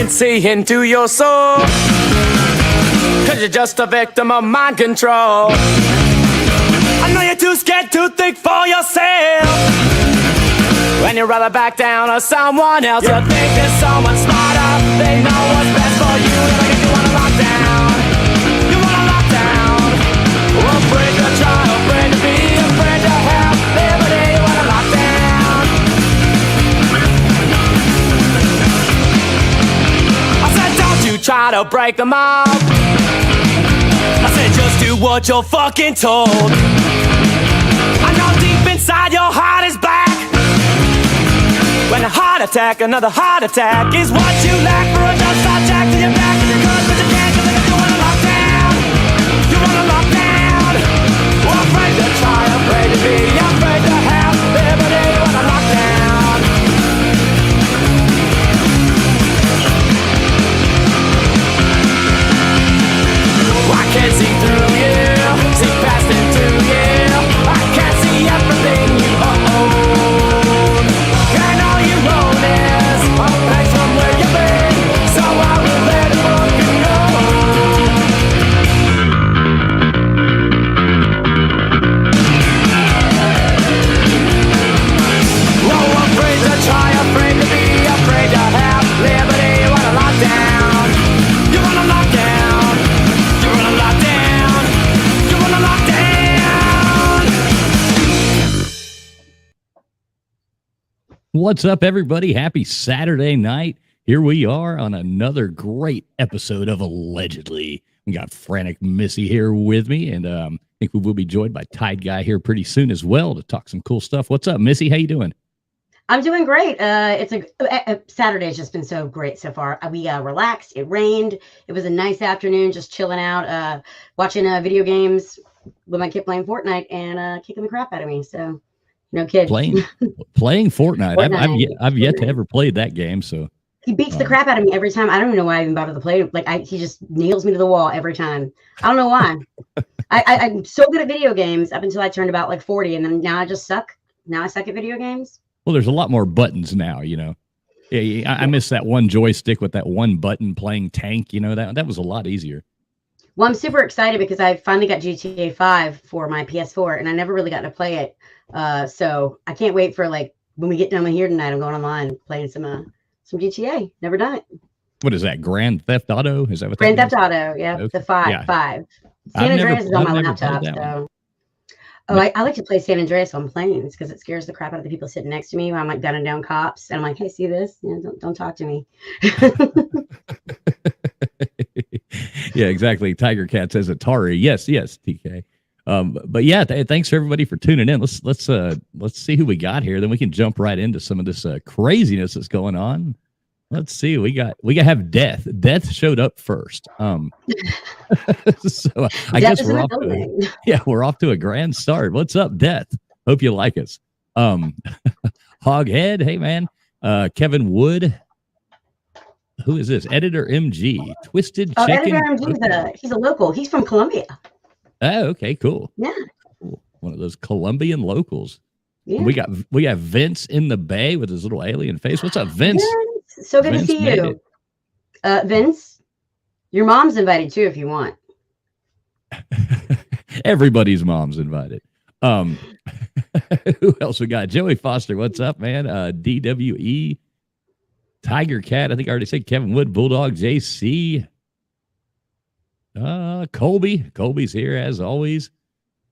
can see into your soul. Cause you're just a victim of mind control. I know you're too scared to think for yourself. When you'd rather back down on someone else. You think there's someone smarter. They know what's best for you. They'll get you on a lockdown. You want a lockdown. Afraid to try, afraid to be, afraid to have liberty. You want a lockdown. I said don't you try to break them up. I said just do what you're fucking told. I know deep inside your heart is black. When a heart attack, another heart attack is what you lack. For a just shot jack to your back. If you could, but you can't, cause you want a lockdown. You want a lockdown. Well, afraid to try, afraid to be, afraid to have liberty. You want a lockdown. I can't see through you, see past into you. I can't see everything you own. And all you own is a place from where you've been. So I will let it fucking go. Oh, afraid to try, afraid to be, afraid to have liberty. You want a lockdown. You want a lockdown. You want a lockdown. You want a lockdown. What's up, everybody? Happy Saturday night. Here we are on another great episode of Allegedly. We got Frantic Missy here with me, and I think we will be joined by Tide Guy here pretty soon as well to talk some cool stuff. What's up, Missy? How you doing? I'm doing great. It's a Saturday's just been so great so far. We relaxed. It rained. It was a nice afternoon, just chilling out, watching video games with my kid playing Fortnite and kicking the crap out of me. So, no kid Playing Fortnite. I've yet to ever play that game. So he beats the crap out of me every time. I don't even know why I even bother to play. He just nails me to the wall every time. I don't know why. I'm so good at video games up until I turned about like 40, and then now I just suck. Now I suck at video games. well, there's a lot more buttons now. Yeah, I miss that one joystick with that one button playing tank. That was a lot easier. Well, I'm super excited because I finally got GTA 5 for my PS4, and I never really got to play it. So I can't wait for when we get done with here tonight. I'm going online playing some GTA. Never done it. What is that? Grand Theft Auto? Is that what? Grand that Theft is? Auto, yeah, Okay. the 5. Yeah. 5. San Andreas is on my laptop, so. Oh, I like to play San Andreas on planes because it scares the crap out of the people sitting next to me when I'm like gunning down cops, and I'm like, "Hey, see this? Yeah, don't talk to me." Yeah, exactly. Tiger Cat says Atari. Yes, TK. But yeah, thanks everybody for tuning in. Let's see who we got here. Then we can jump right into some of this craziness that's going on. Let's see. We got have Death. Death showed up first. So I guess we're off to a grand start. What's up, Death? Hope you like us. Hoghead, hey man. Kevin Wood. Who is this? Editor MG. Twisted Chicken. Editor MG, he's a local. He's from Colombia. Oh, okay, cool. Yeah. Cool. One of those Colombian locals. Yeah. We have Vince in the Bay with his little alien face. What's up, Vince? So good to see you. Vince, your mom's invited too if you want. Everybody's mom's invited. Who else we got? Joey Foster, what's up, man? DWE, Tiger Cat, I think I already said Kevin Wood, Bulldog JC. Colby's here as always.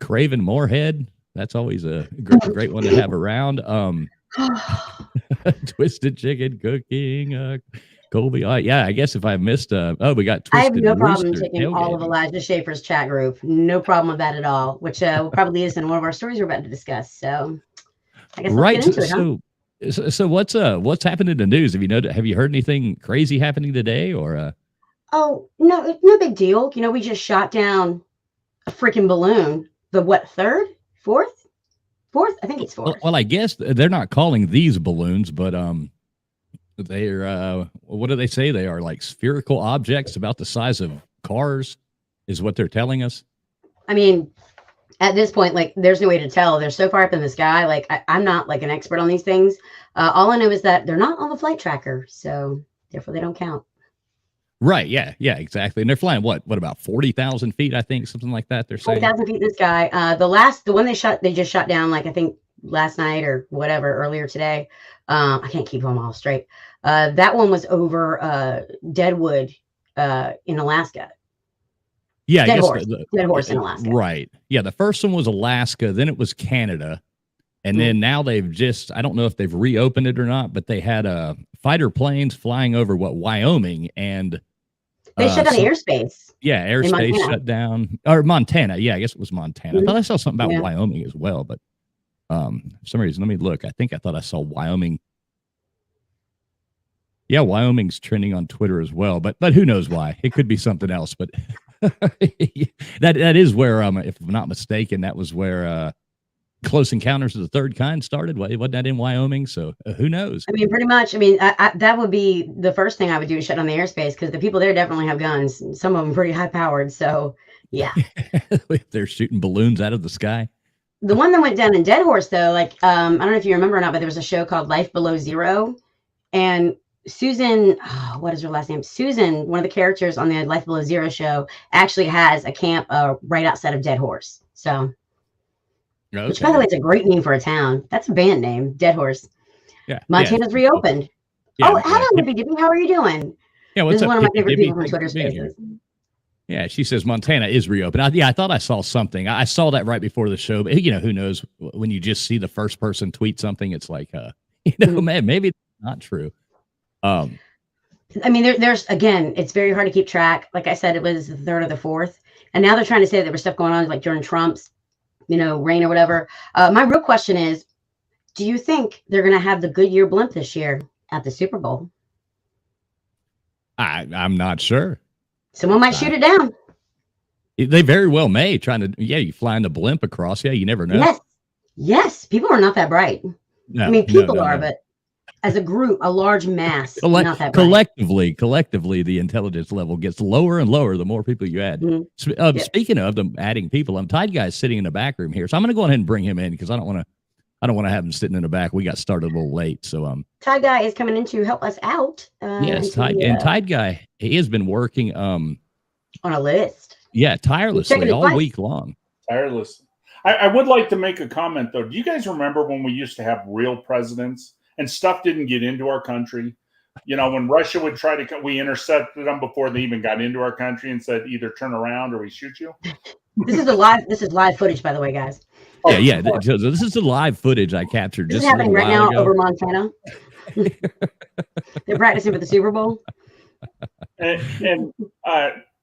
Craven Moorhead, that's always a great one to have around. Twisted Chicken Cooking, Colby. Yeah, I guess if I missed, we got Twisted. I have no problem Rooster taking all of Elijah Schaefer's chat group. No problem with that at all, which will probably lead us in one of our stories we're about to discuss. So I guess let's get into it, So what's happened in the news? Have you heard anything crazy happening today or Oh, no, no big deal. We just shot down a freaking balloon. The third? Fourth? I think it's fourth. Well, I guess they're not calling these balloons, but they're what do they say? They are like spherical objects about the size of cars, is what they're telling us. I mean, at this point, there's no way to tell. They're so far up in the sky. I'm not an expert on these things. All I know is that they're not on the flight tracker, so therefore they don't count. Right. Yeah. Yeah. Exactly. And they're flying what about 40,000 feet? I think something like that. They're saying 40,000 feet in the sky. The one they just shot down, like I think last night or whatever, earlier today. I can't keep them all straight. That one was over Deadwood in Alaska. Yeah, I Dead guess horse. Dead horse in Alaska. right. Yeah, the first one was Alaska, then it was Canada, and then now they've just I don't know if they've reopened it or not, but they had fighter planes flying over Wyoming and They shut down the airspace. yeah, airspace shut down or Montana. Yeah, I guess it was Montana. I thought I saw something about Wyoming as well, but for some reason, let me look. I thought I saw Wyoming. Yeah, Wyoming's trending on Twitter as well, but who knows why? It could be something else, but that is where if I'm not mistaken, that was where Close Encounters of the Third Kind started. Wasn't that in Wyoming? So who knows? I mean, pretty much. I mean, that would be the first thing I would do is shut down the airspace because the people there definitely have guns. Some of them pretty high powered. So yeah, they're shooting balloons out of the sky. The one that went down in Dead Horse, though, like I don't know if you remember or not, but there was a show called Life Below Zero, and Susan, what is her last name? Susan, one of the characters on the Life Below Zero show, actually has a camp right outside of Dead Horse. So, which by the way, it's a great name for a town. That's a band name, Dead Horse. Yeah, Montana's reopened. Yeah, hello, Nippy Dippy. How are you doing? Yeah, what's this is up, one of my Nippy favorite Dippy? people from Twitter Spaces. Yeah, she says Montana is reopened. I thought I saw something. I saw that right before the show, but who knows? When you just see the first person tweet something, it's like, man, maybe it's not true. I mean, there's again, it's very hard to keep track. Like I said, it was the 3rd or the 4th, and now they're trying to say there was stuff going on like during Trump's, reign or whatever. My real question is, do you think they're going to have the Goodyear blimp this year at the Super Bowl? I'm not sure. Someone might shoot it down. They very well may. You flying the blimp across. Yeah, you never know. Yes. People are not that bright. No, I mean, people are, but as a group, a large mass, not that bright. Collectively, the intelligence level gets lower and lower the more people you add. Speaking of them adding people, Tide Guy's sitting in the back room here, so I'm going to go ahead and bring him in because I don't want to have him sitting in the back. We got started a little late, so Tide Guy is coming in to help us out. Yes, Tide Guy, he has been working on a list. Yeah, tirelessly all week long. Tireless. I would like to make a comment though. Do you guys remember when we used to have real presidents and stuff didn't get into our country? When Russia would try to, we intercepted them before they even got into our country and said either turn around or we shoot you. This is live footage, by the way, guys. Yeah. So this is the live footage I captured. This is happening right now over Montana. They're practicing for the Super Bowl. And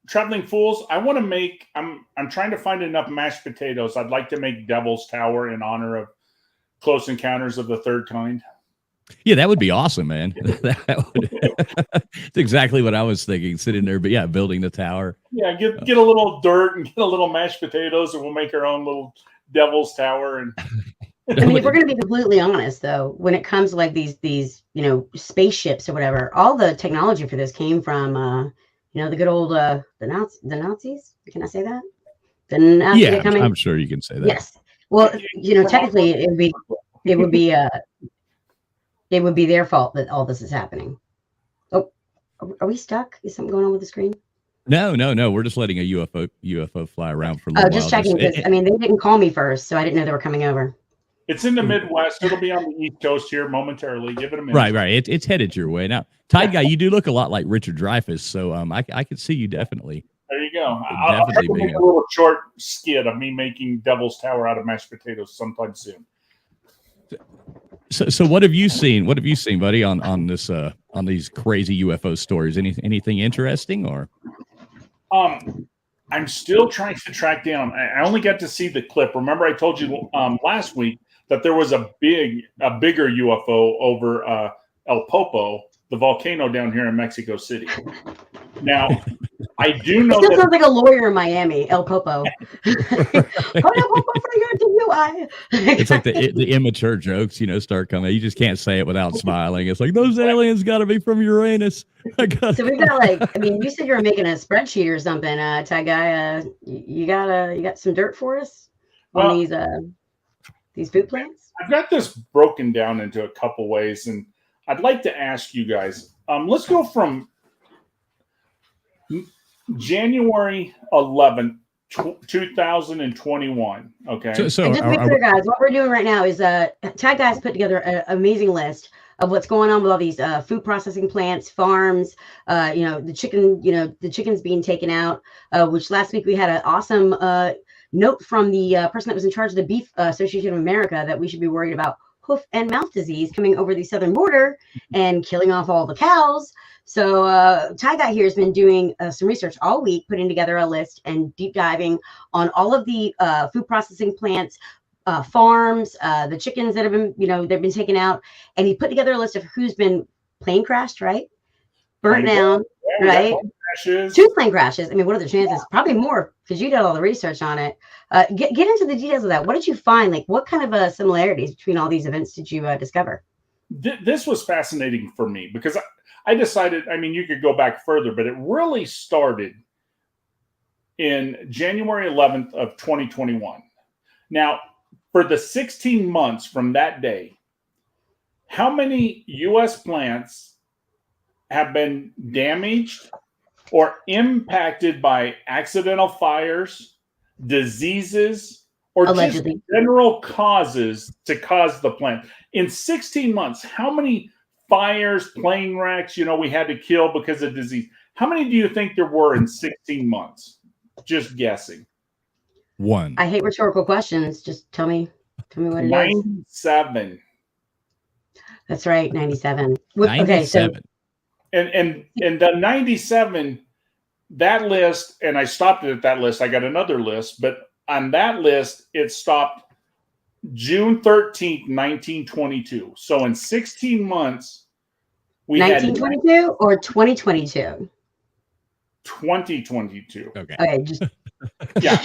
Traveling Fools, I want to make. I'm trying to find enough mashed potatoes. I'd like to make Devil's Tower in honor of Close Encounters of the Third Kind. Yeah, that would be awesome, man. It's exactly what I was thinking. Sitting there, but yeah, building the tower. Yeah, get a little dirt and get a little mashed potatoes, and we'll make our own little Devil's Tower. And I mean, if we're going to be completely honest, though, when it comes to like these spaceships or whatever, all the technology for this came from the good old the Nazis. Can I say that? The Nazis coming. I'm sure you can say that. Yes. Well, technically, it would be their fault that all this is happening. Oh, are we stuck? Is something going on with the screen? No. We're just letting a UFO fly around for a little while. Just checking because they didn't call me first, so I didn't know they were coming over. It's in the Midwest. It'll be on the East Coast here momentarily. Give it a minute. Right. It's headed your way. Now, Tide Guy, you do look a lot like Richard Dreyfuss, so I could see you definitely. There you go. I'll make a little short skit of me making Devil's Tower out of mashed potatoes sometime soon. So what have you seen? What have you seen, buddy, on this on these crazy UFO stories? Anything interesting or? I'm still trying to track down. I only got to see the clip. Remember, I told you last week that there was a bigger UFO over El Popo, the volcano down here in Mexico City. Now, I do know that sounds like a lawyer in Miami, El Popo. It's like the immature jokes, start coming. You just can't say it without smiling. It's like those aliens got to be from Uranus. So we've got you said you were making a spreadsheet or something, Tag Guy. You got some dirt for us on these food plants? I've got this broken down into a couple ways, and I'd like to ask you guys. Let's go from January 11th, 2021. Okay. So And just to be clear, guys, what we're doing right now is Tag Guys put together an amazing list of what's going on with all these food processing plants, farms, the chickens being taken out, which last week we had an awesome note from the person that was in charge of the Beef Association of America that we should be worried about hoof and mouth disease coming over the southern border and killing off all the cows. So Ty Guy here has been doing some research all week, putting together a list and deep diving on all of the food processing plants, farms, the chickens that have been, they've been taken out. And he put together a list of who's been plane crashed, right? Burnt down, right? 2 plane crashes. I mean, what are the chances? Yeah. Probably more because you did all the research on it. Get into the details of that. What did you find? Like, what kind of similarities between all these events did you discover? This was fascinating for me because I decided, I mean, you could go back further, but it really started in January 11th of 2021. Now, for the 16 months from that day, how many U.S. plants have been damaged or impacted by accidental fires, diseases, or allegedly just general causes to cause the plant? In 16 months, how many fires, plane wrecks, we had to kill because of disease? How many do you think there were in 16 months? Just guessing. 1. I hate rhetorical questions. Just tell me what it 97. Is. That's right, 97. 97. Okay, so and the 97, that list, and I stopped it at that list. I got another list, but on that list, it stopped June 13th, 1922. So in 16 months, we 1922 had or 2022? 2022. Okay, just yeah.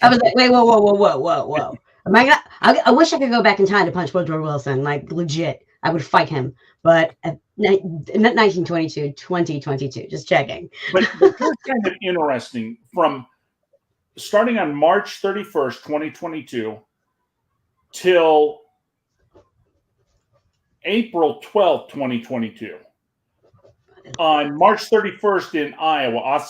I was like, wait, whoa. Am I gonna? I wish I could go back in time to punch Woodrow Wilson, like legit. I would fight him, but 1922, 2022, just checking. But it's kind of interesting from starting on March 31st, 2022 till April 12th, 2022. On March 31st in Iowa,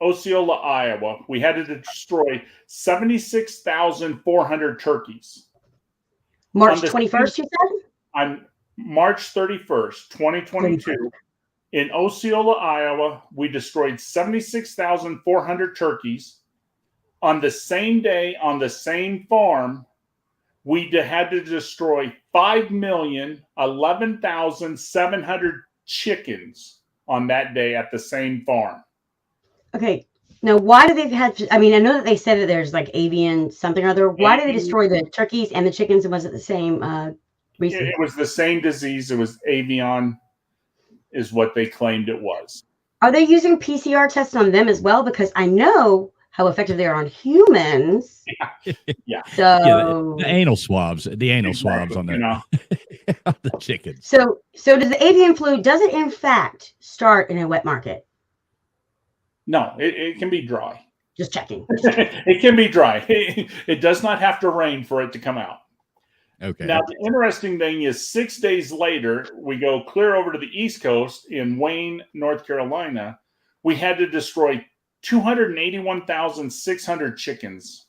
Osceola, Iowa, we had to destroy 76,400 turkeys. March 21st, you said? On March 31st, 2022, in Osceola, Iowa, we destroyed 76,400 turkeys. On the same day, on the same farm, we had to destroy 5,011,700 chickens on that day at the same farm. Okay. Now, why do they have? I mean, I know that they said that there's like avian something or other. Why did they destroy the turkeys and the chickens? And was it the same reason? It was the same disease. It was avian, is what they claimed it was. Are they using PCR tests on them as well? Because I know how effective they are on humans. Yeah. So the anal swabs, on the on the chickens. So does the avian flu? Does it in fact start in a wet market? No, it can be dry. Just checking. It can be dry. It does not have to rain for it to come out. Okay. Now, the interesting thing is 6 days later, we go clear over to the East Coast in Wayne, North Carolina. We had to destroy 281,600 chickens.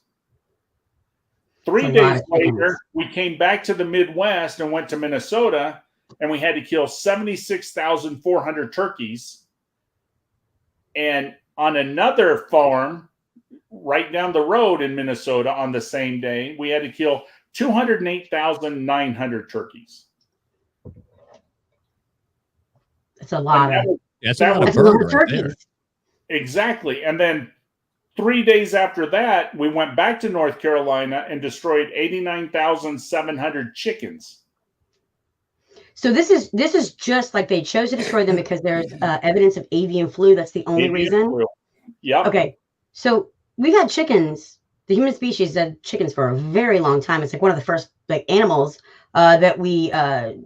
3 days later, we came back to the Midwest and went to Minnesota, and we had to kill 76,400 turkeys. And on another farm right down the road in Minnesota on the same day, we had to kill 208,900 turkeys. That's a lot that's a lot of turkeys. Right there. Exactly. And then 3 days after that, we went back to North Carolina and destroyed 89,700 chickens. So this is just like they chose to destroy them because there's evidence of avian flu. That's the only reason. Yeah. Okay. So we've had chickens. The human species had chickens for a very long time. It's like one of the first like animals that we added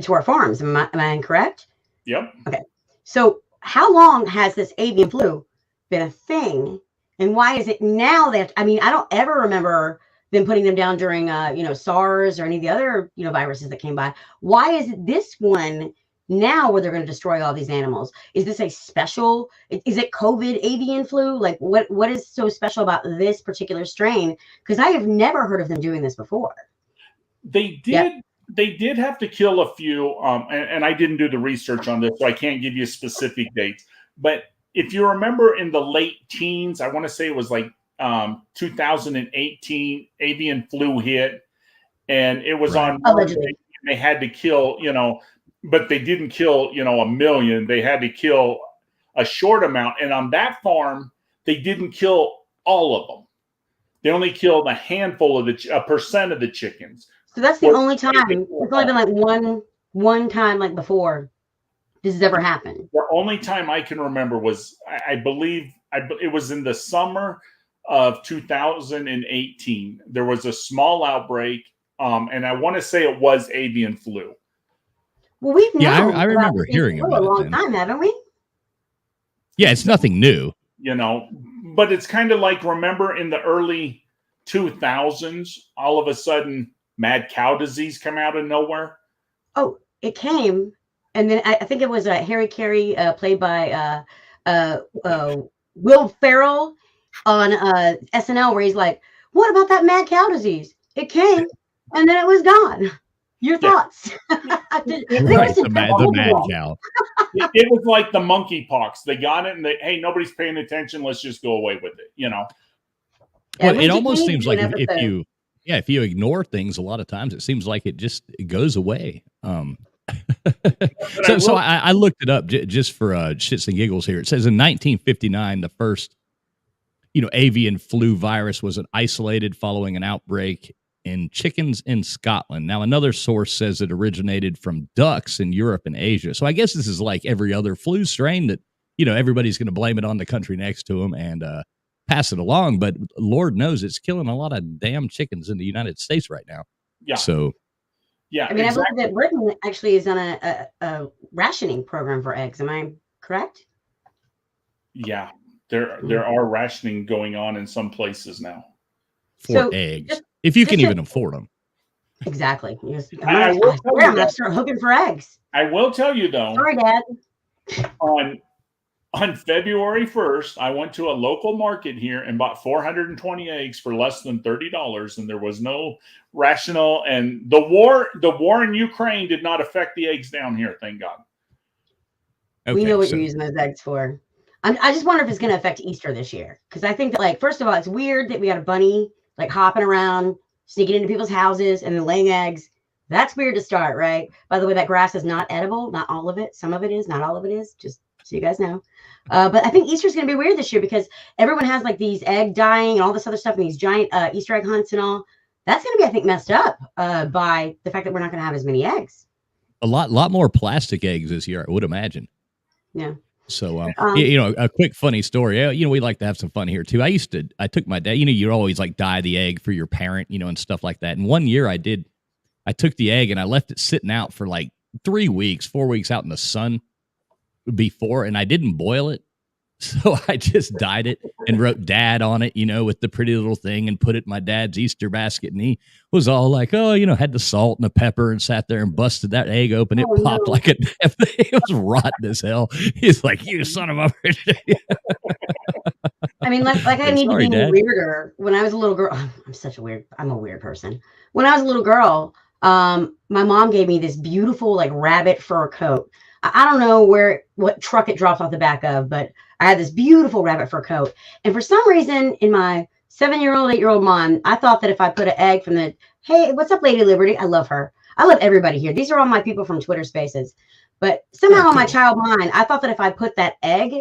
to our farms. Am I incorrect? Yep. Okay. So how long has this avian flu been a thing, and why is it now that? I mean, I don't ever remember them putting them down during SARS or any of the other viruses that came by. Why is it this one now where they're going to destroy all these animals. Is this a special? Is it COVID avian flu? Like what is so special about this particular strain? Because I have never heard of them doing this before. They did. They did have to kill a few, and I didn't do the research on this, so I can't give you specific dates. But if you remember, in the late teens, I want to say it was like 2018, avian flu hit, and it was on. Allegedly. They had to kill, but they didn't kill, 1 million. They had to kill a short amount, and on that farm, they didn't kill all of them. They only killed a handful of a percent of the chickens. So that's the only time. It's only been like one time like before this has ever happened. The only time I can remember was, I believe, it was in the summer of 2018. There was a small outbreak, and I want to say it was avian flu. Well, we've known I remember hearing about it a long time, haven't we? Yeah, it's nothing new. But it's kind of like, remember in the early 2000s, all of a sudden, mad cow disease come out of nowhere. Oh, it came, and then I think it was Harry Carey, played by Will Ferrell on SNL, where he's like, "What about that mad cow disease? It came, and then it was gone." Your thoughts? The mad cow. It was like the monkeypox. They got it, and hey, nobody's paying attention. Let's just go away with it. Well, it almost seems like if you ignore things, a lot of times it seems like it goes away. So I looked it up just for shits and giggles here. It says in 1959, the first, avian flu virus was isolated following an outbreak in chickens in Scotland. Now, another source says it originated from ducks in Europe and Asia. So I guess this is like every other flu strain that, everybody's going to blame it on the country next to them and pass it along. But Lord knows it's killing a lot of damn chickens in the United States right now. Yeah. So, yeah. I mean, exactly. I believe that Britain actually is on a rationing program for eggs. Am I correct? Yeah. There are rationing going on in some places now. For eggs. If you can even afford them. Exactly. I'm going to start hooking for eggs. I will tell you, though. Sorry, Dad. On February 1st, I went to a local market here and bought 420 eggs for less than $30, and there was no rational. And the war in Ukraine did not affect the eggs down here, thank God. Okay, we know what you're using those eggs for. I just wonder if it's going to affect Easter this year, because I think that, like, first of all, it's weird that we got a bunny like hopping around, sneaking into people's houses and then laying eggs. That's weird to start, right? By the way, that grass is not edible. Not all of it. Some of it is. Not all of it is. Just so you guys know. But I think Easter's going to be weird this year because everyone has like these egg dyeing and all this other stuff and these giant Easter egg hunts and all. That's going to be, I think, messed up by the fact that we're not going to have as many eggs. A lot more plastic eggs this year, I would imagine. Yeah. So, a quick funny story. We like to have some fun here too. I took my dad, you'd always like dye the egg for your parent, and stuff like that. And one year I took the egg and I left it sitting out for like 4 weeks out in the sun before, and I didn't boil it. So I just dyed it and wrote Dad on it, with the pretty little thing, and put it in my dad's Easter basket. And he was all like, had the salt and the pepper, and sat there and busted that egg open. It popped like a damn thing. It was rotten as hell. He's like, "You son of a bitch." I mean, like I need to be weirder. When I was a little girl, I'm a weird person. When I was a little girl, my mom gave me this beautiful like rabbit fur coat. I don't know what truck it dropped off the back of, but I had this beautiful rabbit fur coat. And for some reason, in my 7-year-old, 8-year-old mind, I thought that if I put an egg from hey, what's up, Lady Liberty? I love her. I love everybody here. These are all my people from Twitter Spaces. But somehow in my child mind, I thought that if I put that egg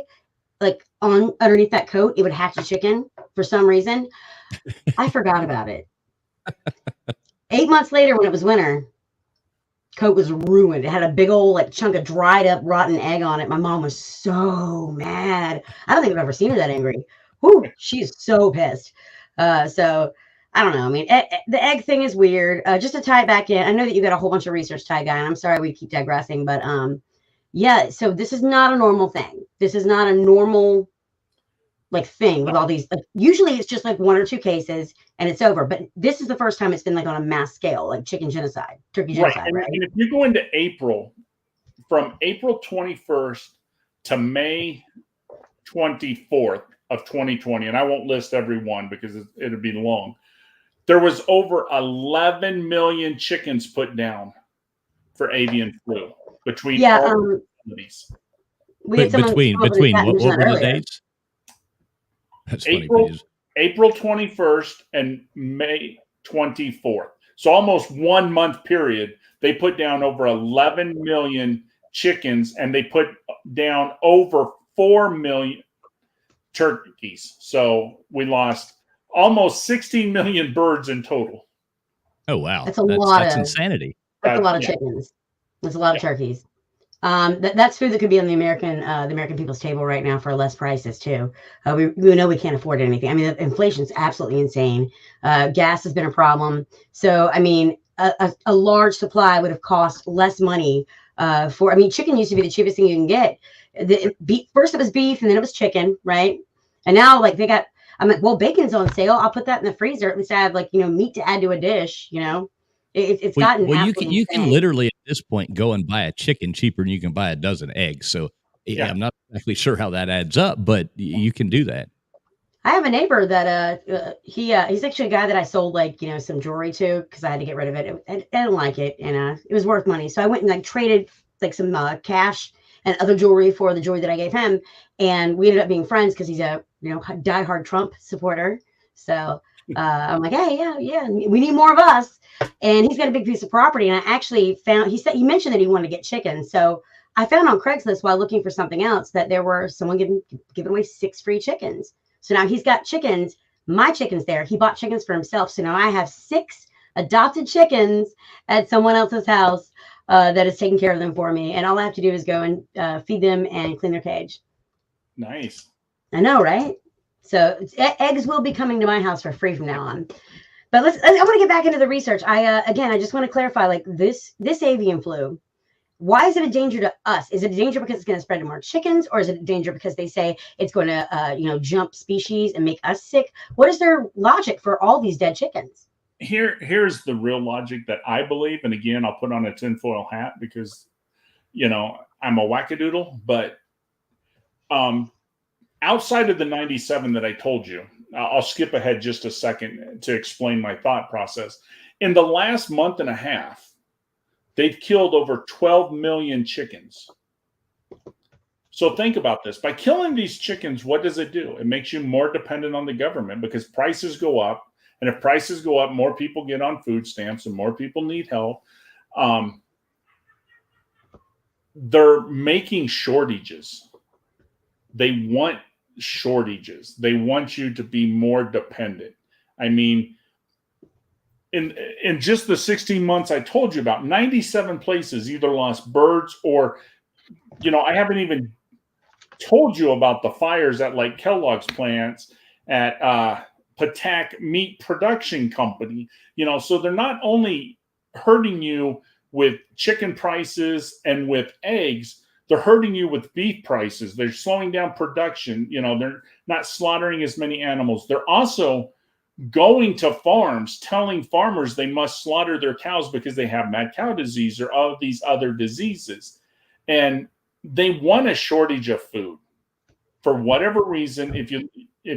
like underneath that coat, it would hatch a chicken for some reason. I forgot about it. 8 months later, when it was winter, coat was ruined. It had a big old like chunk of dried up rotten egg on it. My mom was so mad. I don't think I've ever seen her that angry. Whew, she's so pissed. So I don't know. I mean, the egg thing is weird. Just to tie it back in, I know that you got a whole bunch of research, Ty Guy, and I'm sorry we keep digressing, but yeah. So this is not a normal thing. This is not a normal like thing with all these. Like, usually it's just like 1 or 2 cases and it's over. But this is the first time it's been like on a mass scale, like chicken genocide, turkey genocide. Right. And if you go into April from April 21st to May 24th of 2020, and I won't list every one because it'd be long. There was over 11 million chickens put down for avian flu between all facilities. Between what were the dates? That's funny. April 21st and May 24th. So almost 1 month period, they put down over 11 million chickens, and they put down over 4 million turkeys. So we lost almost 16 million birds in total. Oh, wow. That's insanity. That's a lot of chickens. That's a lot of turkeys. That's food that could be on the American people's table right now for less prices too. We know we can't afford anything. I mean, inflation's absolutely insane. Gas has been a problem. So, I mean, a large supply would have cost less money. Chicken used to be the cheapest thing you can get. First it was beef, and then it was chicken, right? And now, like, I'm like, well, bacon's on sale. I'll put that in the freezer. At least I have, like, meat to add to a dish. It's gotten. Well, you can literally at this point go and buy a chicken cheaper than you can buy a dozen eggs. So yeah, I'm not exactly sure how that adds up, but you can do that. I have a neighbor that he's actually a guy that I sold some jewelry to because I had to get rid of it. I didn't like it, and it was worth money. So I went and traded some cash and other jewelry for the jewelry that I gave him, and we ended up being friends because he's a diehard Trump supporter. So I'm like, hey, yeah, we need more of us. And he's got a big piece of property, and I actually found he mentioned that he wanted to get chickens. So I found on Craigslist while looking for something else that there were someone giving away 6 free chickens. So now he's got chickens, my chickens there. He bought chickens for himself. So now I have 6 adopted chickens at someone else's house that is taking care of them for me. And all I have to do is go and feed them and clean their cage. Nice. I know, right? So eggs will be coming to my house for free from now on. But I want to get back into the research. I just want to clarify, this avian flu. Why is it a danger to us? Is it a danger because it's going to spread to more chickens, or is it a danger because they say it's going to, jump species and make us sick? What is their logic for all these dead chickens? Here's the real logic that I believe, and again, I'll put on a tinfoil hat because, I'm a wackadoodle. But outside of the 97 that I told you, I'll skip ahead just a second to explain my thought process. In the last month and a half, they've killed over 12 million chickens. So think about this. By killing these chickens, what does it do? It makes you more dependent on the government because prices go up. And if prices go up, more people get on food stamps and more people need help. They're making shortages. They want shortages. They want you to be more dependent. I mean, in just the 16 months I told you about, 97 places either lost birds or, I haven't even told you about the fires at Kellogg's plants, at Patak Meat Production Company. So they're not only hurting you with chicken prices and with eggs, they're hurting you with beef prices. They're slowing down production. They're not slaughtering as many animals. They're also going to farms, telling farmers they must slaughter their cows because they have mad cow disease or all of these other diseases. And they want a shortage of food. For whatever reason, if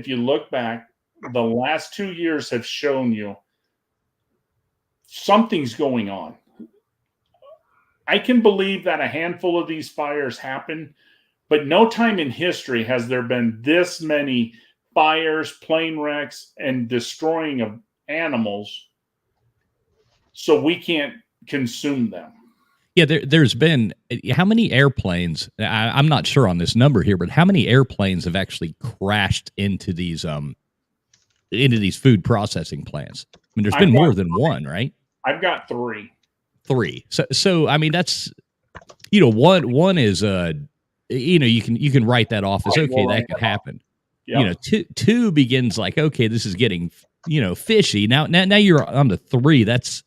you look back, the last 2 years have shown you something's going on. I can believe that a handful of these fires happen, but no time in history has there been this many fires, plane wrecks, and destroying of animals so we can't consume them. Yeah, there's been how many airplanes? I'm not sure on this number here, but how many airplanes have actually crashed into these food processing plants? I mean, there's been more than one, right? I've got 3. 3. So I mean, that's one is you can write that off as okay, that could happen. Yep. Two begins okay, this is getting fishy. Now you're on to 3. That's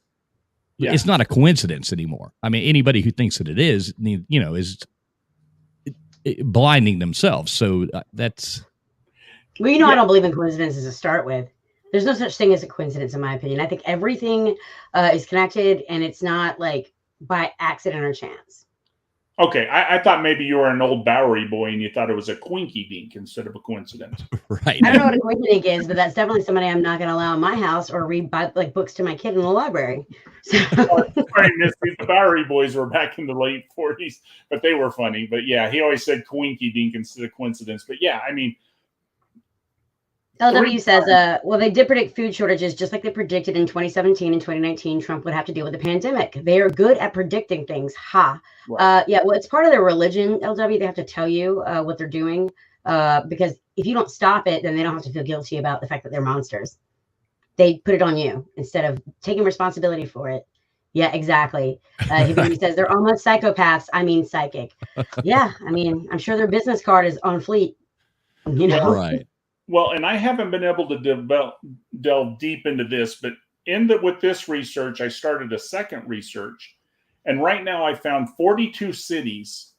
it's not a coincidence anymore. I mean, anybody who thinks that it is blinding themselves. So that's I don't believe in coincidences to start with. There's no such thing as a coincidence, in my opinion. I think everything is connected, and it's not by accident or chance. Okay, I thought maybe you were an old Bowery boy and you thought it was a quinky dink instead of a coincidence. Right. I don't know what a coincidence is, but that's definitely somebody I'm not going to allow in my house or read like books to my kid in the library. So. Sorry, Misty, the Bowery boys were back in the late 40s, but they were funny. But yeah, he always said quinky dink instead of coincidence. But yeah, I mean, LW says, well, they did predict food shortages just like they predicted in 2017 and 2019 Trump would have to deal with the pandemic. They are good at predicting things. Ha. Right. Yeah, well, it's part of their religion, LW. They have to tell you what they're doing because if you don't stop it, then they don't have to feel guilty about the fact that they're monsters. They put it on you instead of taking responsibility for it. Yeah, exactly. He says they're almost psychopaths. I mean, psychic. Yeah, I mean, I'm sure their business card is on fleet. You know, right. Well, and I haven't been able to delve deep into this, but with this research, I started a second research. And right now I found 42 cities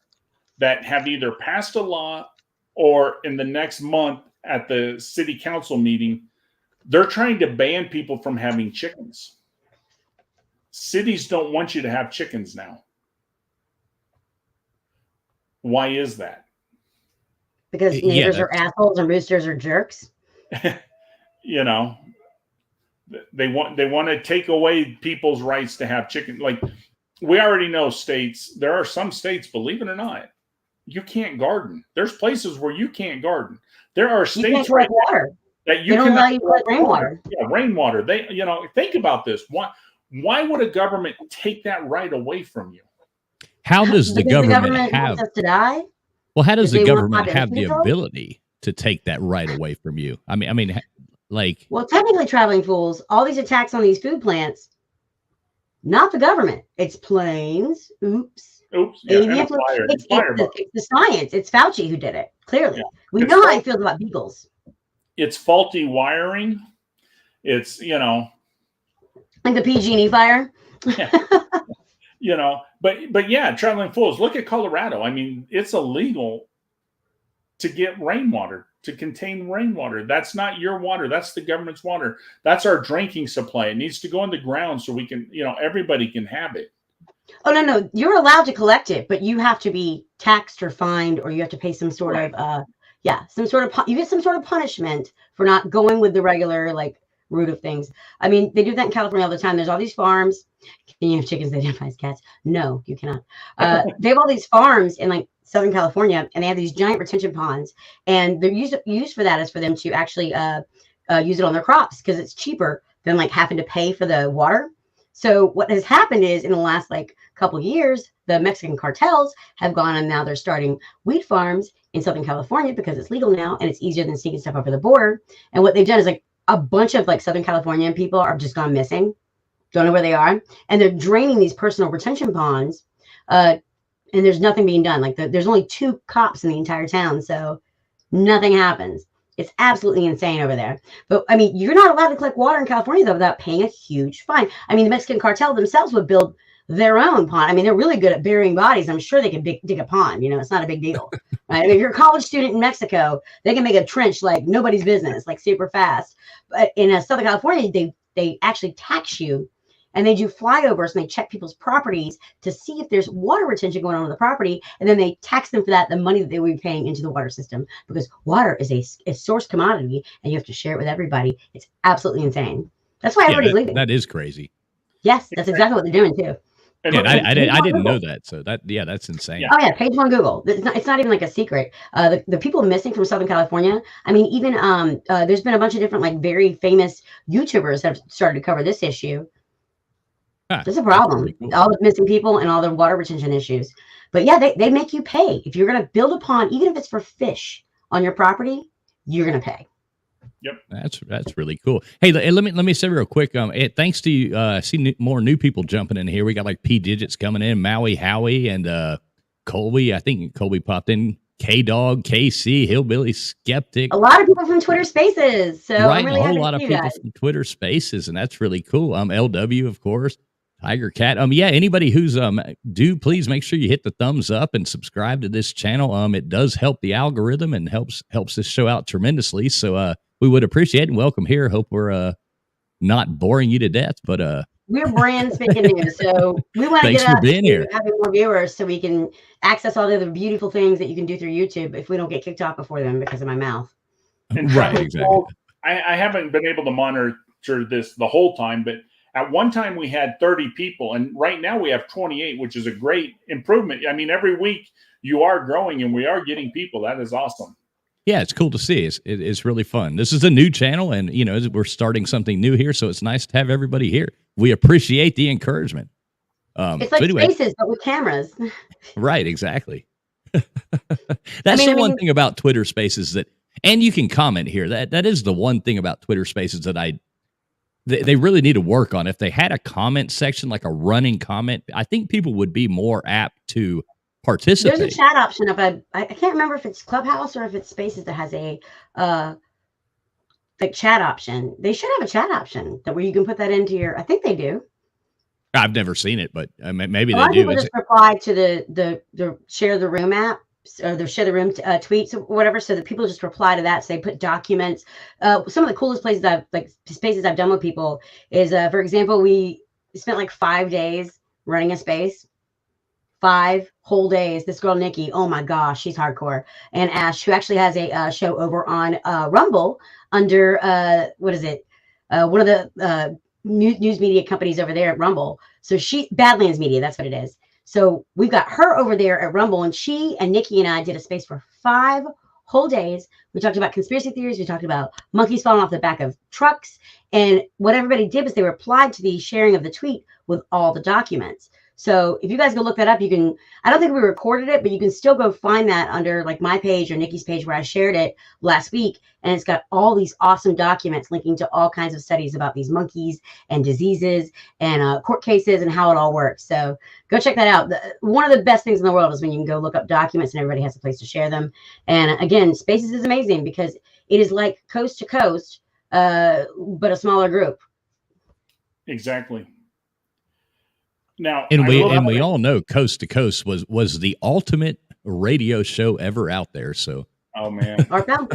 that have either passed a law or in the next month at the city council meeting, they're trying to ban people from having chickens. Cities don't want you to have chickens now. Why is that? Because neighbors are assholes and roosters are jerks. You know, they want to take away people's rights to have chicken. Like we already know states, there are some states, believe it or not, you can't garden. There's places where you can't garden. There are states right water. That you don't allow you to collect rainwater. Yeah, rainwater. They, think about this. Why would a government take that right away from you? How does the government wants us to die? Well, how does the government have the ability to take that right away from you? I mean, like. Well, technically, traveling fools, all these attacks on these food plants, not the government. It's planes. Oops. Yeah, it's the science. It's Fauci who did it. Clearly, we know how he feels about beagles. It's faulty wiring. It's like the PG&E fire. Yeah. But yeah, traveling fools. Look at Colorado. I mean, it's illegal to get rainwater, to contain rainwater. That's not your water. That's the government's water. That's our drinking supply. It needs to go in the ground so we can, everybody can have it. Oh, no. You're allowed to collect it, but you have to be taxed or fined, or you have to pay some sort of, you get some sort of punishment for not going with the regular, route of things. I mean, they do that in California all the time. There's all these farms. Can you have chickens that identify as cats? No, you cannot. They have all these farms in Southern California, and they have these giant retention ponds, and they're used for that is for them to actually use it on their crops because it's cheaper than having to pay for the water. So what has happened is in the last couple of years, the Mexican cartels have gone and now they're starting wheat farms in Southern California because it's legal now and it's easier than sneaking stuff over the border. And what they've done is a bunch of Southern Californian people are just gone missing, don't know where they are, and they're draining these personal retention ponds, and there's nothing being done. There's only 2 cops in the entire town, so nothing happens. It's absolutely insane over there. But I mean, you're not allowed to collect water in California though without paying a huge fine. I mean, the Mexican cartel themselves would build their own pond. I mean, they're really good at burying bodies. I'm sure they can dig a pond. It's not a big deal. Right? I mean, if you're a college student in Mexico, they can make a trench like nobody's business, super fast. But in Southern California, they actually tax you, and they do flyovers and they check people's properties to see if there's water retention going on with the property, and then they tax them for that, the money that they would be paying into the water system, because water is a source commodity, and you have to share it with everybody. It's absolutely insane. That's why everybody's leaving. That is crazy. Yes, that's exactly what they're doing too. Yeah, I didn't know that. So that's insane. Oh yeah, page 1 Google. It's not even a secret. The people missing from Southern California. I mean, even there's been a bunch of different very famous YouTubers that have started to cover this issue. There's a problem. Really cool. All the missing people and all the water retention issues. But yeah, they make you pay if you're going to build a pond, even if it's for fish on your property. You're going to pay. Yep, that's really cool. Hey, let me say real quick. Thanks to you, I see more new people jumping in here. We got P Digits coming in, Maui, Howie, and Colby. I think Colby popped in. K Dog, KC, Hillbilly, Skeptic. A lot of people from Twitter Spaces. So right, I'm really a whole lot of people from Twitter Spaces, and that's really cool. LW, of course. Tiger Cat. Anybody who's do please make sure you hit the thumbs up and subscribe to this channel. It does help the algorithm and helps this show out tremendously. So we would appreciate it and welcome here. Hope we're not boring you to death, but we're brand spanking new. So we want to Thanks get for up being to here. having more viewers so we can access all the other beautiful things that you can do through YouTube if we don't get kicked off before them because of my mouth. And Right, truth be exactly. told, I haven't been able to monitor this the whole time, but at one time we had 30 people, and right now we have 28, which is a great improvement. I mean, every week you are growing and we are getting people. That is awesome. Yeah, it's cool to see. It's really fun. This is a new channel, and we're starting something new here, so it's nice to have everybody here. We appreciate the encouragement. It's like Spaces, but with cameras. Right, exactly. That's the one thing about Twitter Spaces and you can comment here. That is the one thing about Twitter Spaces that they really need to work on. If they had a comment section, like a running comment, I think people would be more apt to participate. There's a chat option of I can't remember if it's Clubhouse or if it's Spaces that has a like chat option. They should have a chat option where you can put that into your. I think they do. I've never seen it, but maybe a lot they do. People just reply to the share the room app or the share the room tweets or whatever, so that people just reply to that. So they put documents. Some of the coolest places spaces I've done with people is, for example, we spent like 5 days running a space. 5 whole days. This girl Nikki, oh my gosh, she's hardcore. And Ash, who actually has a show over on Rumble under what is it? One of the news media companies over there at Rumble. So Badlands Media, that's what it is. So we've got her over there at Rumble, and she and Nikki and I did a space for 5 whole days. We talked about conspiracy theories. We talked about monkeys falling off the back of trucks. And what everybody did was they replied to the sharing of the tweet with all the documents. So if you guys go look that up, you can, I don't think we recorded it, but you can still go find that under like my page or Nikki's page where I shared it last week. And it's got all these awesome documents linking to all kinds of studies about these monkeys and diseases and court cases and how it all works. So go check that out. One of the best things in the world is when you can go look up documents and everybody has a place to share them. And again, Spaces is amazing because it is like coast to coast, but a smaller group. Exactly. Now, and we all know Coast to Coast was the ultimate radio show ever out there. So, oh man, Art Bell.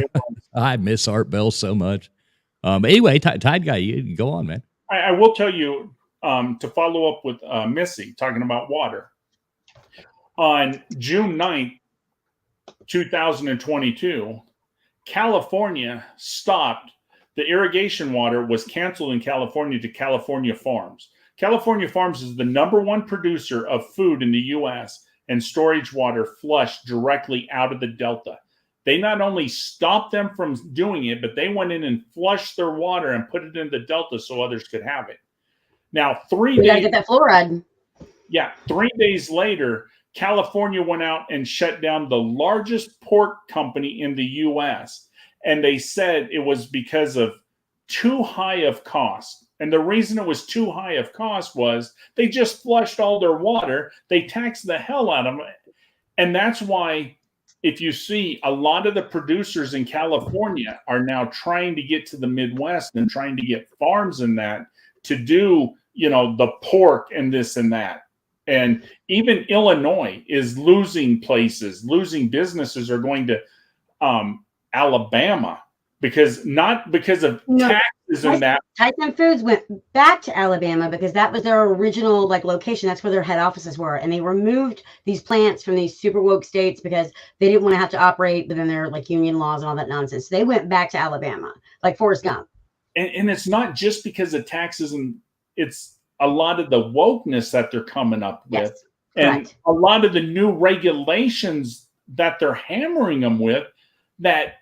I miss Art Bell so much. But anyway, Tide Guy, you go on, man. I will tell you to follow up with Missy talking about water. On June 9th, 2022, California stopped. The irrigation water was canceled in California to California Farms. California Farms is the #1 producer of food in the U.S. and storage water flushed directly out of the Delta. They not only stopped them from doing it, but they went in and flushed their water and put it in the Delta so others could have it. Now, 3 days. We gotta get that fluoride. Yeah, 3 days later, California went out and shut down the largest pork company in the U.S. And they said it was because of too high of cost. And the reason it was too high of cost was they just flushed all their water. They taxed the hell out of them. And that's why if you see a lot of the producers in California are now trying to get to the Midwest and trying to get farms in that to do, the pork and this and that. And even Illinois is losing places, losing businesses are going to Alabama not because of taxes and that. Tyson Foods went back to Alabama because that was their original location. That's where their head offices were. And they removed these plants from these super woke states because they didn't want to have to operate within their union laws and all that nonsense. So they went back to Alabama, like Forrest Gump. And it's not just because of taxes, and it's a lot of the wokeness that they're coming up with. Yes, and correct. A lot of the new regulations that they're hammering them with that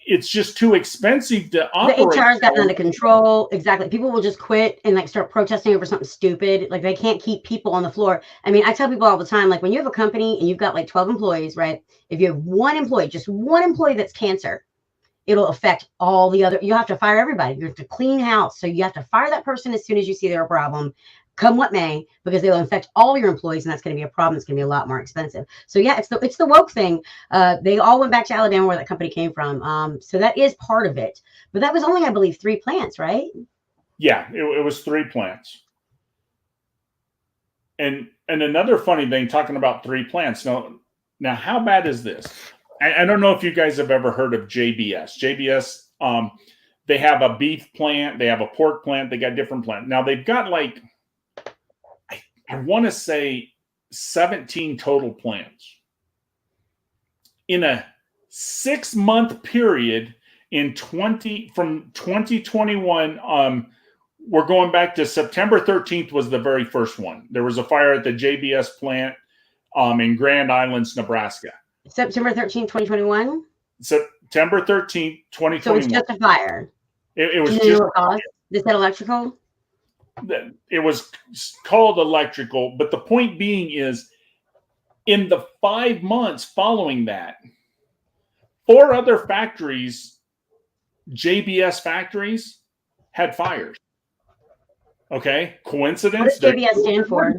it's just too expensive to operate. The HR's gotten under control. Exactly. People will just quit and start protesting over something stupid. They can't keep people on the floor. I mean, I tell people all the time, when you have a company and you've got 12 employees, right? If you have one employee, just one employee that's cancer, it'll affect all the other. You have to fire everybody. You have to clean house. So you have to fire that person as soon as you see they're a problem, come what may, because they'll infect all your employees, and that's going to be a problem. It's going to be a lot more expensive. So yeah, it's the woke thing. They all went back to Alabama where that company came from. So that is part of it. But that was only, I believe, 3 plants, right? Yeah, it was 3 plants. And another funny thing, talking about 3 plants. Now how bad is this? I don't know if you guys have ever heard of JBS. JBS, they have a beef plant, they have a pork plant, they got different plants. Now they've got I want to say 17 total plants. In a 6-month period from 2021, we're going back to September 13th was the very first one. There was a fire at the JBS plant in Grand Islands, Nebraska. September 13th, 2021? September 13th, 2021. So it's just a fire. It was Do you know what caused? Is that electrical? It was called electrical, but the point being is, in the 5 months following that, 4 other factories, JBS factories, had fires. Okay, coincidence? What does JBS stand for?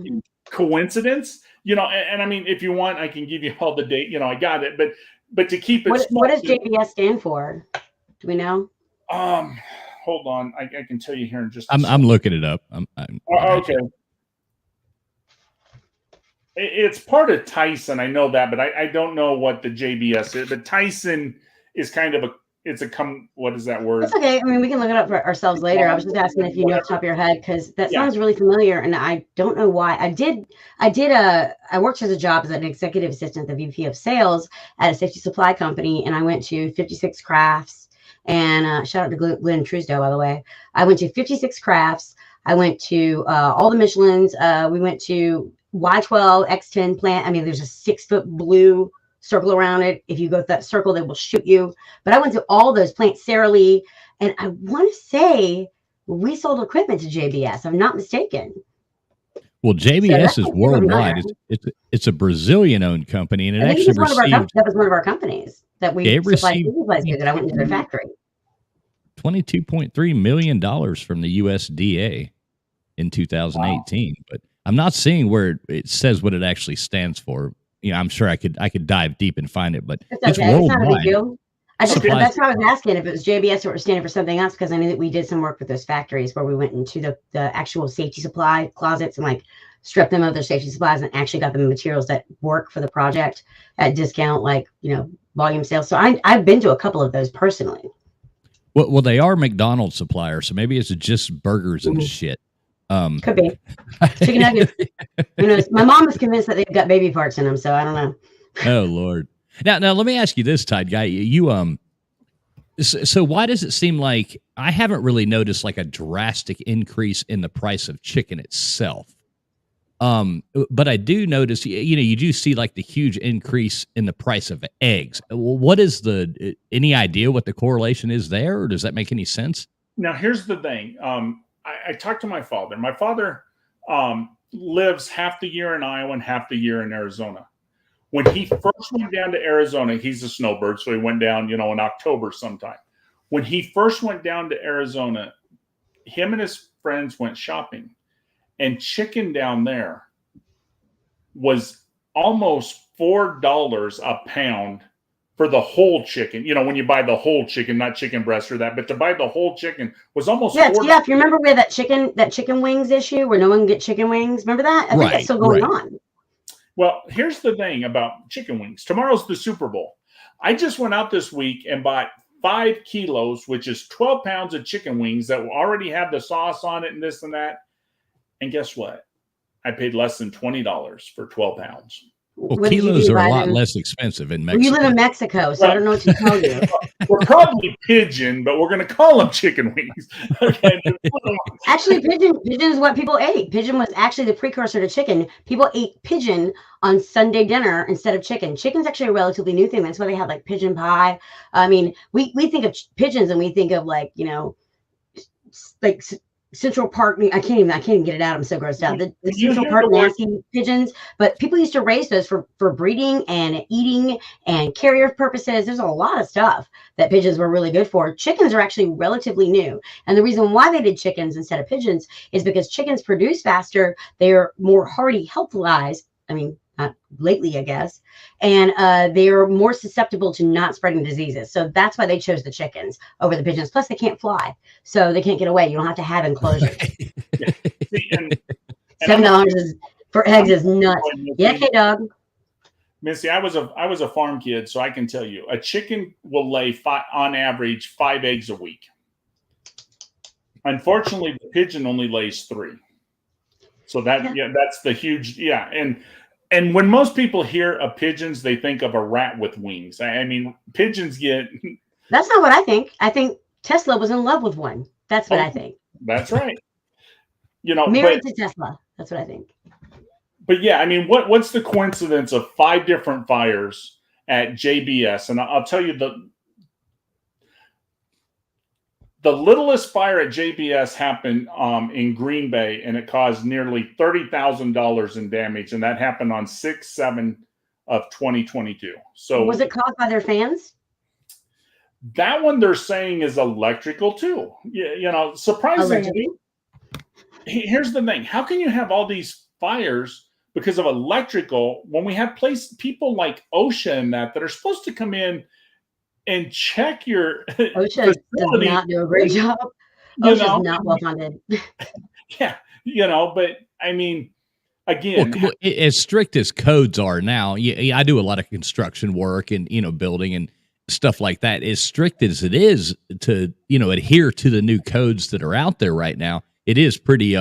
Coincidence? And I mean, if you want, I can give you all the date. I got it, but to keep it small. What does JBS stand for? Do we know? Hold on, I can tell you here in just. I'm looking it up. Okay. It's part of Tyson. I know that, but I don't know what the JBS is. But Tyson is kind of what is that word? It's okay. I mean, we can look it up for ourselves later. I was just asking if you know off the top of your head, because that sounds really familiar, and I don't know why. I worked as a job as an executive assistant, the VP of sales at a safety supply company, and I went to 56 Crafts. And shout out to Glenn Truesdale, by the way. I went to 56 Crafts. I went to all the Michelins. We went to Y12 X10 plant. I mean, there's a 6-foot blue circle around it. If you go to that circle, they will shoot you. But I went to all those plants, Sara Lee, and I want to say we sold equipment to JBS. I'm not mistaken. Well, JBS is worldwide. It's a Brazilian-owned company, and it actually received. That was one of our companies that we supplied supplies to. That I went into their factory. $22.3 million from the USDA in 2018, but I'm not seeing where it says what it actually stands for. I'm sure I could dive deep and find it, but it's worldwide. It's not a big deal. That's why I was asking if it was JBS or it was standing for something else, because I knew that we did some work with those factories where we went into the actual safety supply closets and like stripped them of their safety supplies and actually got them materials that work for the project at discount, like volume sales. So I've been to a couple of those personally. Well, they are McDonald's suppliers, so maybe it's just burgers and shit. Could be chicken nuggets. Who knows? My mom was convinced that they've got baby parts in them, so I don't know. Oh Lord. Now let me ask you this, Tide Guy. So why does it seem like I haven't really noticed like a drastic increase in the price of chicken itself? But I do notice, you do see like the huge increase in the price of eggs. What is any idea what the correlation is there, or does that make any sense? Now, here's the thing. I talked to my father. My father lives half the year in Iowa and half the year in Arizona. When he first went down to Arizona, he's a snowbird, so he went down, in October sometime. When he first went down to Arizona, him and his friends went shopping, and chicken down there was almost $4 a pound for the whole chicken. When you buy the whole chicken, not chicken breast or that, but to buy the whole chicken was almost $4. Yeah. If you remember we had that chicken wings issue where no one can get chicken wings, remember that? I think that's still going on. Well, here's the thing about chicken wings. Tomorrow's the Super Bowl. I just went out this week and bought 5 kilos, which is 12 pounds of chicken wings that already have the sauce on it and this and that. And guess what? I paid less than $20 for 12 pounds. Well, kilos are a lot less expensive in Mexico. You live in Mexico, so I don't know what to tell you. We're probably pigeon, but we're going to call them chicken wings. Okay. Actually, pigeon is what people ate. Pigeon was actually the precursor to chicken. People ate pigeon on Sunday dinner instead of chicken. Chicken's actually a relatively new thing. That's why they had like pigeon pie. I mean, we think of pigeons and we think of like, like Central Park. I can't even get it out. I'm so grossed out. The Central Park nasty pigeons, but people used to raise those for breeding and eating and carrier purposes. There's a lot of stuff that pigeons were really good for. Chickens are actually relatively new. And the reason why they did chickens instead of pigeons is because chickens produce faster. They're more hardy health-wise. I mean, not lately, I guess. And they are more susceptible to not spreading diseases. So that's why they chose the chickens over the pigeons. Plus, they can't fly. So they can't get away. You don't have to have enclosures. and $7 for eggs is nuts. Yeah, K-Dog. Missy, I was a farm kid, so I can tell you, a chicken will lay on average 5 eggs a week. Unfortunately, the pigeon only lays 3. So that's the huge, And when most people hear of pigeons, they think of a rat with wings. I mean, pigeons get. That's not what I think. I think Tesla was in love with one. That's what I think. That's right. Married to Tesla. That's what I think. But yeah, I mean, what's the coincidence of 5 different fires at JBS? And I'll tell you the littlest fire at JBS happened in Green Bay, and it caused nearly $30,000 in damage, and that happened on 6/7 of 2022. So was it caused by their fans? That one they're saying is electrical too. Surprisingly. Allegedly. Here's the thing: how can you have all these fires because of electrical when we have people like OSHA and that are supposed to come in and check your OSHA does not do a great job. OSHA is not well funded. Yeah, but I mean, again, as strict as codes are now, I do a lot of construction work and building and stuff like that. As strict as it is to adhere to the new codes that are out there right now, it is pretty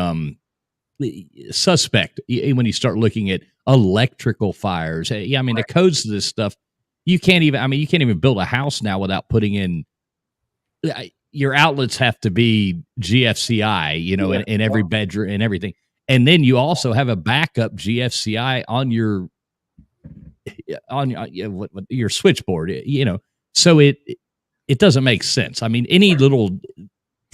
suspect when you start looking at electrical fires. Yeah, I mean, the codes to this stuff, you can't even build a house now without putting in, your outlets have to be GFCI, in every bedroom and everything. And then you also have a backup GFCI on your switchboard, so it doesn't make sense. I mean, any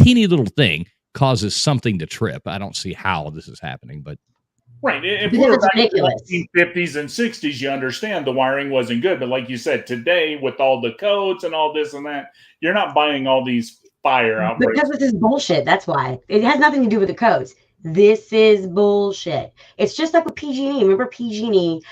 teeny little thing causes something to trip. I don't see how this is happening, but right. If we were back in the 1950s and 60s, you understand the wiring wasn't good. But like you said, today with all the codes and all this and that, you're not buying all these fire outbreaks. Because this is bullshit. That's why. It has nothing to do with the codes. This is bullshit. It's just like with PG&E. Remember PG&E?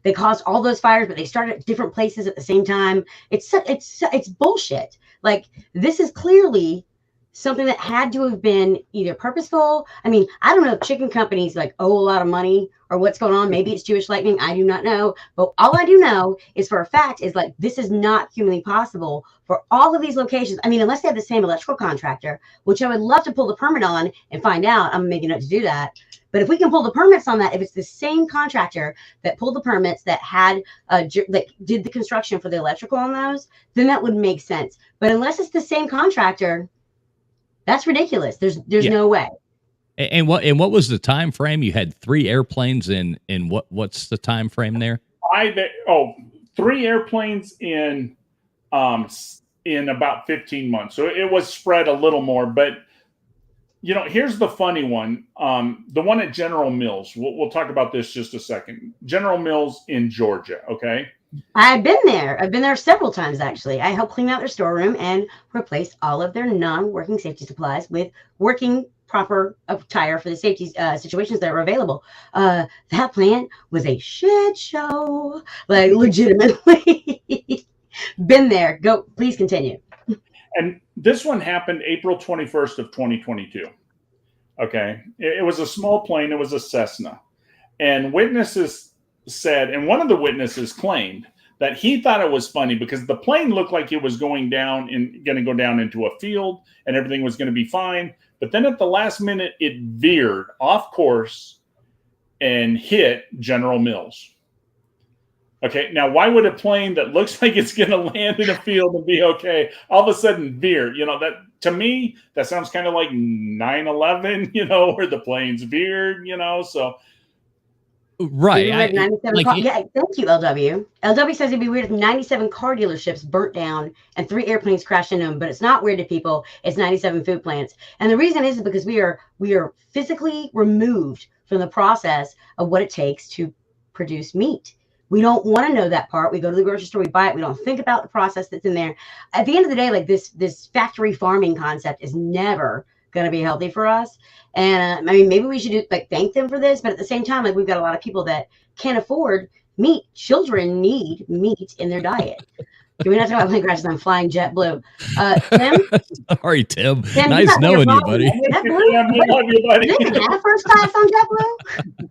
They caused all those fires, but they started at different places at the same time. It's bullshit. Like, this is clearly something that had to have been either purposeful. I mean, I don't know if chicken companies like owe a lot of money or what's going on. Maybe it's Jewish lightning. I do not know. But all I do know is for a fact is like, this is not humanly possible for all of these locations. I mean, unless they have the same electrical contractor, which I would love to pull the permit on and find out. I'm making note to do that. But if we can pull the permits on that, if it's the same contractor that pulled the permits that had did the construction for the electrical on those, then that would make sense. But unless it's the same contractor, that's ridiculous. There's no way. And what was the time frame? You had 3 airplanes in what's the time frame there? 3 airplanes in about 15 months. So it was spread a little more, but here's the funny one. The one at General Mills. We'll talk about this just a second. General Mills in Georgia. Okay. I've been there. I've been there several times, actually. I helped clean out their storeroom and replace all of their non-working safety supplies with working proper attire for the safety situations that were available. That plant was a shit show. Like, legitimately. Been there. Go. Please continue. And this one happened April 21st of 2022. Okay. It was a small plane. It was a Cessna. And witnesses said, and one of the witnesses claimed that he thought it was funny because the plane looked like it was going to go down into a field and everything was going to be fine. But then at the last minute, it veered off course and hit General Mills. Okay, now why would a plane that looks like it's going to land in a field and be okay all of a sudden veer? That to me, that sounds kind of like 9/11, where the planes veered, so. Right. Yeah, thank you, LW. LW says it'd be weird if 97 car dealerships burnt down and 3 airplanes crashed into them, but it's not weird to people. It's 97 food plants. And the reason is because we are physically removed from the process of what it takes to produce meat. We don't want to know that part. We go to the grocery store, we buy it. We don't think about the process that's in there. At the end of the day, like this factory farming concept is never going to be healthy for us. And I mean, maybe we should thank them for this, but at the same time, we've got a lot of people that can't afford meat. Children need meat in their diet. Can we not talk about plane crashes on flying JetBlue? Tim? Sorry, Tim. Nice knowing you, buddy. I love you, buddy. Did they have first class on JetBlue?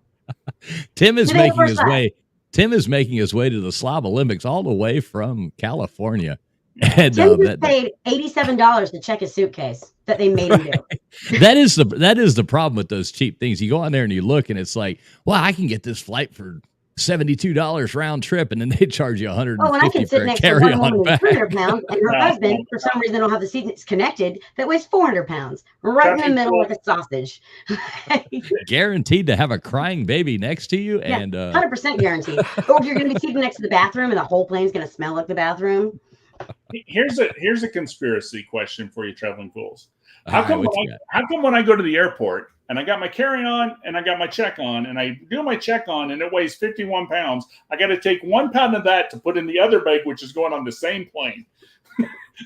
Tim is making his way to the Slav Olympics all the way from California. And Tim just paid $87 to check his suitcase that they made him do. that is the problem with those cheap things. You go on there and you look, and it's like, well, I can get this flight for $72 round trip, and then they charge you $150 and I can sit for a next to one carry-on woman bag. who's 300 pounds, and her husband, for some reason, don't have the seat that's connected that weighs 400 pounds, right in the middle like a sausage. Guaranteed to have a crying baby next to you, Yeah, and 100% guaranteed. Or if you're going to be seated next to the bathroom, and the whole plane's going to smell like the bathroom. Here's a conspiracy question for you, traveling fools. How All come right, when I go to the airport and I got my carry-on and I got my check-on and I do my check-on and it weighs 51 pounds, I got to take 1 pound of that to put in the other bag, which is going on the same plane.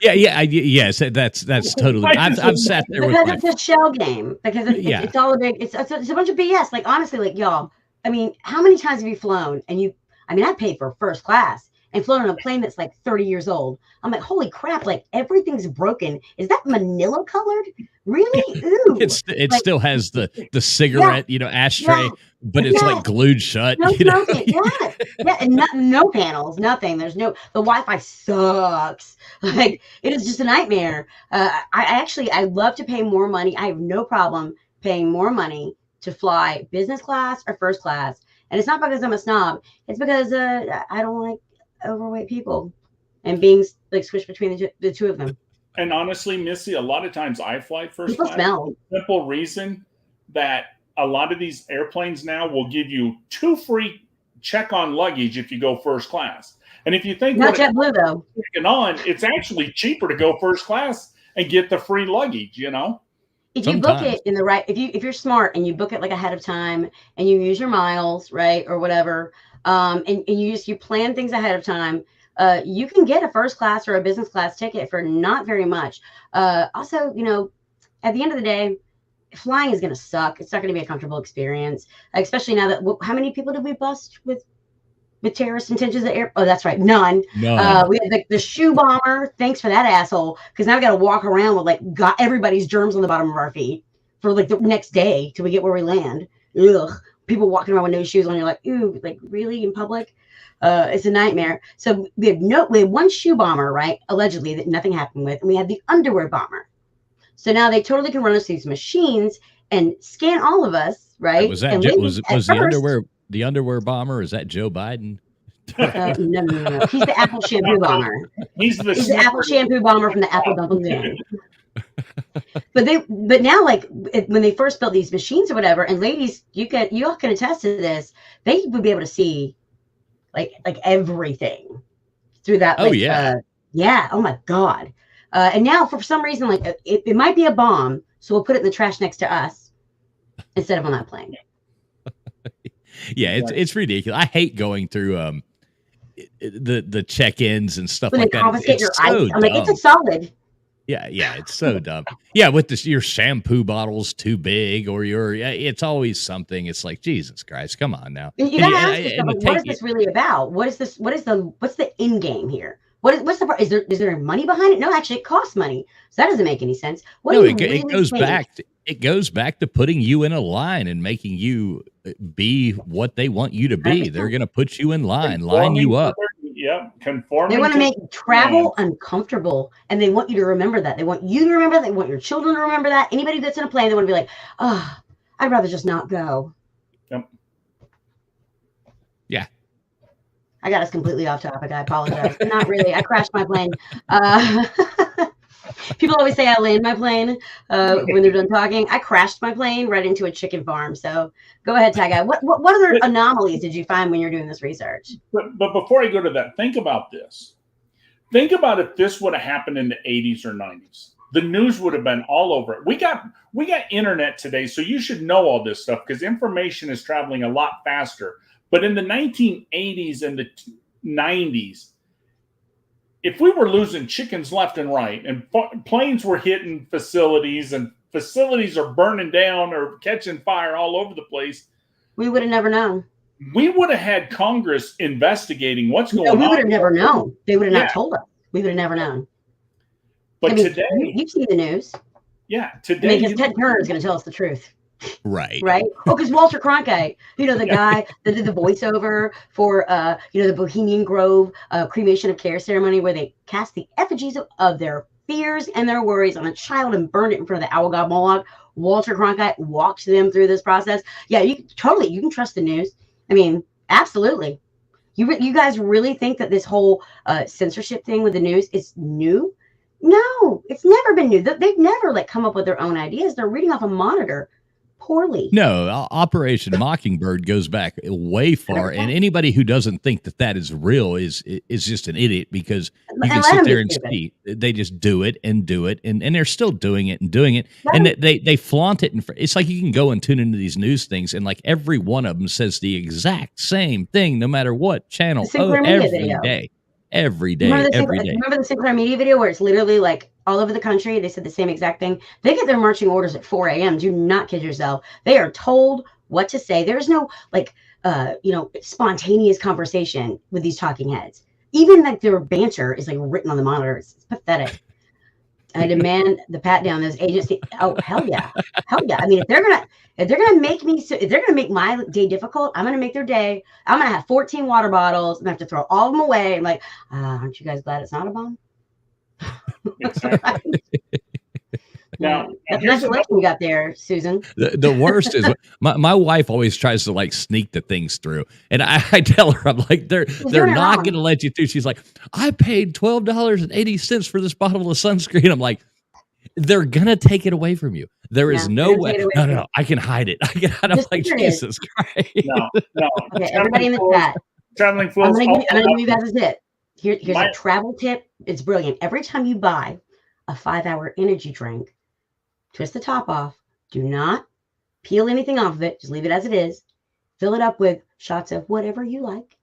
yes, that's totally. I've sat there because with it's a shell game. Because it's all a big. It's a bunch of BS. Like honestly, like y'all. I mean, how many times have you flown? And I paid for first class and flown on a plane that's like 30 years old. I'm like, holy crap! Like everything's broken. Is that Manila colored? Really? Ooh. It still has the cigarette, ashtray, but it's like glued shut. No smoking. Yeah, and no panels, nothing. There's the Wi-Fi sucks. Like it is just a nightmare. I love to pay more money. I have no problem paying more money to fly business class or first class, and it's not because I'm a snob. It's because I don't like overweight people and being like squished between the two of them. And honestly, Missy, a lot of times I fly first People class. smell. Simple reason that a lot of these airplanes now will give you 2 free check-on luggage if you go first class. And if you think Not JetBlue though. It's actually cheaper to go first class and get the free luggage. If you book it in the right, if you're smart and you book it like ahead of time and you use your miles, right, or whatever, and you plan things ahead of time, you can get a first class or a business class ticket for not very much. Also, at the end of the day, flying is going to suck. It's not going to be a comfortable experience, especially now that how many people did we bust with terrorist intentions at air? Oh, that's right, none. We had the shoe bomber. Thanks for that asshole, because now we got to walk around with got everybody's germs on the bottom of our feet for the next day till we get where we land. Ugh, people walking around with no shoes on. You're like, ooh, really in public? It's a nightmare. So we had one shoe bomber, right? Allegedly, that nothing happened with, and we had the underwear bomber. So now they totally can run us through these machines and scan all of us, right? Was that the underwear bomber? Is that Joe Biden? No. He's the Apple shampoo bomber. He's the Apple shampoo bomber from the Apple Dumpling Gang. But now, when they first built these machines or whatever, and ladies, you all can attest to this, they would be able to see like everything through that. Oh my God. And now for some reason, it might be a bomb, so we'll put it in the trash next to us instead of on that plane. Yeah, it's ridiculous. I hate going through the check-ins and stuff when like they that. confiscate your ice, I'm like, it's a solid. Yeah, it's so dumb. Yeah, with your shampoo bottles too big, or it's always something. It's like, Jesus Christ, come on now. You gotta ask yourself, what is this really about? What's the end game here? What's the part? Is there money behind it? No, actually, it costs money, so that doesn't make any sense. It goes back to putting you in a line and making you be what they want you to be. They're going to put you in line you up. Conforming. They want to make travel uncomfortable, and they want you to remember that. They want you to remember that. They want your children to remember that. Anybody that's in a plane, they want to be like, oh, I'd rather just not go. Yep. Yeah. I got us completely off topic. I apologize. But not really. I crashed my plane. People always say I land my plane when they're done talking. I crashed my plane right into a chicken farm. So go ahead, Ty Guy. What other anomalies did you find when you're doing this research? But before I go to that, think about this. Think about if this would have happened in the 80s or 90s. The news would have been all over it. We got internet today, so you should know all this stuff because information is traveling a lot faster. But in the 1980s and the 90s, if we were losing chickens left and right and planes were hitting facilities and facilities are burning down or catching fire all over the place, we would have never known. We would have had Congress investigating what's going on. We would have never known. They would have not told us. We would have never known. But today, you see the news. Yeah, today. Because Ted Turner is going to tell us the truth. Right. Right? Oh, because Walter Cronkite, the guy that did the voiceover for, the Bohemian Grove cremation of care ceremony where they cast the effigies of their fears and their worries on a child and burned it in front of the Owl God Moloch. Walter Cronkite walked them through this process. Yeah, you can trust the news. I mean, absolutely. You guys really think that this whole censorship thing with the news is new? No, it's never been new. They've never come up with their own ideas. They're reading off a monitor poorly. No, Operation Mockingbird goes back way far, and anybody who doesn't think that is real is just an idiot, because you can sit there and see they just do it, and they're still doing it and doing it, and they flaunt it. It's like you can go and tune into these news things, and every one of them says the exact same thing, no matter what channel. Every day. Remember the Sinclair Media video where it's literally all over the country? They said the same exact thing. They get their marching orders at 4 a.m. Do not kid yourself. They are told what to say. There's no spontaneous conversation with these talking heads. Even their banter is written on the monitors. It's pathetic. I demand the pat down those agencies. Oh, hell yeah. I mean, if they're gonna make my day difficult, I'm gonna make their day. I'm gonna have 14 water bottles and I have to throw all of them away. And aren't you guys glad it's not a bomb? Exactly. Now, that's the lesson you got there, Susan. The worst is my wife always tries to sneak the things through, and I tell her, I'm like, they're not going to let you through. She's like, I paid $12.80 for this bottle of sunscreen. I'm like, they're gonna take it away from you. There is no way. No, I can hide it. I'm like, Jesus Christ. No. Okay, everybody in the chat. Traveling fools. I'm gonna give you guys a tip. Here's a travel tip. It's brilliant. Every time you buy a 5-hour energy drink, twist the top off. Do not peel anything off of it. Just leave it as it is. Fill it up with shots of whatever you like.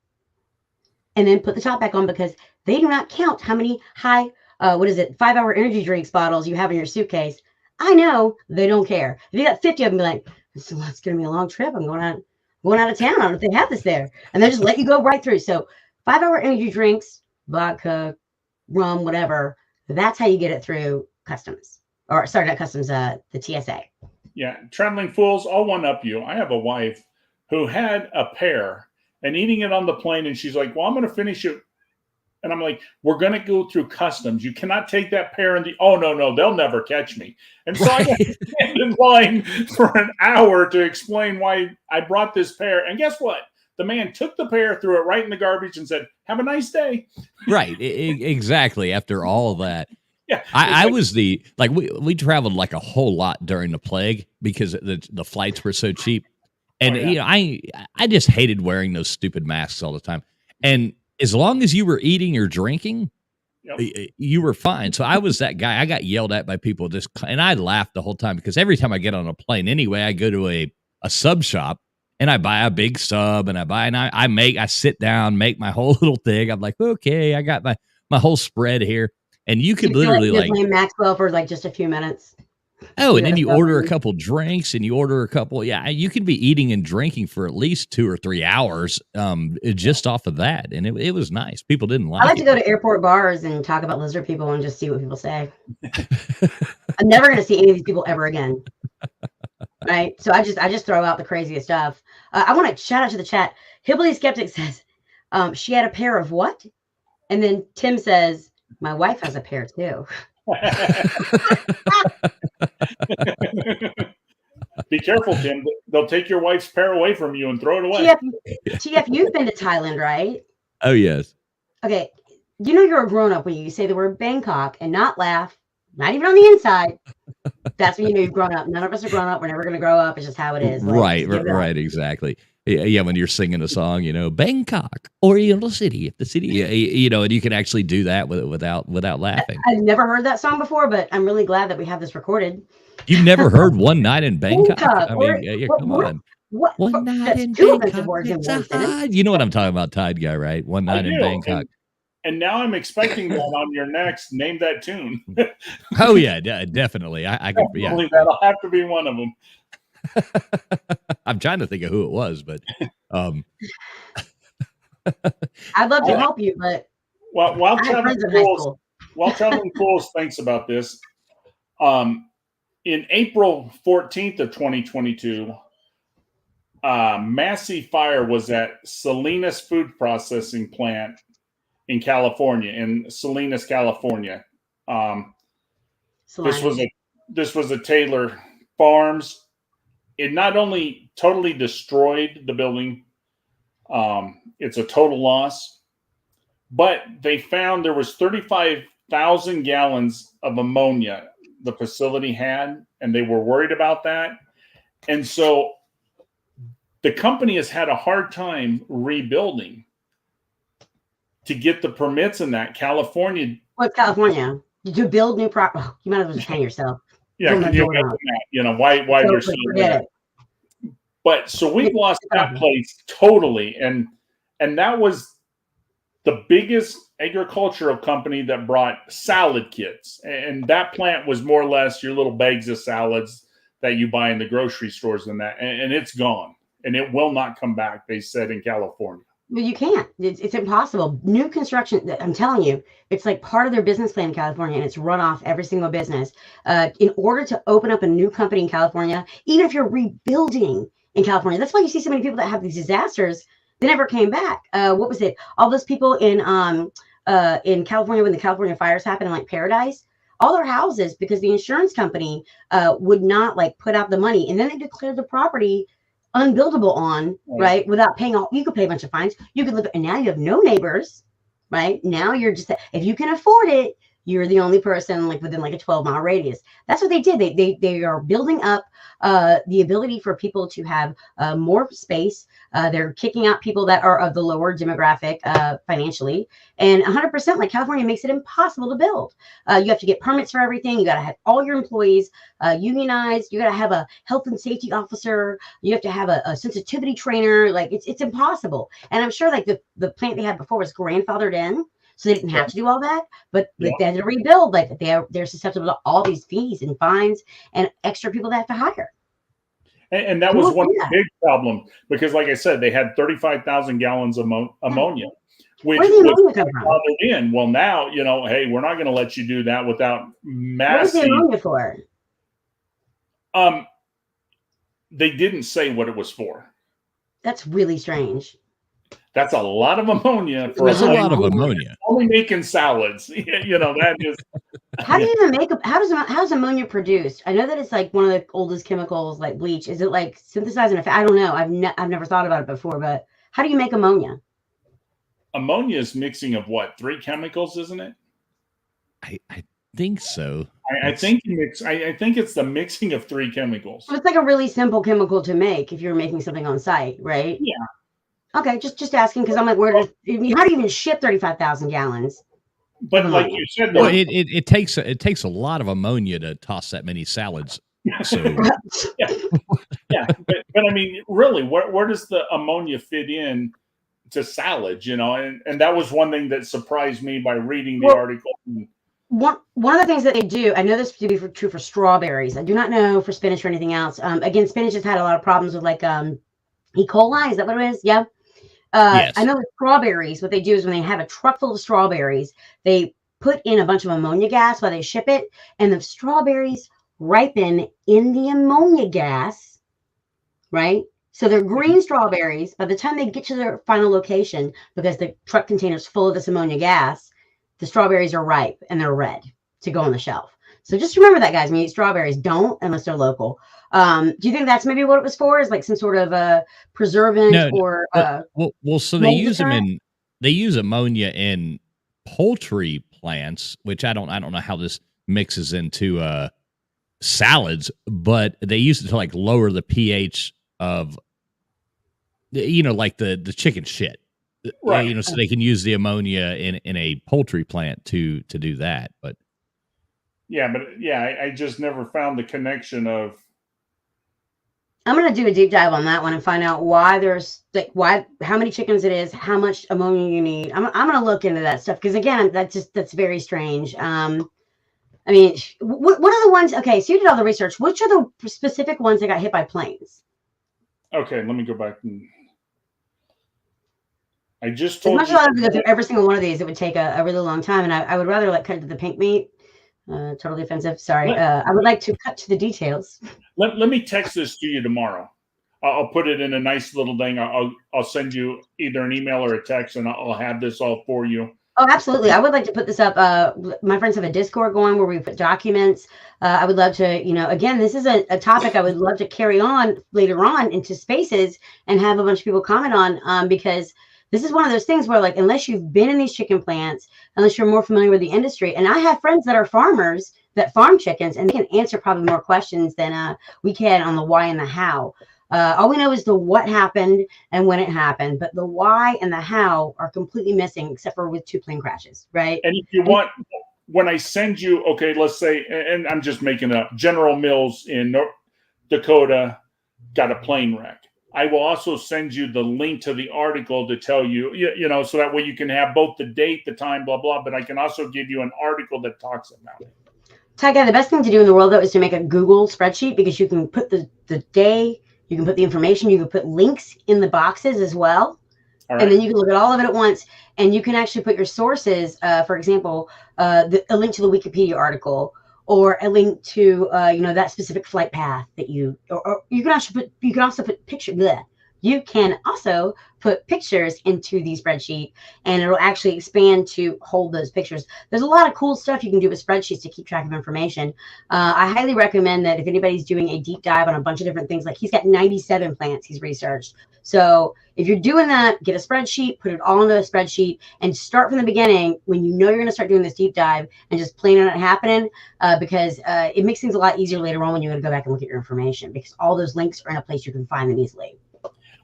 And then put the top back on, because they do not count how many 5-hour energy drinks bottles you have in your suitcase. I know they don't care. If you got 50 of them, be like, so it's going to be a long trip. I'm going out of town. I don't know if they have this there. And they'll just let you go right through. So 5-hour energy drinks, vodka, rum, whatever. That's how you get it through customs. Or sorry, not customs, the TSA. Yeah, traveling fools, I'll one up you. I have a wife who had a pear and eating it on the plane, and she's like, well, I'm going to finish it. And I'm like, we're going to go through customs. You cannot take that pear in no, they'll never catch me. And so I got to stand in line for an hour to explain why I brought this pear. And guess what? The man took the pear, threw it right in the garbage, and said, have a nice day. Right. Exactly. After all that. Yeah. I was we traveled a whole lot during the plague because the flights were so cheap. And, I just hated wearing those stupid masks all the time. And as long as you were eating or drinking, you were fine. So I was that guy. I got yelled at by people and I laughed the whole time, because every time I get on a plane anyway, I go to a sub shop and I buy a big sub, and I sit down, make my whole little thing. I'm like, okay, I got my whole spread here. And you could literally Maxwell for just a few minutes. Oh, and then you order a couple drinks, and you order a couple. Yeah, you can be eating and drinking for at least 2 or 3 hours just off of that. And it was nice. People didn't like it. I like to go to airport bars and talk about lizard people and just see what people say. I'm never going to see any of these people ever again. Right. So I just throw out the craziest stuff. I want to shout out to the chat. Hillbilly Skeptic says, she had a pair of what? And then Tim says, my wife has a pair too. Be careful, Tim. They'll take your wife's pair away from you and throw it away. TF, you've been to Thailand, right? Oh, yes. Okay. You're a grown-up when you say the word Bangkok and not laugh, not even on the inside. That's when you know you've grown up. None of us are grown up. We're never going to grow up. It's just how it is. Right, exactly. Yeah, when you're singing a song, Bangkok, Oriental City, if the city, and you can actually do that without laughing. I've never heard that song before, but I'm really glad that we have this recorded. You've never heard One Night in Bangkok? Come on. What? One night in Bangkok. You know what I'm talking about, Tide Guy, right? One Night in Bangkok. And now I'm expecting that on your next Name That Tune. Oh, yeah, definitely. I could, yeah. That'll have to be one of them. I'm trying to think of who it was, but I'd love to help you, but while Traveling Fools thinks about this, in April 14th of 2022, massive fire was at Salinas Food Processing Plant in California, in Salinas, California. This was a Taylor Farms. It not only totally destroyed the building, it's a total loss, but they found there was 35,000 gallons of ammonia the facility had, and they were worried about that. And so the company has had a hard time rebuilding to get the permits in that. California. What's California? To build new property, you might as well just hang yourself. Yeah, can you imagine that? You know, why they're still there. But so we've lost that place totally. And that was the biggest agricultural company that brought salad kits. And that plant was more or less your little bags of salads that you buy in the grocery stores and that. And it's gone. And it will not come back, they said, in California. Well, you can't. It's impossible. New construction, I'm telling you, it's like part of their business plan in California, and it's run off every single business. In order to open up a new company in California, even if you're rebuilding in California, that's why you see so many people that have these disasters. They never came back. What was it? All those people in California when the California fires happened in like Paradise, all their houses, because the insurance company would not like put out the money, and then they declared the property unbuildable on, right? Without paying all, you could pay a bunch of fines. You could live, and now you have no neighbors, right? Now you're just, if you can afford it, you're the only person like within like a 12-mile radius. That's what they did. They are building up the ability for people to have more space. They're kicking out people that are of the lower demographic financially, and 100% like California makes it impossible to build. You have to get permits for everything. You got to have all your employees unionized. You got to have a health and safety officer. You have to have a sensitivity trainer. Like it's impossible. And I'm sure like the plant they had before was grandfathered in, so they didn't have to do all that. But like, they had to rebuild. Like they're susceptible to all these fees and fines and extra people they have to hire. And that was one big problem because, like I said, they had 35,000 gallons of ammonia, which was bottled in. Well, now, you know, hey, we're not going to let you do that without massive. What was the ammonia for? They didn't say what it was for. That's really strange. That's a lot of ammonia. There's a lot of ammonia. Only making salads. You know, that is. How do you even make how's ammonia produced? I know that it's like one of the oldest chemicals, like bleach. Is it like synthesizing a I don't know. I've never thought about it before, but how do you make ammonia? Ammonia is mixing of what? 3 chemicals, isn't it? I think so. I think it's the mixing of 3 chemicals. So it's like a really simple chemical to make if you're making something on site, right? Yeah. Okay, just asking because I'm like, how do you even ship 35,000 gallons? But like you said, well, it takes a lot of ammonia to toss that many salads. So yeah. But I mean, really, where does the ammonia fit in to salads? You know, and that was one thing that surprised me by reading the article. One of the things that they do, I know this to be true for strawberries. I do not know for spinach or anything else. Again, spinach has had a lot of problems with like E. coli. Is that what it is? Yeah. Yes. I know with strawberries, what they do is when they have a truck full of strawberries, they put in a bunch of ammonia gas while they ship it, and the strawberries ripen in the ammonia gas, right? So they're green strawberries. By the time they get to their final location, because the truck container is full of this ammonia gas, the strawberries are ripe and they're red to go on the shelf. So just remember that, guys. When you eat strawberries, don't unless they're local. Do you think that's maybe what it was for? Is like some sort of preservant or? So they use them they use ammonia in poultry plants, which I don't know how this mixes into salads, but they use it to like lower the pH of, you know, like the chicken shit, right? You know, so they can use the ammonia in a poultry plant to do that, but. Yeah, but I just never found the connection of. I'm going to do a deep dive on that one and find out why there's like how many chickens it is, how much ammonia you need. I'm going to look into that stuff because again, that's very strange. I mean, what are the ones? Okay, so you did all the research. Which are the specific ones that got hit by planes? Okay, let me go back and. I just told you. As much as I would go through every single one of these, it would take a really long time, and I would rather like cut to the pink meat. Totally offensive. Sorry. Let- I would like to cut to the details. Let me text this to you tomorrow. I'll put it in a nice little thing. I'll send you either an email or a text, and I'll have this all for you. Oh, absolutely. I would like to put this up. My friends have a Discord going where we put documents. I would love to, again, this is a topic I would love to carry on later on into spaces and have a bunch of people comment on, because this is one of those things where, like, unless you've been in these chicken plants, unless you're more familiar with the industry, and I have friends that are farmers that farm chickens, and they can answer probably more questions than we can on the why and the how. All we know is the what happened and when it happened, but the why and the how are completely missing, except for with 2 plane crashes, right? And if you want, when I send you, okay, let's say, and I'm just making it up, General Mills in North Dakota got a plane wreck. I will also send you the link to the article to tell you, so that way you can have both the date, the time, blah, blah, but I can also give you an article that talks about it. Tyga, the best thing to do in the world, though, is to make a Google spreadsheet, because you can put the day, you can put the information, you can put links in the boxes as well. All right. And then you can look at all of it at once, and you can actually put your sources, for example, a link to the Wikipedia article, or a link to that specific flight path that or you can also put pictures. You can also put pictures into the spreadsheet, and it'll actually expand to hold those pictures. There's a lot of cool stuff you can do with spreadsheets to keep track of information. I highly recommend that if anybody's doing a deep dive on a bunch of different things, like he's got 97 plants he's researched. So if you're doing that, get a spreadsheet, put it all into a spreadsheet, and start from the beginning when you know you're going to start doing this deep dive, and just plan on it happening, because it makes things a lot easier later on when you're going to go back and look at your information, because all those links are in a place you can find them easily.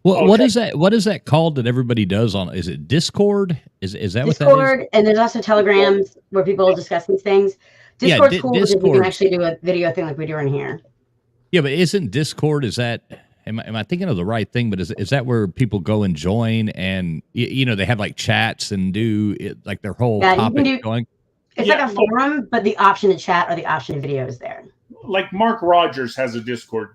Well, okay. What is that called that everybody does on? Is it Discord? Is that Discord, what that is? And there's also Telegrams where people discuss these things. Discord's cool because you can actually do a video thing like we're doing here. Yeah, but isn't Discord, is that, am I thinking of the right thing? But is that where people go and join, and they have like chats and do it, like their whole topic going? It's like a forum, but the option to chat or the option to video is there. Like Mark Rogers has a Discord.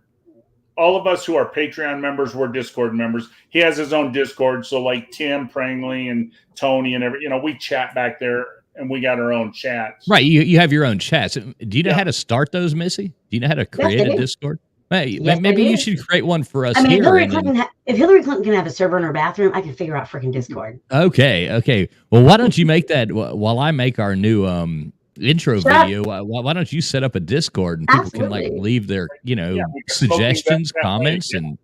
All of us who are Patreon members, we're Discord members. He has his own Discord. So like Tim Prangley and Tony and we chat back there, and we got our own chats. Right. You have your own chats. Do you know how to start those, Missy? Do you know how to create a Discord? Hey, maybe you should create one for us here. If Hillary Clinton can have a server in her bathroom, I can figure out freaking Discord. Okay. Well, why don't you make that while I make our new intro video? Why don't you set up a Discord, and people can like leave their suggestions, comments, and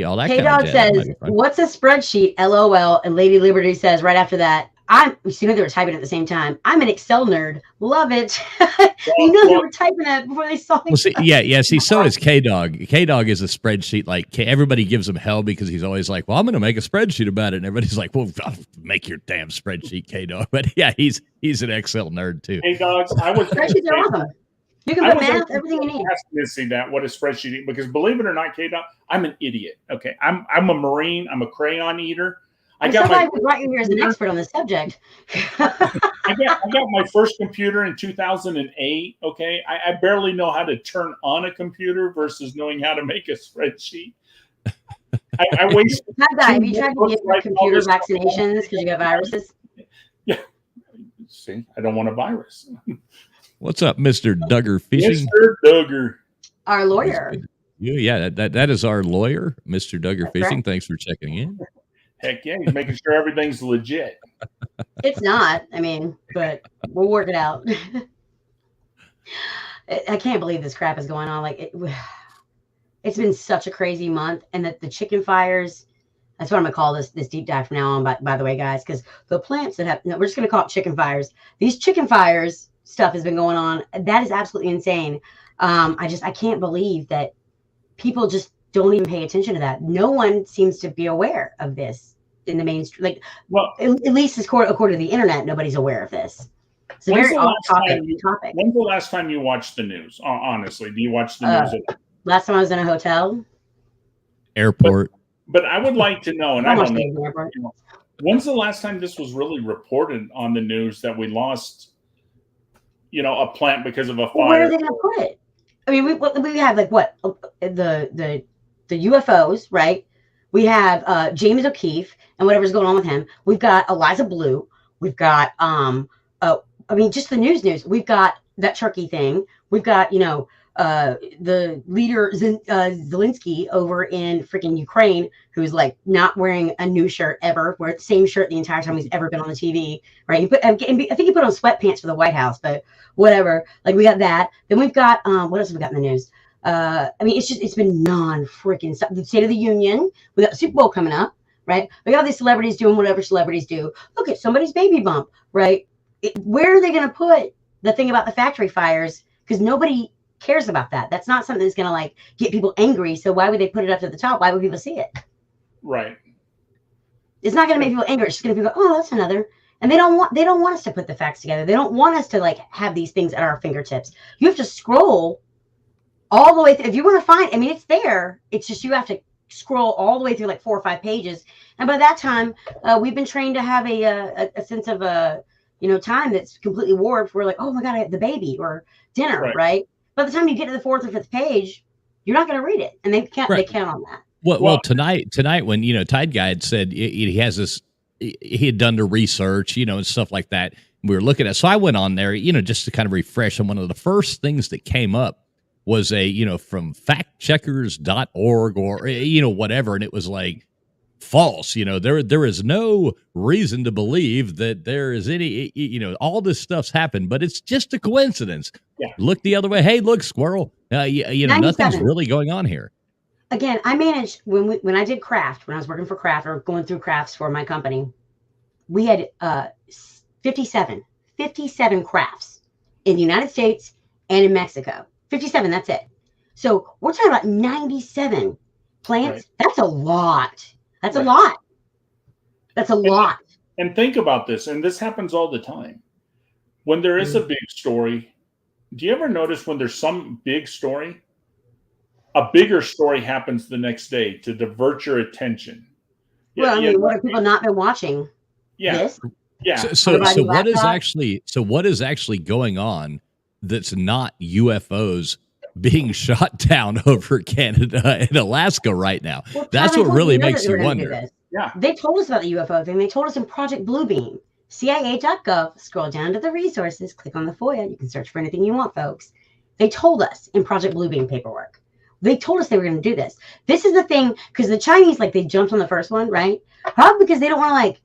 all that. K-Dog says, "What's a spreadsheet?" LOL. And Lady Liberty says right after that, they were typing at the same time. I'm an Excel nerd. Love it. They were typing that before they saw it. Well, see, so is K-Dog. K-Dog is a spreadsheet. Like, everybody gives him hell because he's always like, well, I'm going to make a spreadsheet about it. And everybody's like, well, make your damn spreadsheet, K-Dog. But yeah, he's an Excel nerd too. K-Dogs, spreadsheets are awesome. You can put math, everything you need. Ask Missy that, what a spreadsheet is, because believe it or not, K-Dog, I'm an idiot. Okay, I'm a Marine. I'm a crayon eater. I brought you here as an expert on the subject. I got my first computer in 2008. Okay, I barely know how to turn on a computer versus knowing how to make a spreadsheet. I wasted. Have you tried to get your computer vaccinations because you got viruses? Yeah. See, I don't want a virus. What's up, Mr. Duggar Fishing? Mr. Duggar, our lawyer. Yeah, that is our lawyer, Mr. Duggar That's Fishing. Right. Thanks for checking in. Heck yeah, he's making sure everything's legit. It's not. But we'll work it out. I can't believe this crap is going on. Like it's been such a crazy month, and that the chicken fires. That's what I'm gonna call this deep dive from now on. By the way, guys, because the plants that have, we're just gonna call it chicken fires. These chicken fires stuff has been going on. That is absolutely insane. I can't believe that people just don't even pay attention to that. No one seems to be aware of this in the mainstream. At least according to the internet, nobody's aware of this. It's a very odd topic. When's the last time you watched the news? Honestly, do you watch the news? Last time I was in a hotel. Airport. But I would like to know, and I don't know, when's the last time this was really reported on the news that we lost, a plant because of a fire? Well, where are they going to put it? We have the UFOs, right? We have James O'Keefe and whatever's going on with him. We've got Eliza Blue. We've got just the news. We've got that Turkey thing. We've got, the leader Zelensky over in freaking Ukraine, who's like not wearing a new shirt ever, wear the same shirt the entire time he's ever been on the TV, right? I think he put on sweatpants for the White House, but whatever. Like, we got that. Then we've got what else have we got in the news? It's been non-freaking stuff. The State of the Union. We got the Super Bowl coming up, right? We got all these celebrities doing whatever celebrities do. Look at somebody's baby bump, right? Where are they going to put the thing about the factory fires? Because nobody cares about that. That's not something that's going to like get people angry. So why would they put it up to the top? Why would people see it? Right. It's not going to make people angry. It's just going to be like, oh, that's another. And they don't want us to put the facts together. They don't want us to like have these things at our fingertips. You have to scroll all the way through. If you want to find, it's there. It's just you have to scroll all the way through like 4 or 5 pages. And by that time, we've been trained to have a sense of time that's completely warped. We're like, oh my God, I have the baby or dinner, right? By the time you get to the 4th or 5th page, you're not going to read it, and they count on that. Well, tonight when Tide Guy had said he has this, he had done the research, and stuff like that. We were looking at, so I went on there, just to kind of refresh. And one of the first things that came up was from factcheckers.org or whatever, and it was like false. There is no reason to believe that there is any, all this stuff's happened, but it's just a coincidence. Yeah. Look the other way. Hey, look, squirrel. Nothing's really going on here. Again, I managed when I did craft, when I was working for craft or going through crafts for my company, we had 57 crafts in the United States and in Mexico. 57, that's it. So we're talking about 97 plants. Right. That's a lot. That's a lot. That's a lot. And think about this, and this happens all the time. When there is a big story, do you ever notice when there's some big story, a bigger story happens the next day to divert your attention? Well, what have people not been watching? Yeah. This? Yeah. So what is actually going on that's not UFOs being shot down over Canada and Alaska right now? Well, that's what really makes you wonder. Yeah. They told us about the UFO thing. They told us in Project Bluebeam. CIA.gov, scroll down to the resources, click on the FOIA. You can search for anything you want, folks. They told us in Project Bluebeam paperwork. They told us they were going to do this. This is the thing, because the Chinese, they jumped on the first one, right? Probably because they don't want to,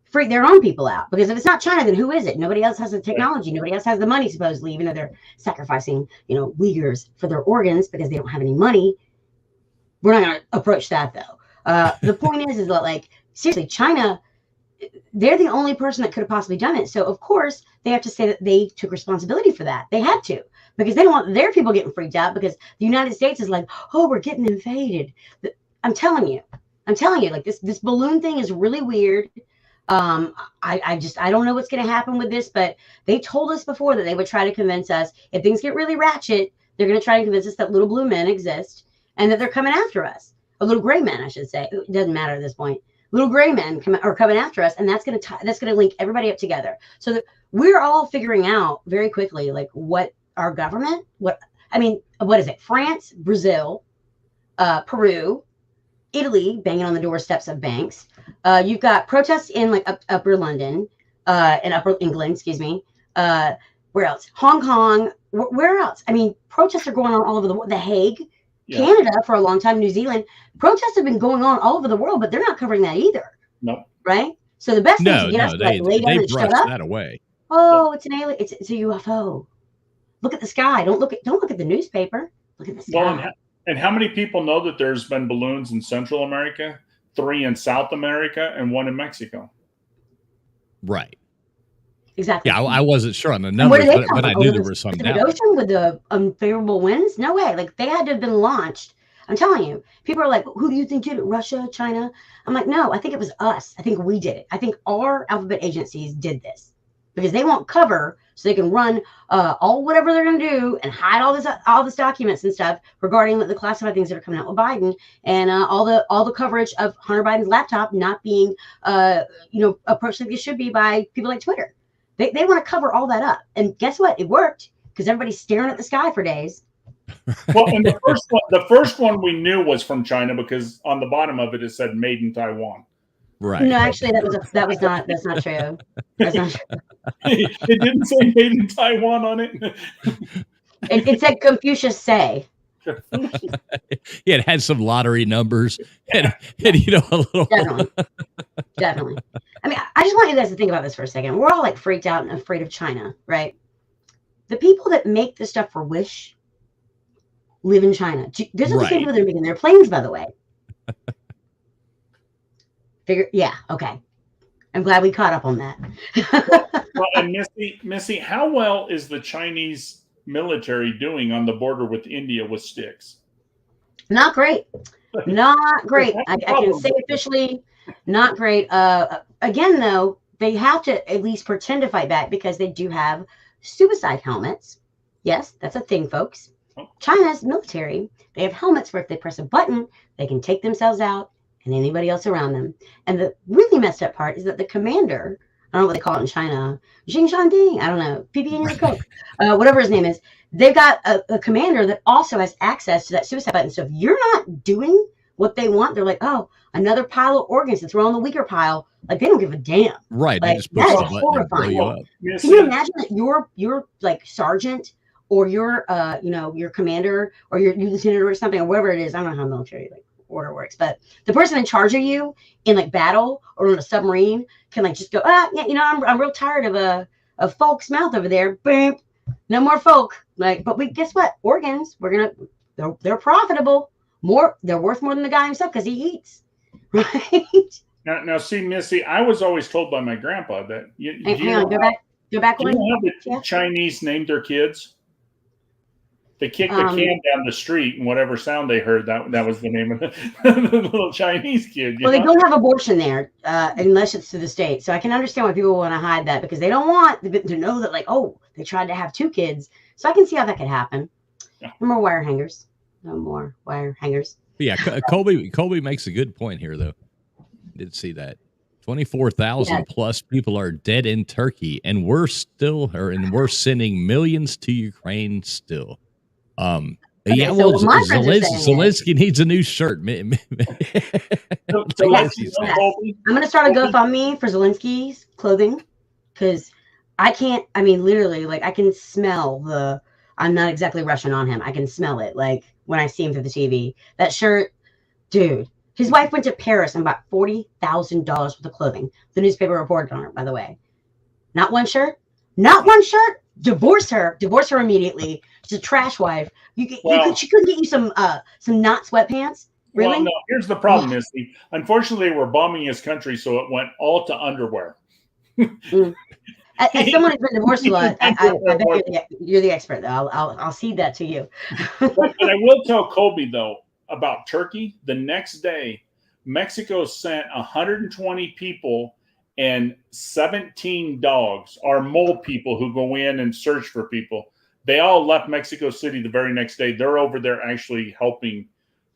freak their own people out. Because if it's not China, then who is it? Nobody else has the technology. Nobody else has the money, supposedly, even though they're sacrificing, Uyghurs for their organs because they don't have any money. We're not going to approach that, though. The point is that, seriously, China, they're the only person that could have possibly done it. So, of course, they have to say that they took responsibility for that. They had to, because they don't want their people getting freaked out, because the United States is like, oh, we're getting invaded. I'm telling you, this balloon thing is really weird. I don't know what's going to happen with this, but they told us before that they would try to convince us, if things get really ratchet, they're going to try to convince us that little blue men exist and that they're coming after us. Or little gray men, I should say. It doesn't matter at this point. Little gray men are coming after us, and that's going to link everybody up together. So that we're all figuring out very quickly, what our government, what is it? France, Brazil, Peru, Italy, banging on the doorsteps of banks. You've got protests in upper London, and upper England, excuse me. Where else? Hong Kong. Where else? Protests are going on all over the Hague. Yeah. Canada for a long time, New Zealand. Protests have been going on all over the world, but they're not covering that either. Nope. Right? So the best thing to get us to lay down and shut up. That away. Oh, it's an alien. It's a UFO. Look at the sky. Don't look at the newspaper. Look at the sky. Well, and how many people know that there's been balloons in Central America, 3 in South America, and 1 in Mexico? Right. Exactly. Yeah, I wasn't sure on the numbers, but I knew there were some down. The ocean with the unfavorable winds? No way. They had to have been launched. I'm telling you. People are like, who do you think did it? Russia, China? I'm like, no, I think it was us. I think we did it. I think our alphabet agencies did this because they want cover so they can run all whatever they're going to do and hide all this documents and stuff regarding the classified things that are coming out with Biden and all the coverage of Hunter Biden's laptop not being approached like it should be by people like Twitter. They want to cover all that up. And guess what? It worked because everybody's staring at the sky for days. Well, and the first one we knew was from China because on the bottom of it said "Made in Taiwan." Right. No, actually, that's not true. That's not true. It didn't say made in Taiwan on it. It said Confucius say. Yeah, it had some lottery numbers and a little. Definitely. I mean, I just want you guys to think about this for a second. We're all like freaked out and afraid of China, right? The people that make the stuff for Wish live in China. Those are the same people that are making their planes, by the way. Yeah, okay. I'm glad we caught up on that. Well, and Missy, how well is the Chinese military doing on the border with India with sticks? Not great. Not great. I can say officially, not great. Again, though, they have to at least pretend to fight back because they do have suicide helmets. Yes, that's a thing, folks. China's military, they have helmets where if they press a button, they can take themselves out and anybody else around them. And the really messed up part is that the commander, I don't know what they call it in China, Xing Shanding, I don't know, PB in your coke, whatever his name is. They've got a commander that also has access to that suicide button. So if you're not doing what they want, they're like, oh, another pile of organs to throw on the weaker pile. Like they don't give a damn. Right. Like, they just push the button and blow you up. Can you imagine that your like sergeant or your your commander or your lieutenant or something or whatever it is? I don't know how military like order works, but the person in charge of you in like battle or on a submarine can like just go, I'm real tired of Folk's mouth over there. Boom. No more Folk. Like, but guess what? Organs, they're profitable. They're worth more than the guy himself because he eats. Right? Now, see, Missy, I was always told by my grandpa that go back one. You know how the Chinese named their kids? They kicked the can down the street, and whatever sound they heard, that was the name of the little Chinese kid. They don't have abortion there unless it's to the state. So I can understand why people want to hide that because they don't want to know that, like, oh, they tried to have 2 kids. So I can see how that could happen. Yeah. No more wire hangers. No more wire hangers. Yeah, Colby makes a good point here, though. Did see that 24,000 plus people are dead in Turkey, and we're sending millions to Ukraine still. Zelensky needs a new shirt. I'm going to start a GoFundMe for Zelensky's clothing because literally, like, I can smell I'm not exactly Russian on him. I can smell it, like, when I see him through the TV. That shirt, dude. His wife went to Paris and bought $40,000 worth of clothing. The newspaper reported on her, by the way. Not one shirt. Divorce her immediately. She's a trash wife. She couldn't get you some not sweatpants. Really? Well, no. Here's the problem: unfortunately, we're bombing his country, so it went all to underwear. As someone who's been divorced a lot, I bet you're the expert. Though I'll cede that to you. but I will tell Colby though about Turkey. The next day, Mexico sent 120 people and 17 dogs, our mole people who go in and search for people. They all left Mexico City the very next day. They're over there actually helping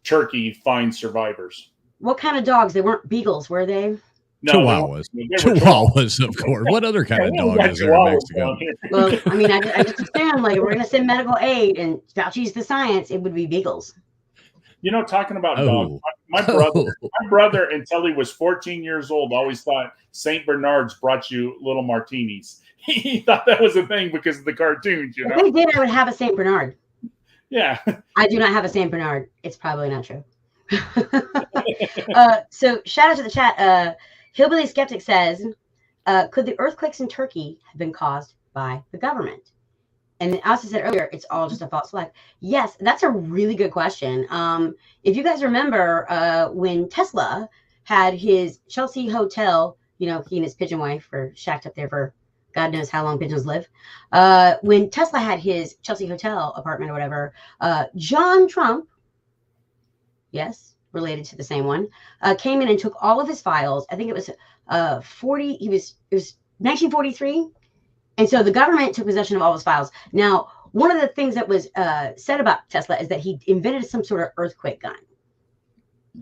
Turkey find survivors. What kind of dogs? They weren't beagles, were they? No, Chihuahuas, of course. What other kind of dog is there in Mexico? Well, I just assume, like, if we're going to send medical aid and Fauci's the science, it would be beagles. Talking about dogs, my brother, until he was 14 years old, always thought St. Bernards brought you little martinis. He thought that was a thing because of the cartoons, If they did, I would have a St. Bernard. Yeah. I do not have a St. Bernard. It's probably not true. So shout out to the chat. Hillbilly Skeptic says, could the earthquakes in Turkey have been caused by the government? And I also said earlier, it's all just a false flag. Yes, that's a really good question. If you guys remember when Tesla had his Chelsea hotel, he and his pigeon wife were shacked up there for God knows how long pigeons live. When Tesla had his Chelsea hotel apartment or whatever, John Trump, yes, related to the same one, came in and took all of his files. I think it was 1943. And so the government took possession of all his files. Now, one of the things that was said about Tesla is that he invented some sort of earthquake gun.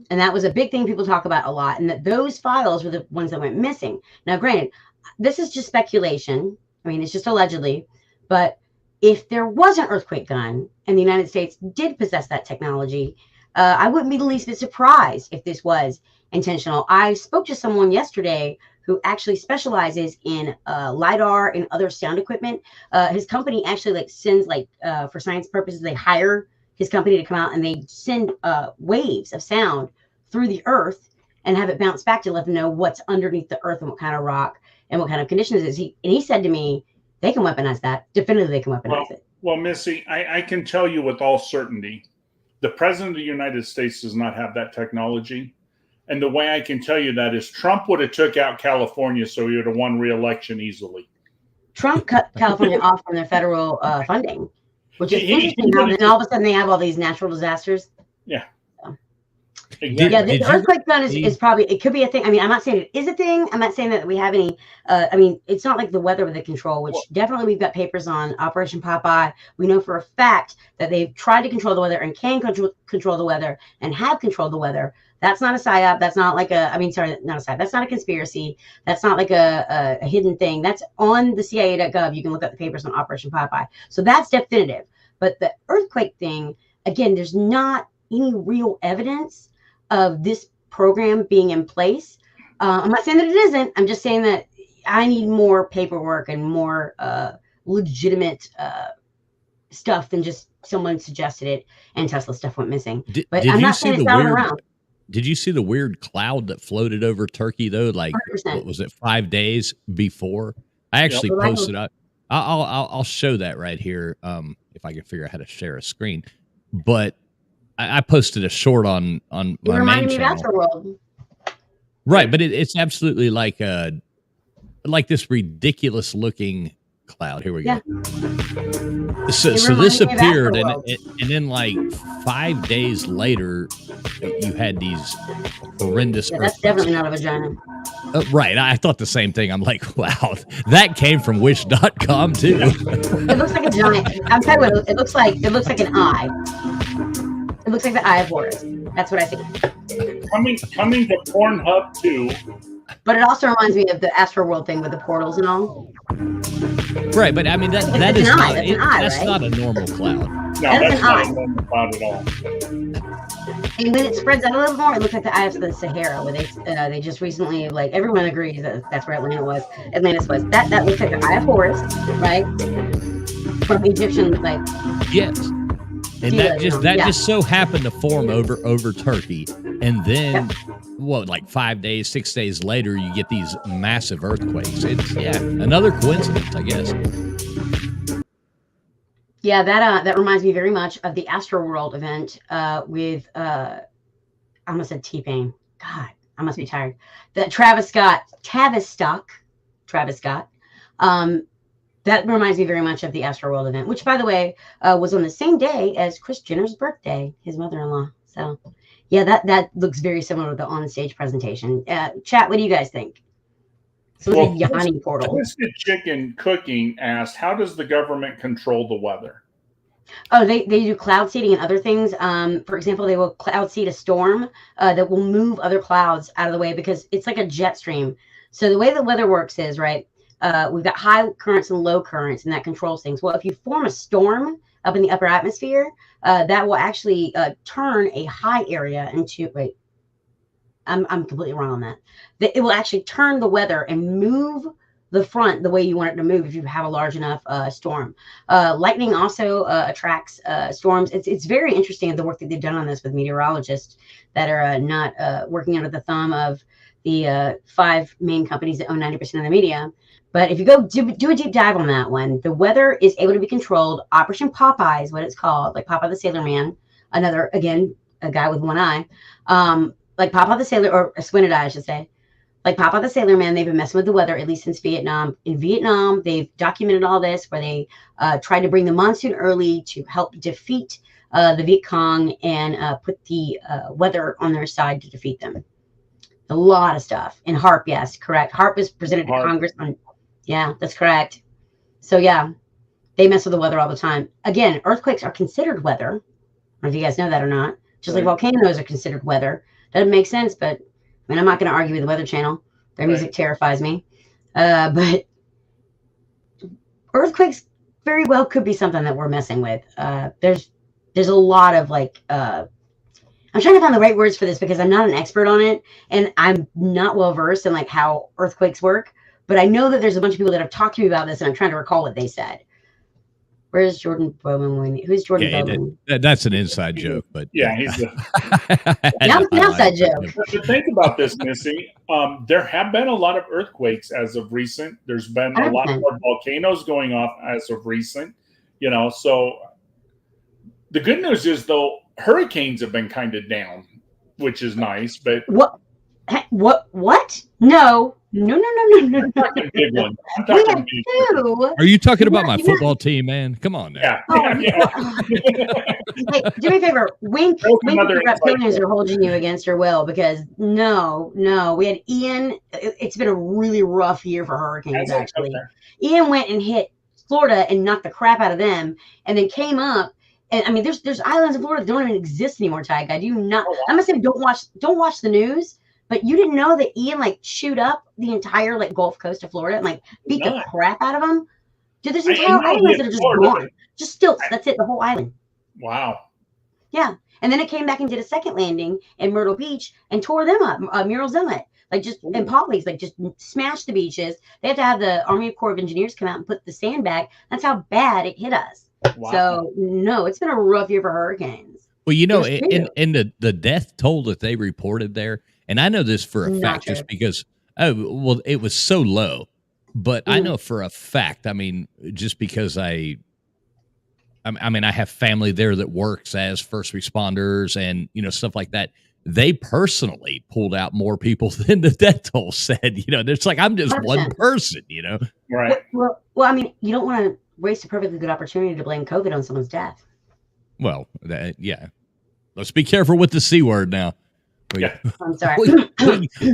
And that was a big thing people talk about a lot. And that those files were the ones that went missing. Now, granted, this is just speculation. It's just allegedly. But if there was an earthquake gun and the United States did possess that technology, I wouldn't be the least bit surprised if this was intentional. I spoke to someone yesterday who actually specializes in LiDAR and other sound equipment. His company actually like sends like for science purposes, they hire his company to come out and they send waves of sound through the earth and have it bounce back to let them know what's underneath the earth and what kind of rock and what kind of conditions it is. He said to me, they can weaponize that. Definitively, they can weaponize it. Well, Missy, I can tell you with all certainty, the president of the United States does not have that technology. And the way I can tell you that is Trump would have took out California, so he would have won re-election easily. Trump cut California off from their federal funding, which is interesting. Then all of a sudden they have all these natural disasters. Yeah. Exactly. Yeah, the earthquake fund is probably, it could be a thing. I mean, I'm not saying it is a thing. I'm not saying that we have any, I mean, it's not like the weather with the control, which definitely we've got papers on Operation Popeye. We know for a fact that they've tried to control the weather and can control the weather and have controlled the weather. That's not a psyop. That's not like not a psyop. That's not a conspiracy. That's not like a hidden thing. That's on the CIA.gov. You can look up the papers on Operation Popeye. So that's definitive. But the earthquake thing, again, there's not any real evidence of this program being in place. I'm not saying that it isn't. I'm just saying that I need more paperwork and more legitimate stuff than just someone suggested it and Tesla stuff went missing. But I'm not saying it's not around. Did you see the weird cloud that floated over Turkey though? Like, 100%. What was it, 5 days before? I actually posted. I'll show that right here if I can figure out how to share a screen. But I posted a short on my main channel. Astroworld. Right, but it's absolutely like this ridiculous looking cloud. Here we go. So this appeared, and then like 5 days later, you had these horrendous. Yeah, that's definitely not a vagina. Right, I thought the same thing. I'm like, wow, that came from Wish.com too. It looks like a giant. I'm telling you, it looks like an eye. It looks like the eye of Horus. That's what I think. Coming to Pornhub too. But it also reminds me of the Astroworld thing with the portals and all. Right, but I mean that's not a normal cloud. No, that's not a normal cloud at all. And when it spreads out a little more, it looks like the eye of the Sahara, where they just recently, like, everyone agrees that that's where Atlantis was. That looks like the eye of Horus, right? From Egyptian, like. Yes. And that just so happened to form over Turkey, and then like 5 days, 6 days later, you get these massive earthquakes. It's another coincidence, I guess. Yeah, that reminds me very much of the Astroworld event with I almost said T-Pain. God, I must be tired. The Travis Scott. That reminds me very much of the Astroworld event, which, by the way, was on the same day as Kris Jenner's birthday, his mother-in-law. So, yeah, that looks very similar to the on-stage presentation. Chat, what do you guys think? So it's a Yanni portal. Twisted Chicken Cooking asked, how does the government control the weather? Oh, they do cloud seeding and other things. For example, they will cloud seed a storm that will move other clouds out of the way because it's like a jet stream. So the way the weather works is, right, we've got high currents and low currents, and that controls things. Well, if you form a storm up in the upper atmosphere, that will actually turn a high area into, wait, I'm completely wrong on that. It will actually turn the weather and move the front the way you want it to move if you have a large enough storm. Lightning also attracts storms. It's very interesting the work that they've done on this with meteorologists that are not working under the thumb of the 5 main companies that own 90% of the media. But if you go do a deep dive on that one, the weather is able to be controlled. Operation Popeye is what it's called, like Popeye the Sailor Man. Another, again, a guy with one eye. Like Popeye the Sailor, or a squinted eye, I should say. Like Popeye the Sailor Man, they've been messing with the weather, at least since Vietnam. In Vietnam, they've documented all this, where they tried to bring the monsoon early to help defeat the Viet Cong and put the weather on their side to defeat them. A lot of stuff. And HARP, yes, correct. HARP is presented to Congress on. Yeah, that's correct. So, yeah, they mess with the weather all the time. Again, earthquakes are considered weather. I don't know if you guys know that or not. Just like volcanoes are considered weather. Doesn't make sense, but I mean, I'm not going to argue with the Weather Channel. Their music terrifies me. But earthquakes very well could be something that we're messing with. There's a lot of, like, I'm trying to find the right words for this because I'm not an expert on it, and I'm not well versed in like how earthquakes work. But I know that there's a bunch of people that have talked to me about this, and I'm trying to recall what they said. Where's Jordan Bowman? Who's Jordan Bowman? That's an inside joke, but yeah, he's the. That's an outside joke. But think about this, Missy. There have been a lot of earthquakes as of recent. There's been a lot more volcanoes going off as of recent. You know, so the good news is though hurricanes have been kind of down, which is nice. But what? No. I'm talking big one. I'm talking big one. Are you talking about my football team, man? Come on now. Yeah. Hey, do me a favor. Wink reptilians are holding you against your will because no. We had Ian. It's been a really rough year for hurricanes, actually. Okay. Ian went and hit Florida and knocked the crap out of them and then came up. And I mean, there's islands in Florida that don't even exist anymore, Ty Guy. Do you not? Oh, wow. I'm gonna say don't watch the news. But you didn't know that Ian like chewed up the entire like Gulf Coast of Florida and like beat the crap out of them? Dude, there's entire islands that are just gone. Just stilts. That's it, the whole island. Wow. Yeah. And then it came back and did a second landing in Myrtle Beach and tore them up, murals them up. Like just and Polly's like just smashed the beaches. They have to have the Army Corps of Engineers come out and put the sand back. That's how bad it hit us. Wow. So no, it's been a rough year for hurricanes. Well, you know, in the death toll that they reported there. And I know this for a fact just because, it was so low. But I know for a fact, I mean, just because I have family there that works as first responders and, you know, stuff like that. They personally pulled out more people than the death toll said. You know, it's like, I'm just 100%. One person, you know? Right. Well, I mean, you don't want to waste a perfectly good opportunity to blame COVID on someone's death. Well, yeah. Let's be careful with the C word now. Yeah, I'm sorry.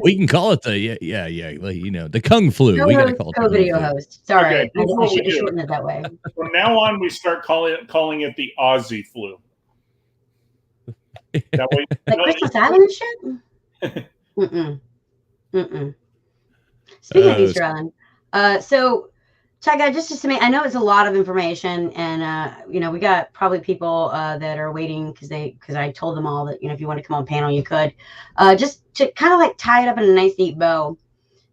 We can call it the you know, the Kung flu. We gotta call it co-video host. Sorry, okay, I should have shortened it that way. From now on, we start calling it the Aussie flu. That way, like Christmas Island shit. Speaking of Easter Island, so Ty, just to submit, I know it's a lot of information, and you know, we got probably people that are waiting because I told them all that, you know, if you want to come on panel, you could. Just to kind of like tie it up in a nice neat bow.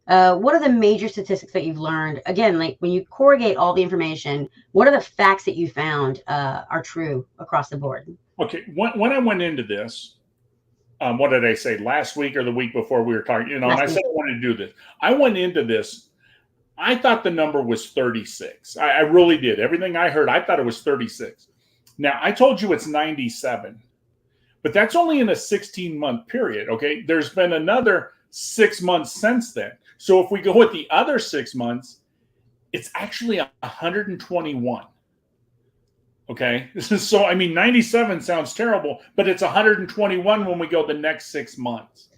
What are the major statistics that you've learned? Again, like when you corrugate all the information, what are the facts that you found are true across the board? Okay, when I went into this, what did I say last week or the week before we were talking? You know, and I said I wanted to do this. I went into this. I thought the number was 36. I really did. Everything I heard, I thought it was 36. Now, I told you it's 97, but that's only in a 16-month period, okay? There's been another 6 months since then. So if we go with the other 6 months, it's actually 121, okay? So, I mean, 97 sounds terrible, but it's 121 when we go the next 6 months.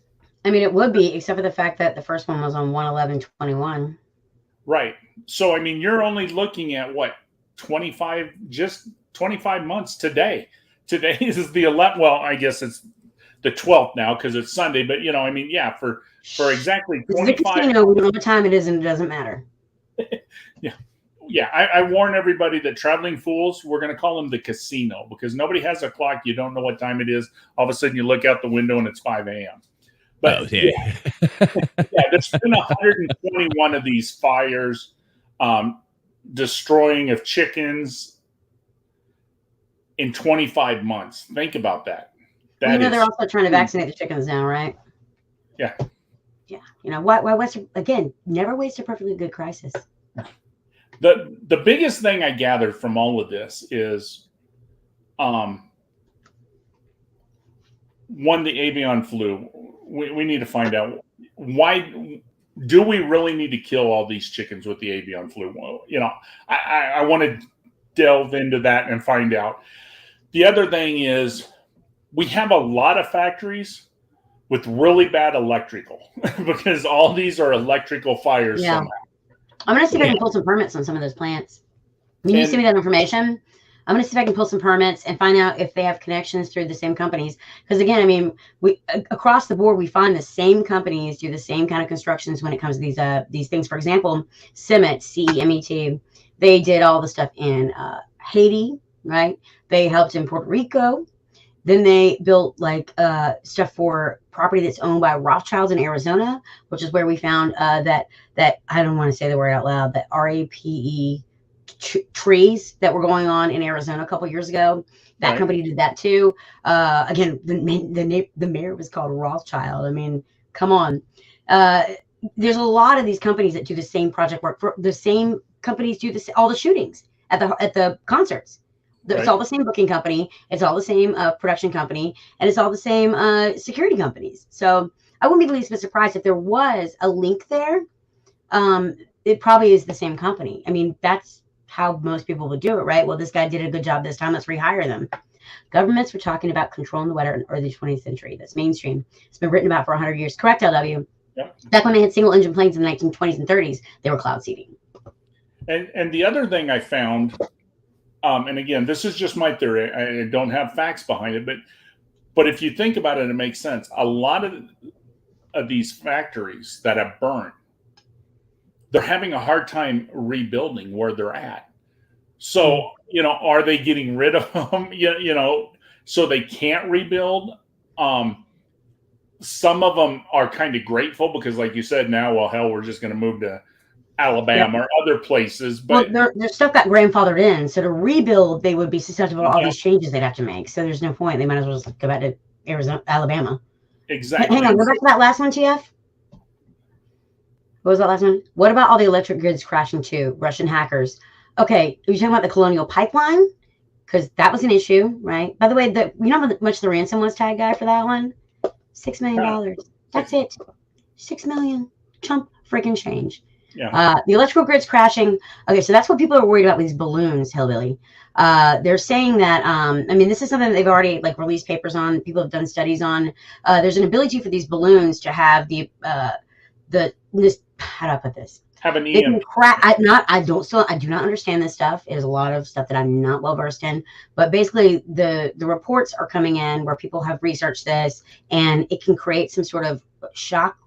I mean, it would be, except for the fact that the first one was on 1/11/21. Right. So, I mean, you're only looking at what, 25 months today. Today is the 11th. Well, I guess it's the 12th now because it's Sunday. But, you know, I mean, yeah, for exactly 25. We don't know what time it is and it doesn't matter. Yeah. Yeah. I warn everybody that traveling fools, we're going to call them the casino because nobody has a clock. You don't know what time it is. All of a sudden you look out the window and it's 5 a.m. But yeah, there's been 121 of these fires, destroying of chickens in 25 months. Think about that. They're also trying to vaccinate the chickens now, right? Yeah. Yeah. You know, why again, never waste a perfectly good crisis. The biggest thing I gathered from all of this is, one, the avian flu. We need to find out why do we really need to kill all these chickens with the avian flu? You know, I want to delve into that and find out. The other thing is we have a lot of factories with really bad electrical because all these are electrical fires. Yeah. Somehow. I'm going to see if I can pull some permits on some of those plants. When you send me that information, I'm going to see if I can pull some permits and find out if they have connections through the same companies. Because again, I mean, we across the board, we find the same companies do the same kind of constructions when it comes to these things. For example, CEMET, CEMET, they did all the stuff in Haiti, right? They helped in Puerto Rico. Then they built like stuff for property that's owned by Rothschilds in Arizona, which is where we found that I don't want to say the word out loud, that RAPE trees that were going on in Arizona a couple years ago. That company did that too. Again, the mayor was called Rothschild. I mean, come on. There's a lot of these companies that do the same project work. For the same companies do all the shootings at the concerts. It's all the same booking company. It's all the same production company, and it's all the same security companies. So I wouldn't be the least bit surprised if there was a link there. It probably is the same company. I mean, that's how most people would do it, right? Well, this guy did a good job this time. Let's rehire them. Governments were talking about controlling the weather in the early 20th century. That's mainstream. It's been written about for 100 years. Correct, LW. Yep. Back when they had single engine planes in the 1920s and 30s, they were cloud seeding. And the other thing I found, and again, this is just my theory. I don't have facts behind it, but if you think about it, it makes sense. A lot of these factories that have burned, they're having a hard time rebuilding where they're at. So, are they getting rid of them, so they can't rebuild? Some of them are kind of grateful because, like you said, now, well, hell, we're just going to move to Alabama or other places. But their stuff got grandfathered in. So to rebuild, they would be susceptible to all these changes they'd have to make. So there's no point. They might as well just go back to Alabama. Exactly. Hang on, go back to that last one, TF. What was that last one? What about all the electric grids crashing too? Russian hackers. Okay, are you talking about the Colonial Pipeline? Because that was an issue, right? By the way, you know how much the ransom was, tag guy, for that one? $6 million. That's it. $6 million. Chump freaking change. Yeah. The electrical grid's crashing. Okay, so that's what people are worried about with these balloons, Hillbilly. They're saying that, this is something that they've already released papers on. People have done studies on. There's an ability for these balloons to have how do I put this? Have an EM. I do not understand this stuff. It is a lot of stuff that I'm not well versed in. But basically, the reports are coming in where people have researched this, and it can create some sort of shock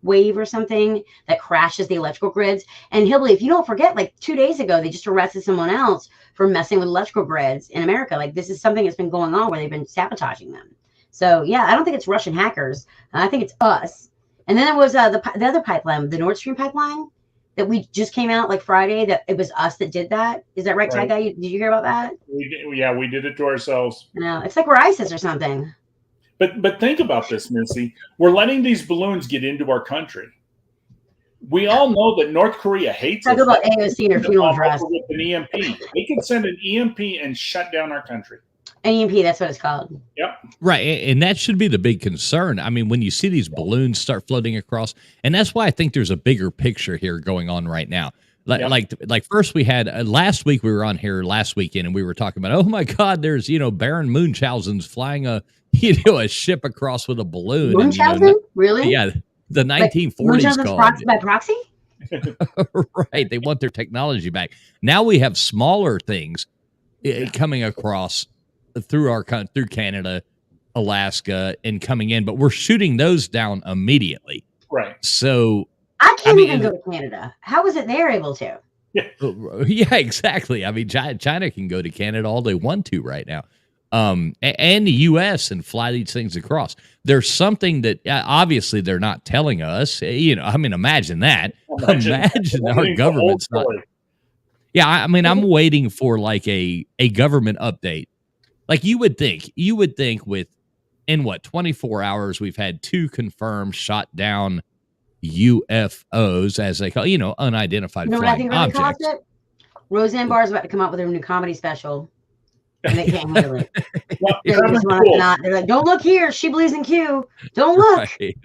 wave or something that crashes the electrical grids. And Hillbilly, if you don't forget, 2 days ago, they just arrested someone else for messing with electrical grids in America. This is something that's been going on where they've been sabotaging them. So yeah, I don't think it's Russian hackers. I think it's us. And then there was the other pipeline, the Nord Stream pipeline, that we just came out Friday, that it was us that did that. Is that right, Ty Guy? Did you hear about that? We did it to ourselves. No, it's like we're ISIS or something. But think about this, Missy. We're letting these balloons get into our country. We all know that North Korea hates us. Talk about AOC and her funeral dress. With an EMP. They can send an EMP and shut down our country. An EMP, that's what it's called. Yep. Right. And that should be the big concern. I mean, when you see these balloons start floating across, and that's why I think there's a bigger picture here going on right now. Like first we had last week, we were on here last weekend and we were talking about, oh my God, there's, Baron Munchausen's flying a ship across with a balloon. Munchausen? And, really? Yeah. The 1940s Munchausen's by proxy? Right. They want their technology back. Now we have smaller things coming across through Canada, Alaska, and coming in, but we're shooting those down immediately. Right. So I can't even go to Canada. How is it they're able to? Yeah, exactly. I mean, China can go to Canada all they want to right now, and the U.S. and fly these things across. There's something that obviously they're not telling us. Imagine that. Imagine our government's not. Yeah, I'm waiting for a government update. You would think in 24 hours, we've had 2 confirmed shot down UFOs, as they call, unidentified flying objects. Roseanne Barr is about to come up with her new comedy special, and they can't handle it. They're like, don't look here. She believes in Q. Don't look. Right.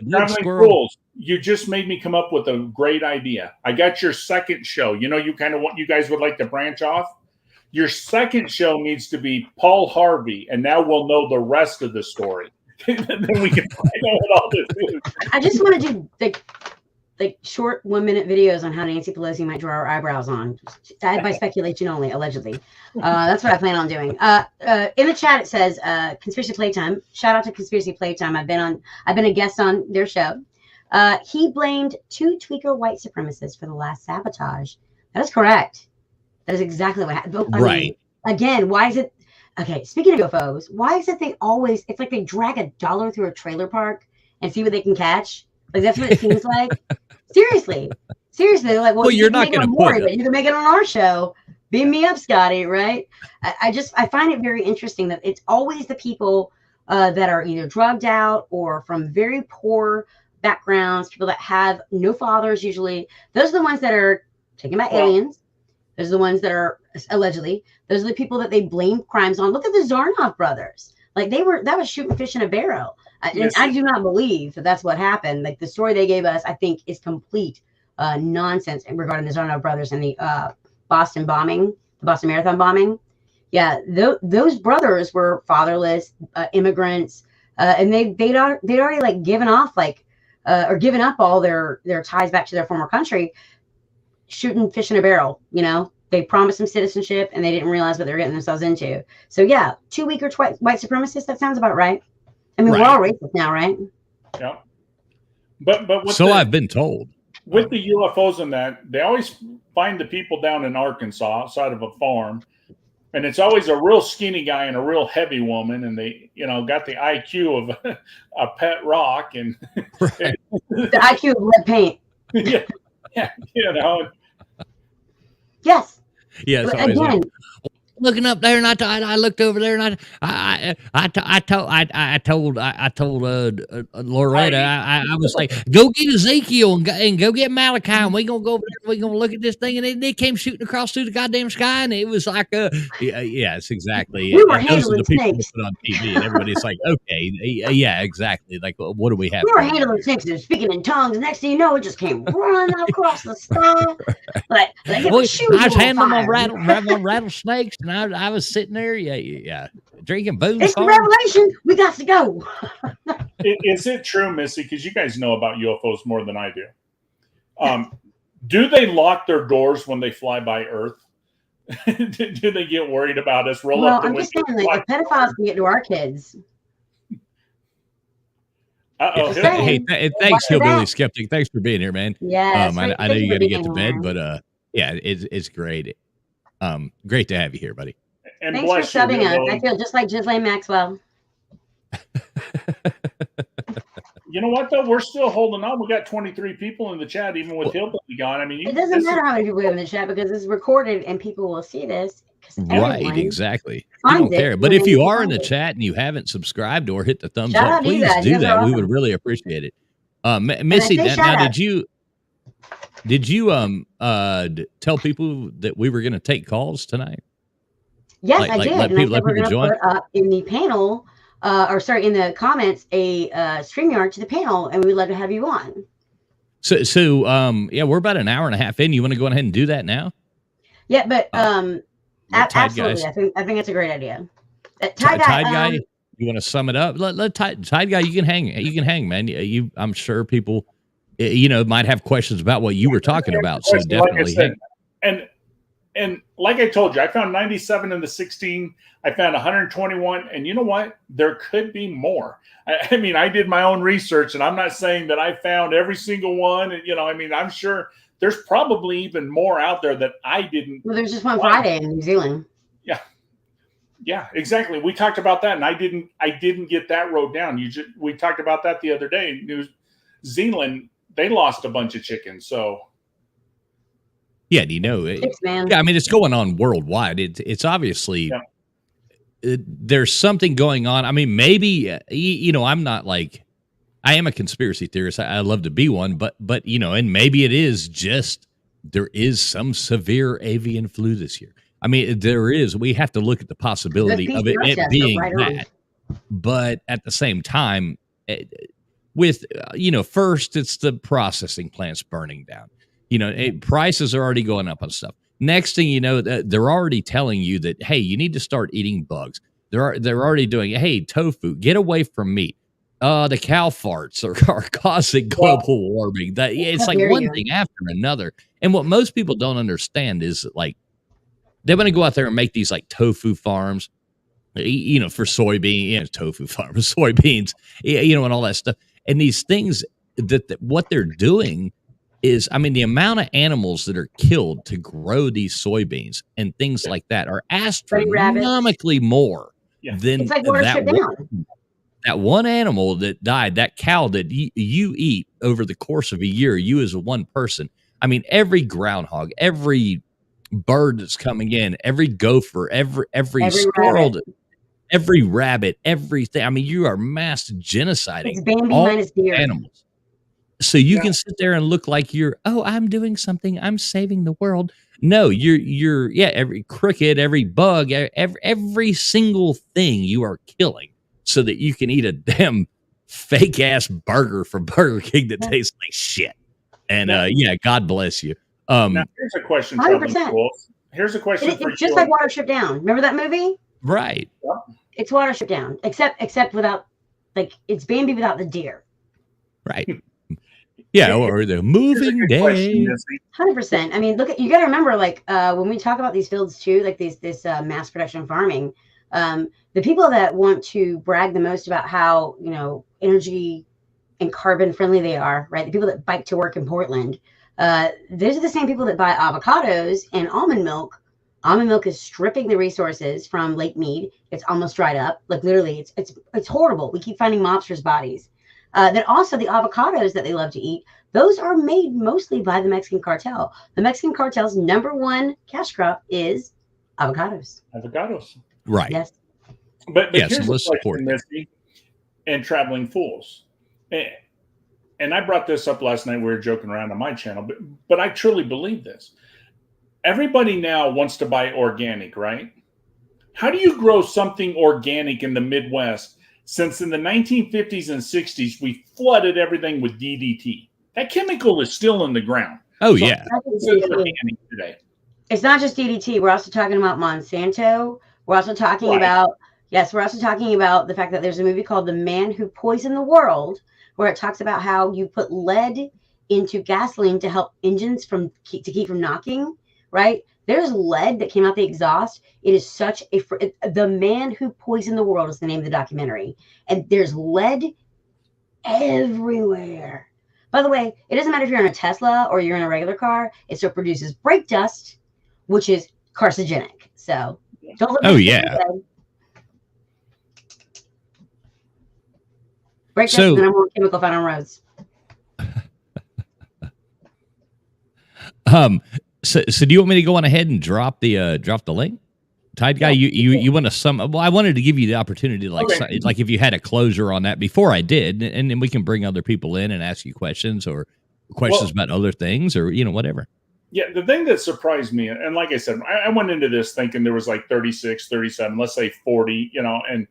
You just made me come up with a great idea. I got your second show. You guys would like to branch off. Your second show needs to be Paul Harvey, and now we'll know the rest of the story. Then we can find out what all this is. I just want to do short 1-minute videos on how Nancy Pelosi might draw her eyebrows on, by speculation only, allegedly. That's what I plan on doing. In the chat it says Conspiracy Playtime. Shout out to Conspiracy Playtime. I've been a guest on their show. He blamed 2 tweaker white supremacists for the last sabotage. That is correct. That is exactly what happened. Right. Again, why is it? Okay, speaking of UFOs, why is it they always, it's like they drag $1 through a trailer park and see what they can catch? Like, that's what it seems like. Seriously. They're like, well, you you're can not make it going on to put Maury, but you can make it on our show. Beam me up, Scotty, right? I find it very interesting that it's always the people that are either drugged out or from very poor backgrounds, people that have no fathers usually. Those are the ones that are taken by aliens. Those are the ones that are allegedly. Those are the people that they blame crimes on. Look at the Zarnoff brothers. Like that was shooting fish in a barrel. And I do not believe that that's what happened. Like the story they gave us, I think is complete nonsense regarding the Zarnoff brothers and the Boston Marathon bombing. Yeah, those brothers were fatherless immigrants, and they'd already like given off or given up all their ties back to their former country, shooting fish in a barrel. They promised them citizenship and they didn't realize what they were getting themselves into. So yeah, 2 weaker white supremacists. That sounds about right. I mean, we're all racist now, right? Yeah. But I've been told. With the UFOs and that, they always find the people down in Arkansas outside of a farm. And it's always a real skinny guy and a real heavy woman. And they, got the IQ of a pet rock and the IQ of lead paint. Yeah. Yes. Yeah. But again, looking up there, and I looked over there, and I told Loretta, I was like, go get Ezekiel and go get Malachi, and we gonna go over there, we gonna look at this thing, and they came shooting across through the goddamn sky, and it was like yes, exactly. We were those are the people snakes. put on TV, and everybody's like, okay, yeah, exactly. Like, what do we have? We were handling snakes and speaking in tongues. Next thing you know, it just came running across the sky. Like it was shooting. I was handling on fire. rattlesnakes. And I was sitting there, drinking booze. It's the revelation. We got to go. Is it true, Missy? Because you guys know about UFOs more than I do. Do they lock their doors when they fly by Earth? Do they get worried about us? I'm just saying, like, the pedophiles can get to our kids. Hey, thanks, Hillbilly Skeptic. Thanks for being here, man. Yeah, I know you got to get to bed, but it's great. Great to have you here, buddy. And thanks for subbing us. I feel just like Ghislaine Maxwell. You know what, though? We're still holding on. We got 23 people in the chat, even with Hillbilly gone. I mean, it doesn't matter how many people we have in the chat because it's recorded and people will see this. Right, exactly. I don't care. But if you are in the chat and you haven't subsubscribed or hit the thumbs up, please do that. We would really appreciate it. Missy, now did you tell people that we were going to take calls tonight? Yes, I did. Let people join. Put up in the panel, in the comments, a StreamYard to the panel, and we would love to have you on. So, we're about an hour and a half in. You want to go ahead and do that now? Yeah, but absolutely. I think that's a great idea. Tide guy, you want to sum it up? Let Tide guy, you can hang. You can hang, man. I'm sure people, might have questions about what you were talking about. So definitely. And like I told you, I found 97 in the 16. I found 121. And you know what? There could be more. I mean, I did my own research, and I'm not saying that I found every single one. And, I'm sure there's probably even more out there that I didn't. Well, there's just one Friday in New Zealand. Yeah. Yeah, exactly. We talked about that, and I didn't get that wrote down. We talked about that the other day. New Zealand, they lost a bunch of chickens, so. Yeah, I mean, it's going on worldwide. It's obviously there's something going on. I mean, maybe I'm not like I am a conspiracy theorist. I love to be one, but and maybe it is just there is some severe avian flu this year. I mean, there is. We have to look at the possibility of it being that, but at the same time, with first it's the processing plants burning down. Prices are already going up on stuff. Next thing you know, they're already telling you that, hey, you need to start eating bugs. They're already doing, hey, tofu, get away from meat. The cow farts are causing global warming. It's like one thing after another. And what most people don't understand is like they want to go out there and make these like tofu farms, for soybean, tofu farms, soybeans, and all that stuff. And these things that what they're doing is, I mean, the amount of animals that are killed to grow these soybeans and things like that are Bunny rabbits. astronomically more Yeah. than It's like Watership Down. that one animal that died, that cow that you eat over the course of a year, you as a one person. I mean, every groundhog, every bird that's coming in, every gopher, every squirrel, rabbit. every rabbit, everything. I mean, you are mass genociding It's Bambi all minus deer. animals. So you Yeah. can sit there and look like you're, oh, I'm doing something, I'm saving the world. No, you're every cricket, every bug, every single thing you are killing so that you can eat a damn fake ass burger from Burger King that tastes like shit. And God bless you. Now, here's a question, 100%. Traveling Fools. Here's a question for It's you. just like Watership Down. Remember that movie? Right. It's Watership Down, except without, like, it's Bambi without the deer. Right. Yeah, or the moving day. 100%. I mean, you got to remember, like, when we talk about these fields too, like this mass production farming, the people that want to brag the most about how, energy and carbon friendly they are, right? The people that bike to work in Portland, those are the same people that buy avocados and almond milk. Almond milk is stripping the resources from Lake Mead. It's almost dried up. Like, literally, it's horrible. We keep finding mobsters' bodies. Then also the avocados that they love to eat, those are made mostly by the Mexican cartel. The Mexican cartel's number one cash crop is avocados. Avocados. Right. Yes. But Yes, here's let's the support question, Missy, and Traveling Fools. And I brought this up last night. We were joking around on my channel, but I truly believe this. Everybody now wants to buy organic, right? How do you grow something organic in the Midwest? Since in the 1950s and 60s, we flooded everything with DDT. That chemical is still in the ground. Oh, So yeah. how is it organic today? It's not just DDT. We're also talking about Monsanto. We're also talking Right. about the fact that there's a movie called The Man Who Poisoned the World, where it talks about how you put lead into gasoline to help engines to keep from knocking, right? There's lead that came out the exhaust. It is such The Man Who Poisoned the World is the name of the documentary. And there's lead everywhere. By the way, it doesn't matter if you're in a Tesla or you're in a regular car. It still produces brake dust, which is carcinogenic. So don't look. Oh, yeah. Brake dust is the number one chemical found on roads. So do you want me to go on ahead and drop the link? Tide Guy, you want to sum? Well, I wanted to give you the opportunity to like if you had a closure on that before I did, and then we can bring other people in and ask you questions or questions about other things or whatever. Yeah, the thing that surprised me, and like I said, I went into this thinking there was like 36, 37, let's say 40, and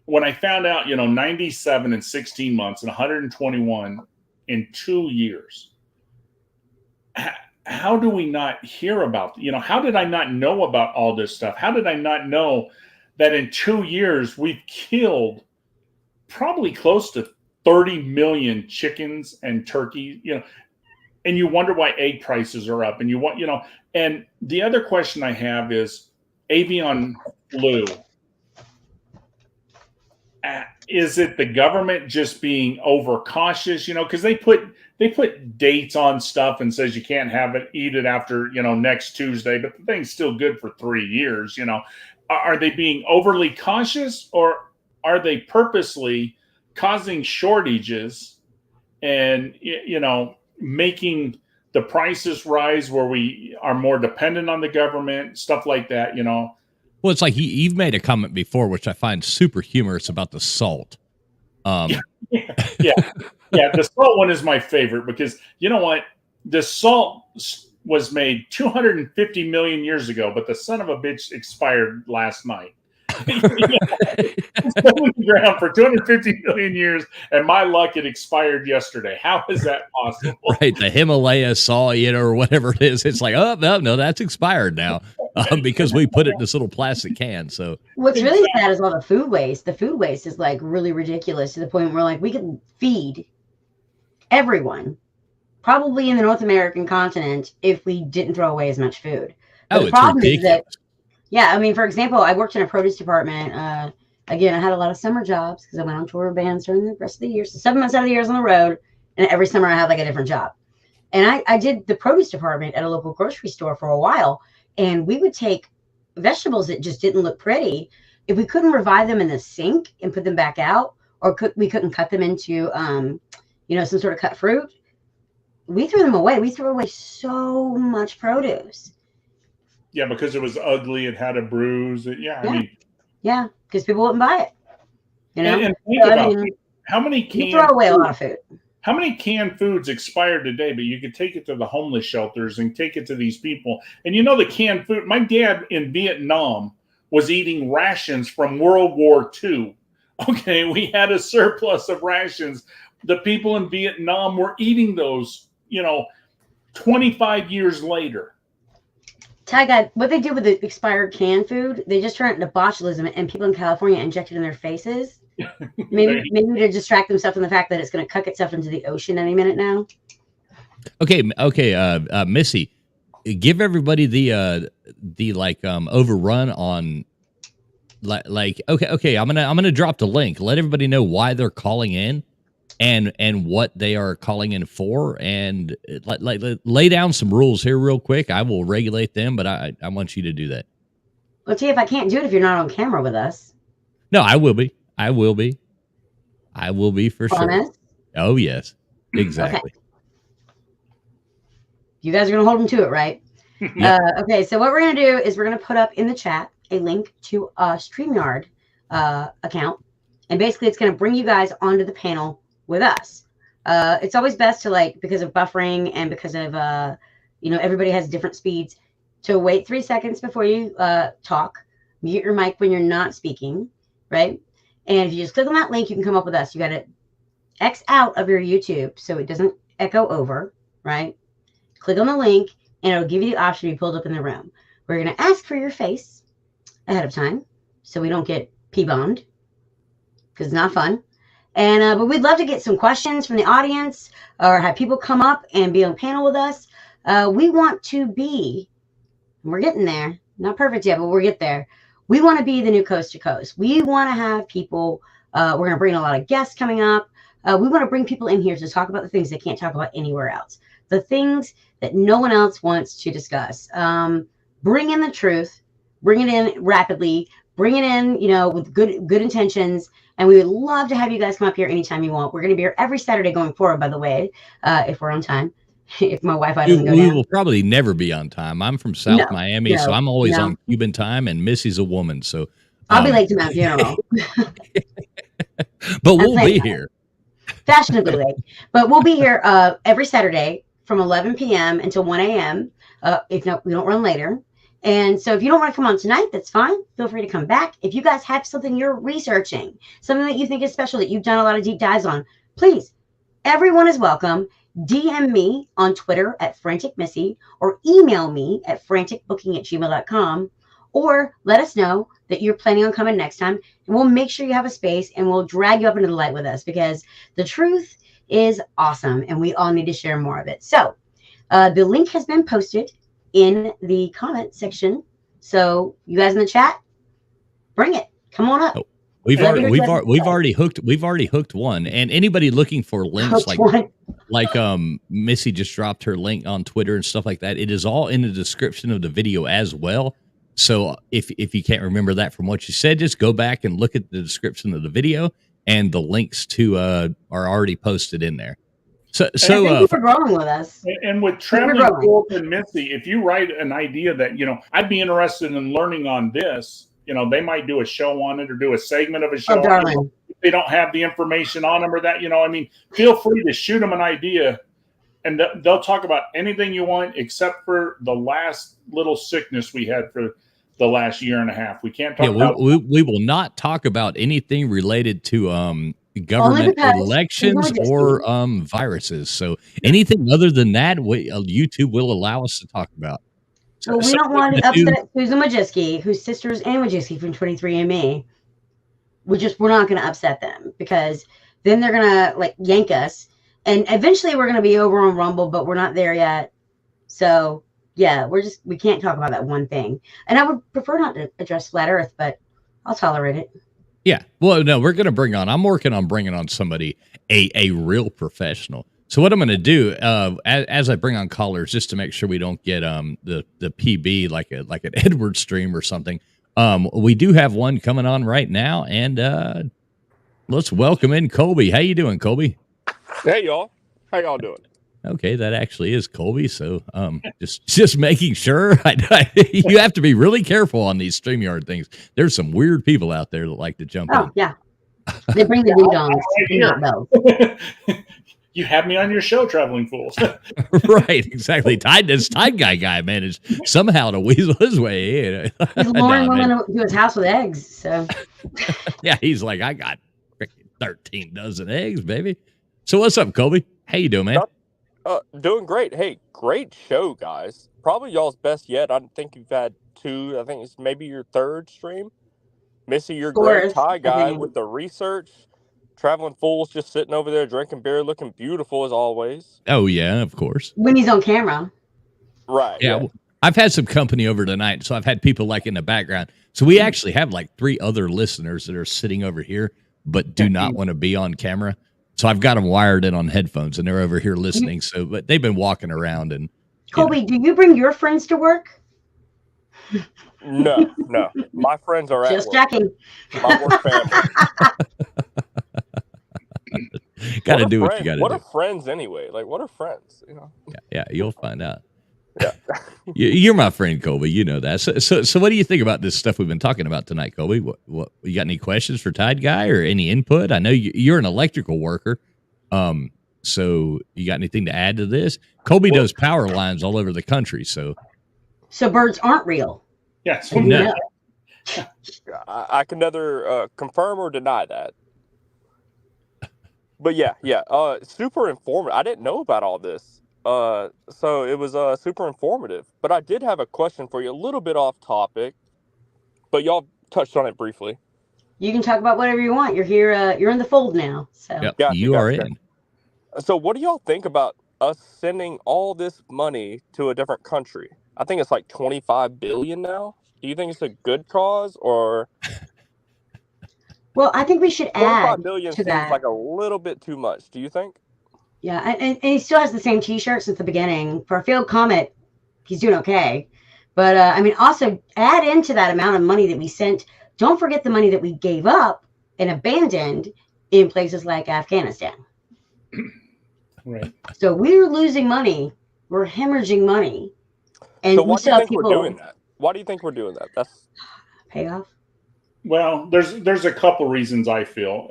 when I found out, 97 in 16 months and 121 in 2 years. How do we not hear about, how did I not know about all this stuff? How did I not know that in 2 years we've killed probably close to 30 million chickens and turkeys, and you wonder why egg prices are up and and the other question I have is avian flu. Is it the government just being overcautious, because they put dates on stuff and says you can't eat it after, next Tuesday, but the thing's still good for 3 years, Are they being overly cautious, or are they purposely causing shortages and, making the prices rise where we are more dependent on the government, stuff like that, Well, it's like you've made a comment before, which I find super humorous about the salt. Yeah. The salt one is my favorite because you know what? The salt was made 250 million years ago, but the son of a bitch expired last night. It's been in the ground for 250 million years, and my luck, it expired yesterday. How is that possible? Right, the Himalaya saw it or whatever it is. It's like, oh no, that's expired now because we put it in this little plastic can. So what's really sad is all the food waste. The food waste is like really ridiculous to the point where like we could feed everyone, probably in the North American continent, if we didn't throw away as much food. But the problem is that. Yeah, I mean, for example, I worked in a produce department. Again, I had a lot of summer jobs because I went on tour bands during the rest of the year. So 7 months out of the year I was on the road, and every summer I had like a different job. And I did the produce department at a local grocery store for a while, and we would take vegetables that just didn't look pretty. If we couldn't revive them in the sink and put them back out, or we couldn't cut them into, some sort of cut fruit, we threw them away. We threw away so much produce. Yeah, because it was ugly. It had a bruise. Yeah, because people wouldn't buy it. And think about how many you throw away a lot of food. How many canned foods expired today, but you could take it to the homeless shelters and take it to these people. And the canned food, my dad in Vietnam was eating rations from World War II. Okay, we had a surplus of rations. The people in Vietnam were eating those, 25 years later. Ty Guy, what they do with the expired canned food, they just turn it into botulism, and people in California inject it in their faces. Maybe to distract themselves from the fact that it's going to cuck itself into the ocean any minute now. Okay. Missy, give everybody the overrun on okay. I'm gonna drop the link. Let everybody know why they're calling in, and what they are calling in for, and lay down some rules here real quick. I will regulate them, but I want you to do that. Well, T, if I can't do it if you're not on camera with us. No, I will be. I will be for Promise? sure. Oh, yes. Exactly. Okay. You guys are going to hold them to it, right? Okay, so what we're going to do is we're going to put up in the chat a link to a StreamYard account. And basically, it's going to bring you guys onto the panel with us. It's always best to, because of buffering and because of, everybody has different speeds, to wait 3 seconds before you talk. Mute your mic when you're not speaking, right? And if you just click on that link, you can come up with us. You got to X out of your YouTube so it doesn't echo over, right? Click on the link, and it'll give you the option to be pulled up in the room. We're going to ask for your face ahead of time so we don't get P-bombed, because it's not fun. And but we'd love to get some questions from the audience or have people come up and be on panel with us. We want to be, we're getting there, not perfect yet, but we'll get there. We want to be the new Coast to Coast. We want to have people, we're going to bring a lot of guests coming up. We want to bring people in here to talk about the things they can't talk about anywhere else. The things that no one else wants to discuss. Bring in the truth, bring it in rapidly, bring it in, with good intentions. And we would love to have you guys come up here anytime you want. We're going to be here every Saturday going forward, by the way, if we're on time. If my Wi-Fi doesn't go down. We will probably never be on time. I'm from South Miami, so I'm always on Cuban time, and Missy's a woman, so I'll be late to my funeral. But we'll be here. Fashionably late. But we'll be here every Saturday from 11 p.m. until 1 a.m. If not, we don't run later. And so if you don't want to come on tonight, that's fine. Feel free to come back. If you guys have something you're researching, something that you think is special, that you've done a lot of deep dives on, please, everyone is welcome. DM me on Twitter at Frantic Missy, or email me at franticbooking@gmail.com, or let us know that you're planning on coming next time, and we'll make sure you have a space, and we'll drag you up into the light with us, because the truth is awesome and we all need to share more of it. So the link has been posted in the comment section. So you guys in the chat, bring it. Come on up. Oh. We've already hooked one, and anybody looking for links like Missy just dropped her link on Twitter and stuff like that. It is all in the description of the video as well. So if you can't remember that from what you said, just go back and look at the description of the video, and the links to are already posted in there. So thank you for growing with us. And with Traveling Wolf and Missy, if you write an idea that I'd be interested in learning on this. They might do a show on it or do a segment of a show. Darling. If they don't have the information on them or that, feel free to shoot them an idea, and they'll talk about anything you want except for the last little sickness we had for the last year and a half. We can't talk about. We will not talk about anything related to government elections or viruses. So anything other than that, YouTube will allow us to talk about. So we don't want to upset Susan Majewski, whose sister's Ann Majewski from 23andMe. We're not going to upset them, because then they're going to yank us. And eventually we're going to be over on Rumble, but we're not there yet. So yeah, we can't talk about that one thing. And I would prefer not to address Flat Earth, but I'll tolerate it. Yeah. Well, no, I'm working on bringing on somebody, a real professional. So what I'm going to do, as I bring on callers, just to make sure we don't get the PB like an Edward stream or something. We do have one coming on right now, and let's welcome in Colby. How you doing, Colby? Hey y'all, how y'all doing? Okay, that actually is Colby. So just making sure. You have to be really careful on these StreamYard things. There's some weird people out there that like to jump in. Yeah. They bring the ding dongs, not bells. You have me on your show, Traveling Fools. Right, exactly. This Tide guy managed somehow to weasel his way in. He's luring women to his house with eggs. So yeah, he's like, I got freaking 13 dozen eggs, baby. So what's up, Colby? How you doing, man? Doing great. Hey, great show, guys. Probably y'all's best yet. I think you've had 2. I think it's maybe your 3rd stream. Missy, you're great. Tie guy with the research. Traveling Fools just sitting over there drinking beer, looking beautiful as always. Oh, yeah, of course. When he's on camera. Right. Yeah. I've had some company over tonight, so I've had people like in the background. So we actually have like 3 other listeners that are sitting over here, but do not want to be on camera. So I've got them wired in on headphones, and they're over here listening. So, but they've been walking around. And Colby, do you bring your friends to work? No. My friends are just checking. My work family. Got to do what you got to do. What are friends anyway? Like, what are friends? You know? Yeah, you'll find out. Yeah. You're my friend, Colby. You know that. So what do you think about this stuff we've been talking about tonight, Colby? What you got any questions for Tide Guy or any input? I know you're an electrical worker. So you got anything to add to this? Colby does power lines all over the country. So birds aren't real. Yes. No. I can neither confirm or deny that. But yeah. Super informative. I didn't know about all this. So it was super informative. But I did have a question for you, a little bit off topic, but y'all touched on it briefly. You can talk about whatever you want. You're here. You're in the fold now. So yep, you are in. So what do y'all think about us sending all this money to a different country? I think it's like 25 billion now. Do you think it's a good cause or? Well, I think we should add 25 billion to seems that. like a little bit too much. Do you think? Yeah, and he still has the same T-shirt since the beginning. For a failed comet, he's doing okay. But I mean, also add into that amount of money that we sent. Don't forget the money that we gave up and abandoned in places like Afghanistan. Right. So we're losing money. We're hemorrhaging money. And so why do you think we're doing that? Why do you think we're doing that? That's payoff. Well, there's a couple reasons I feel.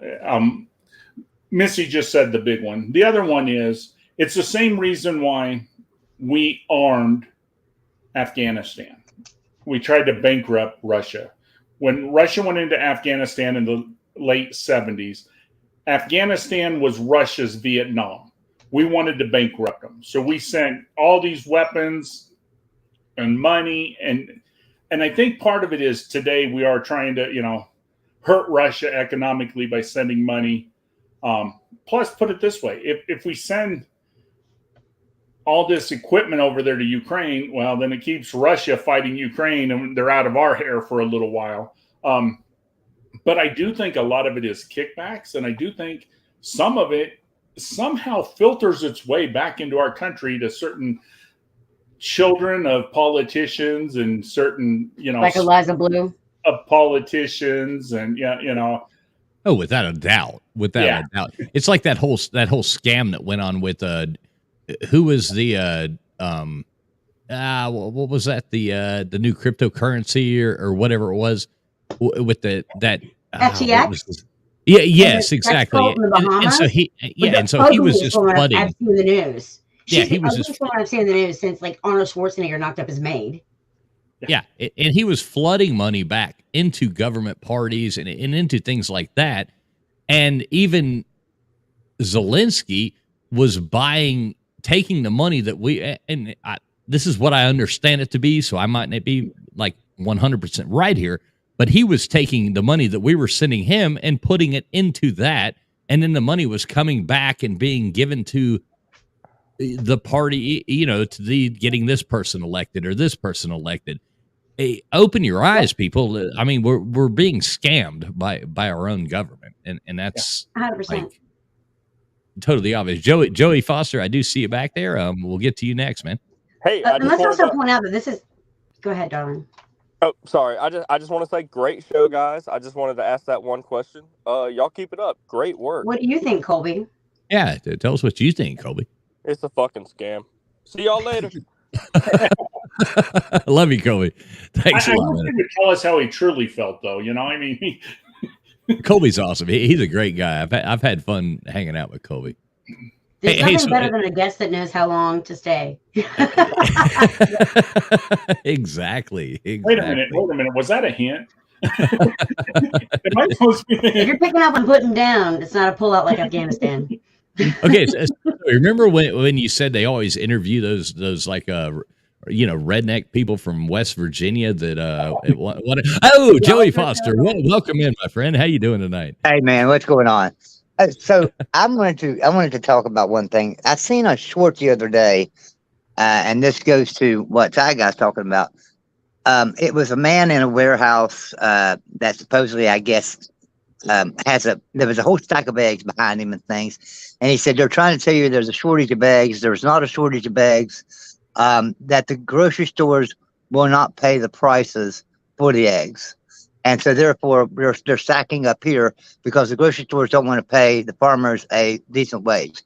Missy just said the big one. The other one is it's the same reason why we armed Afghanistan. We tried to bankrupt Russia. When Russia went into Afghanistan in the late 70s, Afghanistan was Russia's Vietnam. We wanted to bankrupt them. So we sent all these weapons and money. And I think part of it is today we are trying to, hurt Russia economically by sending money. Plus, put it this way, if we send all this equipment over there to Ukraine, well, then it keeps Russia fighting Ukraine and they're out of our hair for a little while. But I do think a lot of it is kickbacks. And I do think some of it somehow filters its way back into our country to certain children of politicians and certain, like Eliza Blue, of politicians and, Oh, without a doubt. A doubt. It's like that whole scam that went on with who was the what was that? The new cryptocurrency or whatever it was with that FTX. Yes, exactly. And so he was just flooding. I've seen the news. He was just one I've seen in the news since like Arnold Schwarzenegger knocked up his maid. Yeah, and he was flooding money back into government parties and into things like that. And even Zelensky was taking the money that this is what I understand it to be, so I might not be like 100% right here, but he was taking the money that we were sending him and putting it into that, and then the money was coming back and being given to the party, to getting this person elected or this person elected. Hey, open your eyes, people. I mean, we're being scammed by our own government, and that's 100%. totally obvious. Joey Foster, I do see you back there. We'll get to you next, man. Hey, and let's also point out that this is. Go ahead, darling. Oh, sorry. I just want to say, great show, guys. I just wanted to ask that one question. Y'all keep it up. Great work. What do you think, Colby? Yeah, tell us what you think, Colby. It's a fucking scam. See y'all later. I love you, Colby. Thanks a lot, man. He would tell us how he truly felt, though. You know, I mean, Colby's awesome. He's a great guy. I've had fun hanging out with Colby. There's nothing better than a guest that knows how long to stay. Exactly. Wait a minute. Was that a hint? Am I supposed to be... If you're picking up and putting down, it's not a pullout like Afghanistan. Okay, so remember when you said they always interview those like redneck people from West Virginia that Joey Foster, welcome in, my friend. How you doing tonight? Hey man, what's going on? So I wanted to talk about one thing. I seen a short the other day, and this goes to what Ty Guy's talking about. It was a man in a warehouse that supposedly, I guess, there was a whole stack of eggs behind him and things. And he said, they're trying to tell you there's a shortage of eggs. There's not a shortage of eggs, that the grocery stores will not pay the prices for the eggs. And so therefore they're stacking up here because the grocery stores don't want to pay the farmers a decent wage.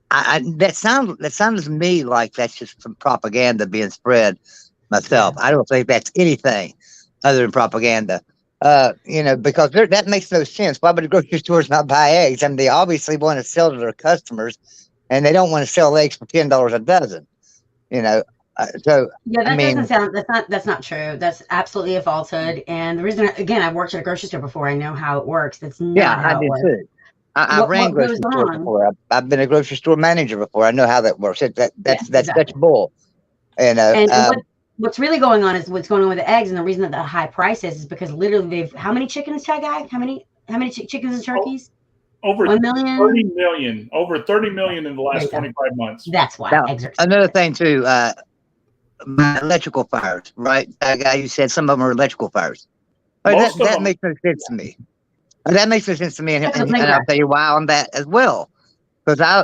That sounds to me like that's just some propaganda being spread myself. I don't think that's anything other than propaganda. Because that makes no sense. Why would the grocery stores not buy eggs? I mean, they obviously want to sell to their customers, and they don't want to sell eggs for $10 a dozen. So yeah, doesn't sound. That's not true. That's absolutely a falsehood. And the reason, again, I've worked at a grocery store before. I know how it works. That's not how it works. Too. I ran grocery stores before. I've been a grocery store manager before. I know how that works. That's bull. What's really going on is what's going on with the eggs, and the reason that the high price is because literally how many chickens, Ty Guy? How many chickens and turkeys? Over 1 million. 30 million. Over 30 million in the last 25 months. That's why eggs are another thing too. My electrical fires, right? Ty Guy, you said some of them are electrical fires. That makes no sense to me. That makes no sense to me, and I'll tell you why on that as well. Because I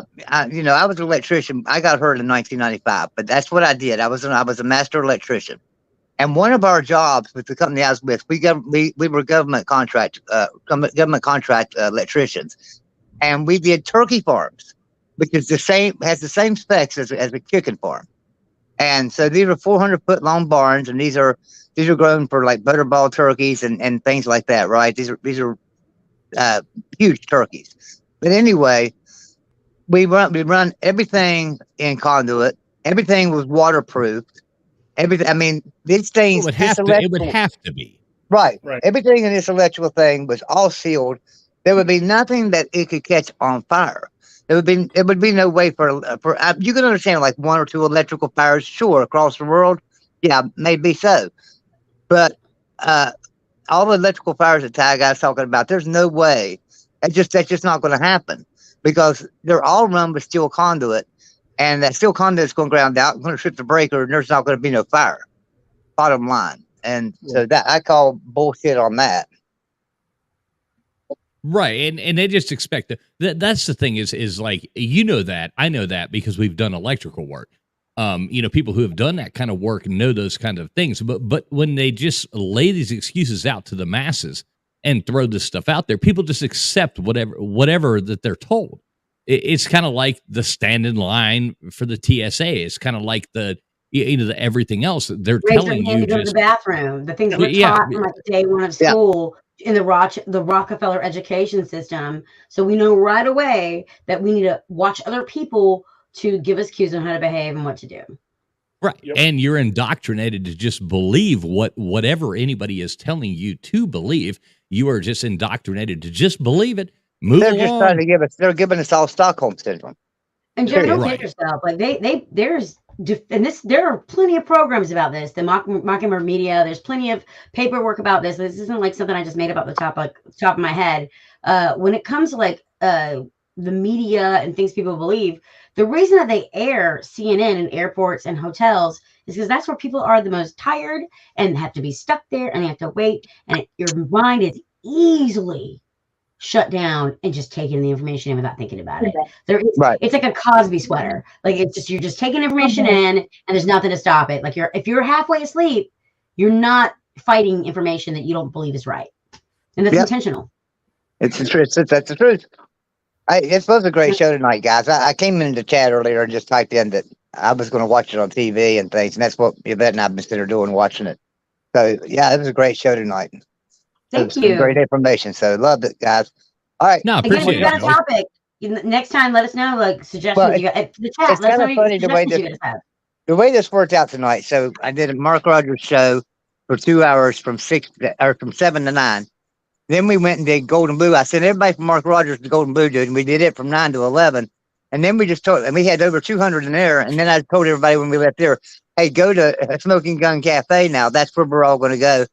was an electrician. I got hurt in 1995, but that's what I did. I was a master electrician, and one of our jobs with the company I was with, we were government contract electricians, and we did turkey farms, which is has the same specs as a chicken farm. And so these are 400-foot long barns, and these are grown for like butterball turkeys and things like that, right? These are huge turkeys. But anyway, we run everything in conduit. Everything was waterproofed. Everything. I mean, these things. It would have to be. Right. Everything in this electrical thing was all sealed. There would be nothing that it could catch on fire. There would be no way for you can understand like one or two electrical fires, sure, across the world, yeah, maybe so, but all the electrical fires that Ty Guy's talking about, there's no way. That's just not going to happen because they're all run with steel conduit, and that steel conduit is going to ground out, going to trip the breaker, and there's not going to be no fire. Bottom line, and so that I call bullshit on that. Right. And they just expect that's the thing is like, that I know that because we've done electrical work. People who have done that kind of work know those kind of things. But when they just lay these excuses out to the masses and throw this stuff out there, people just accept whatever that they're told. It's kind of like the stand in line for the TSA. It's kind of like the everything else. They're telling you to go to the bathroom. The things that we're taught from like day one of school. In the Rockefeller education system. So we know right away that we need to watch other people to give us cues on how to behave and what to do. Right. Yep. And you're indoctrinated to just believe whatever anybody is telling you to believe. You are just indoctrinated to just believe it. They're just trying to they're giving us all Stockholm syndrome. And Jeff, don't kid yourself. Like there are plenty of programs about this. The Mockingbird Media. There's plenty of paperwork about this. This isn't like something I just made up at the top of my head. When it comes to like the media and things people believe, the reason that they air CNN in airports and hotels is because that's where people are the most tired and have to be stuck there and they have to wait. And your mind is easily shut down and just take in the information in without thinking about it. Right. It's like a Cosby sweater. Like it's just, you're just taking information in and there's nothing to stop it. Like if you're halfway asleep, you're not fighting information that you don't believe is right. And that's intentional. It's the truth. That's the truth. It was a great show tonight, guys. I came into the chat earlier and just typed in that I was going to watch it on TV and things, and that's what Yvette and I've been sitting there doing, watching it. So, yeah, it was a great show tonight. Thank you. Great information. So, loved it, guys. All right. No, Again, appreciate if you got a it. topic, next time, let us know, like suggestions. Well, you got the chat. it's Let us know kind of funny the way suggestions you guys have. the way this worked out tonight. So, I did a Mark Rogers show for 2 hours from 7 to 9. Then we went and did Golden Blue. I sent everybody from Mark Rogers to Golden Blue, dude, and we did it from 9 to 11. And then we just told, and we had over 200 in there. And then I told everybody when we left there, hey, go to Smoking Gun Cafe now. That's where we're all going to go.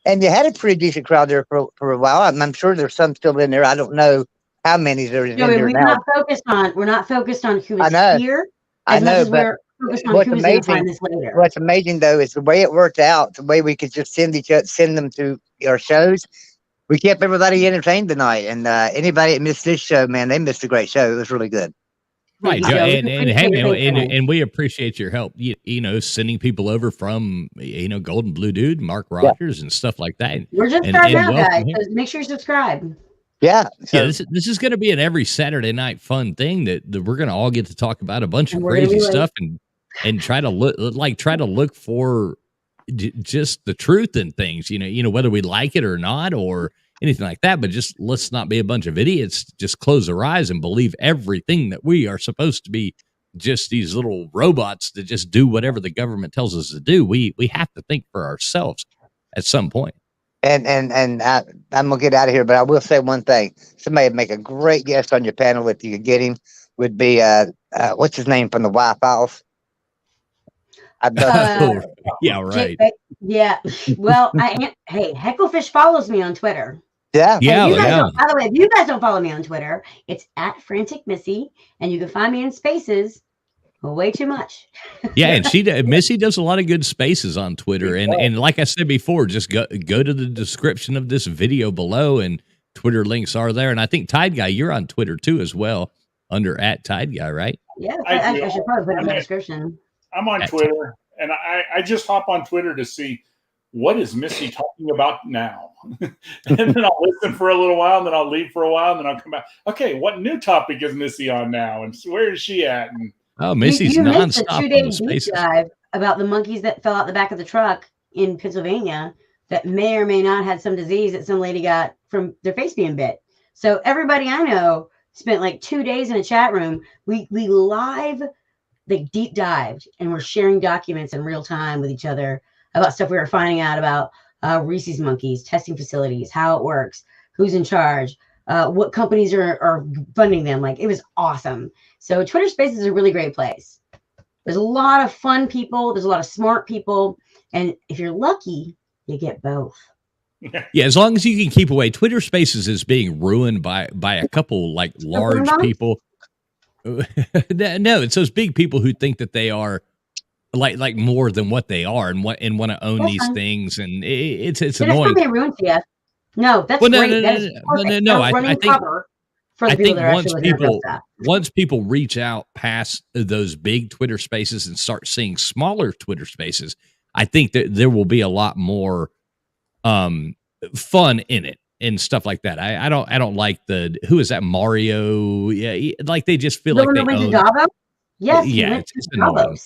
And you had a pretty decent crowd there for a while. I'm sure there's some still in there. I don't know how many there is in there now. We're not focused on who is here. I know, but we're focused on who's going to find this later. What's amazing though is the way it worked out. The way we could just send them to our shows. We kept everybody entertained tonight, and anybody that missed this show, man, they missed a great show. It was really good. Right, Joe, and we appreciate your help. You know, sending people over from Golden Blue Dude, Mark Rogers, and stuff like that. We're just starting out, guys. So make sure you subscribe. Yeah, so, this is going to be an every Saturday night fun thing that we're going to all get to talk about a bunch of crazy stuff and try to look for just the truth in things. You know whether we like it or not or anything like that, but just let's not be a bunch of idiots. Just close our eyes and believe everything that we are supposed to be just these little robots that just do whatever the government tells us to do. We have to think for ourselves at some point. And I'm gonna get out of here, but I will say one thing. Somebody would make a great guest on your panel if you could get him. Would be what's his name from the Y-Files? Yeah, right. Yeah. Well, hey, Hecklefish follows me on Twitter. Yeah. By the way, if you guys don't follow me on Twitter, it's at Frantic Missy, and you can find me in Spaces. Way too much. Yeah, and Missy does a lot of good spaces on Twitter, and like I said before, just go to the description of this video below, and Twitter links are there. And I think Tide Guy, you're on Twitter too as well, under at Tide Guy, right? Yeah, I should probably put it in the description. I'm on Twitter, and I just hop on Twitter to see what is Missy talking about now. And then I'll listen for a little while, and then I'll leave for a while, and then I'll come back. Okay, what new topic is Missy on now, and where is she at? And Missy's nonstop on the Spaces. Deep dive about the monkeys that fell out the back of the truck in Pennsylvania that may or may not had some disease that some lady got from their face being bit. So everybody I know spent like 2 days in a chat room. We live, like deep dived, and we're sharing documents in real time with each other about stuff we were finding out about Reese's monkeys, testing facilities, how it works, who's in charge, what companies are funding them. Like, it was awesome. So Twitter Spaces is a really great place. There's a lot of fun people. There's a lot of smart people. And if you're lucky, you get both. Yeah, as long as you can keep away. Twitter Spaces is being ruined by a couple like large people. No, it's those big people who think that they are like more than what they are and want to own these things, and it's annoying. That's ruined for you. No, that's great. No. I think once people reach out past those big Twitter Spaces and start seeing smaller Twitter Spaces, I think that there will be a lot more fun in it and stuff like that. I don't like who is that, Mario? Yeah, like they just feel like they own. Yes, yeah, it's just annoying.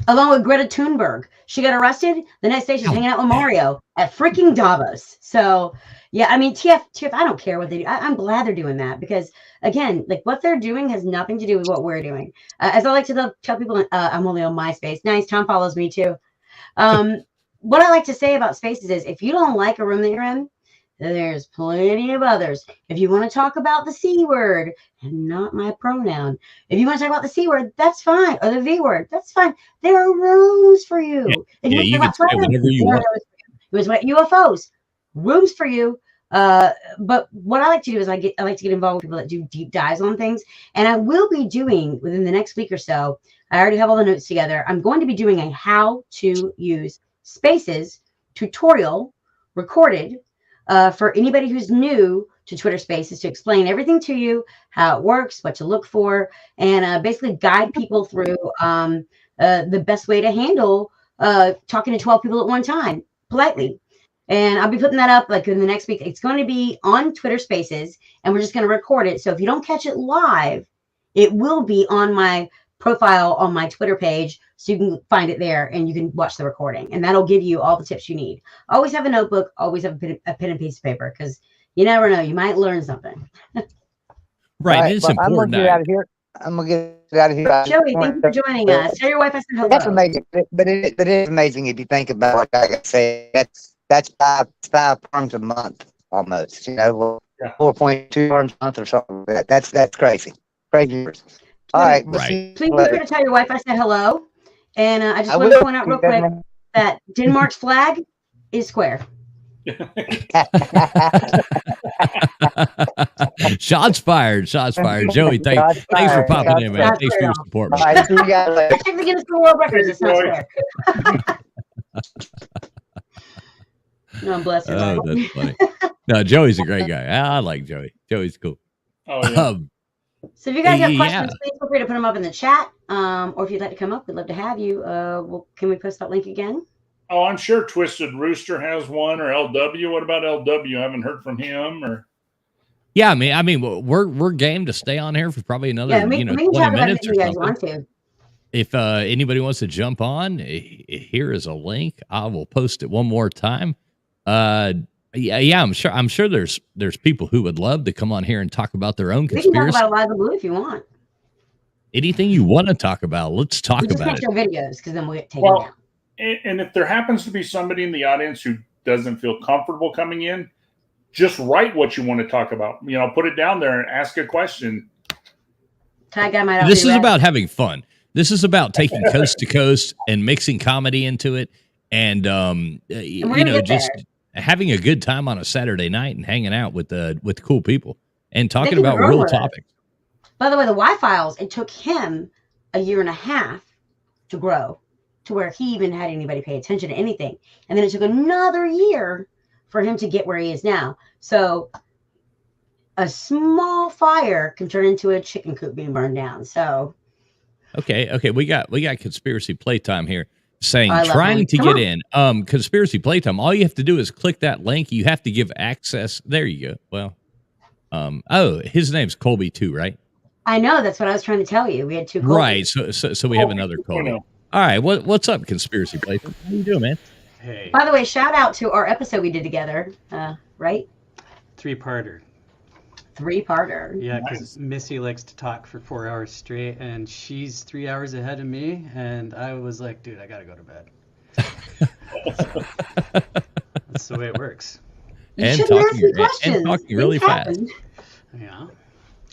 Along with Greta Thunberg. She got arrested. The next day she's hanging out with Mario at freaking Davos. So, yeah, I mean, TF, I don't care what they do. I'm glad they're doing that because, again, like what they're doing has nothing to do with what we're doing. As I like to tell people, I'm only on MySpace. Nice, Tom follows me too. What I like to say about Spaces is if you don't like a room that you're in, there's plenty of others. If you want to talk about the C word and not my pronoun, if you want to talk about the C word, that's fine. Or the V word, that's fine. There are rooms for you. Yeah, you can say whatever you want. It was what UFOs, rooms for you. But what I like to do is I like to get involved with people that do deep dives on things. And I will be doing within the next week or so. I already have all the notes together. I'm going to be doing a how to use Spaces tutorial recorded for anybody who's new to Twitter Spaces to explain everything to you, how it works, what to look for, and basically guide people through the best way to handle talking to 12 people at one time politely. And I'll be putting that up like in the next week. It's going to be on Twitter Spaces, and we're just going to record it. So if you don't catch it live, it will be on my profile on my Twitter page, so you can find it there and you can watch the recording, and that'll give you all the tips you need. Always have a notebook, always have a pen and piece of paper, because you never know, you might learn something. Right, it's important. I'm gonna get out of here. Joey, thank you for joining us. Tell your wife I said hello. That's amazing, but it is amazing if you think about it. Like I say, that's five farms a month almost. 4.2 farms a month or something like that. That's crazy. Crazy. All right. Right. Please be sure to tell your wife I said hello. And I just want to point out real quick that Denmark's flag is square. Shots fired. Joey, thanks for popping in, man. Thanks for your support. All right, see you guys later. Check the Guinness World Records. It's not square. No, I'm blessed. Oh, that's funny. No, Joey's a great guy. I like Joey. Joey's cool. Oh, yeah. So if you guys have questions, please feel free to put them up in the chat. Or if you'd like to come up, we'd love to have you. Can we post that link again? Oh, I'm sure Twisted Rooster has one, or LW. What about LW? I haven't heard from him. Or yeah, I mean, we're game to stay on here for probably another 20 minutes or something. If anybody wants to jump on, here is a link. I will post it one more time. Yeah, I'm sure there's people who would love to come on here and talk about their own conspiracy. We can talk about Live Blue if you want. Anything you want to talk about, let's talk about it. We just can't show videos because then we'll get taken down. And if there happens to be somebody in the audience who doesn't feel comfortable coming in, just write what you want to talk about. Put it down there and ask a question. This is about having fun. This is about taking coast to coast and mixing comedy into it, and just having a good time on a Saturday night and hanging out with cool people and talking about real topics. By the way, the Y-Files, it took him a year and a half to grow to where he even had anybody pay attention to anything. And then it took another year for him to get where he is now. So a small fire can turn into a chicken coop being burned down. So okay, we got Conspiracy Playtime here saying trying to get in. Conspiracy Playtime, all you have to do is click that link. You have to give access. There you go. Well, his name's Colby too, right? I know, that's what I was trying to tell you. We had two Colbys. Right, so we have another Colby. All right, what's up, Conspiracy Playtime? How you doing, man? Hey. By the way, shout out to our episode we did together, right? Three-parter. Yeah, because Missy likes to talk for 4 hours straight, and she's 3 hours ahead of me, and I was like, dude, I gotta go to bed. That's the way it works. And talking really fast. Yeah.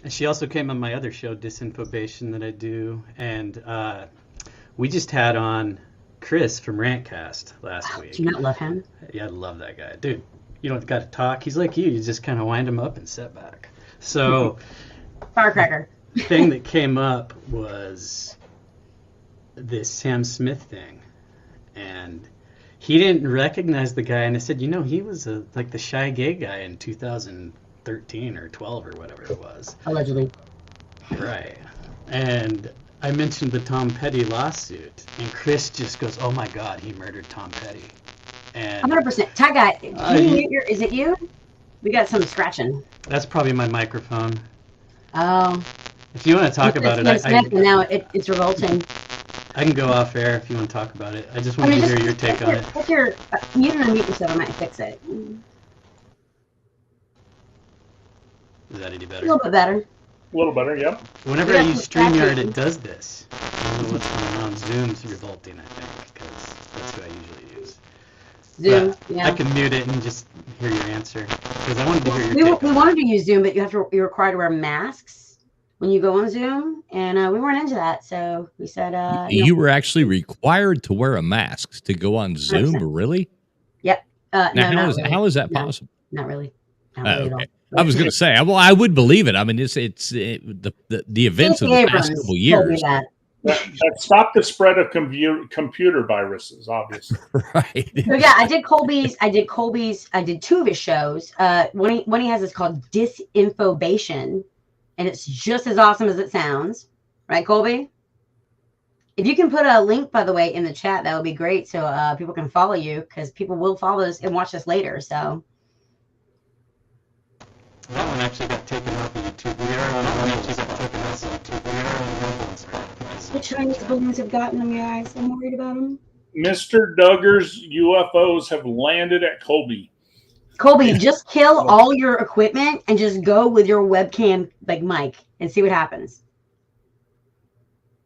And she also came on my other show, Disinfobation, that I do, and we just had on Chris from Rantcast last week. Do you not love him? Yeah, I love that guy. Dude, you don't got to talk. He's like you just kind of wind him up and set back. So, firecracker. The thing that came up was this Sam Smith thing. And he didn't recognize the guy. And I said, he was like the shy gay guy in 2013 or 12 or whatever it was. Allegedly. Right. And I mentioned the Tom Petty lawsuit, and Chris just goes, "Oh my God, he murdered Tom Petty." And 100%. Ty Guy, can you mute is it you? We got some scratching. That's probably my microphone. Oh. If you want to talk about it, now it's revolting. I can go off air if you want to talk about it. I just wanted to hear your take on it. If you're mute and unmute yourself, I might fix it. Is that any better? A little bit better. A little better, yep. Whenever I use StreamYard, it does this. I don't know what's going on. Zoom's revolting, I think, because that's who I usually use. Zoom, but I can mute it and just hear your answer, because I wanted to hear your take. We wanted to use Zoom, but you're required to wear masks when you go on Zoom, and we weren't into that, so we said... you were actually required to wear a mask to go on Zoom, 100%. Really? Yep. Now, how is that possible? Not really. Not really at all. I was going to say, well, I would believe it. I mean, the events of the past couple years. That stopped the spread of computer viruses, obviously. Right. So yeah, I did Colby's. I did two of his shows. One he has is called Disinfobation, and it's just as awesome as it sounds. Right, Colby? If you can put a link, by the way, in the chat, that would be great, so people can follow you, because people will follow us and watch this later. So that one actually got taken off of YouTube. That one actually got taken off of YouTube. the Chinese balloons have gotten them, guys. I'm worried about them. Mr. Duggar's UFOs have landed at Colby. Colby, just kill all your equipment and just go with your webcam like mic and see what happens.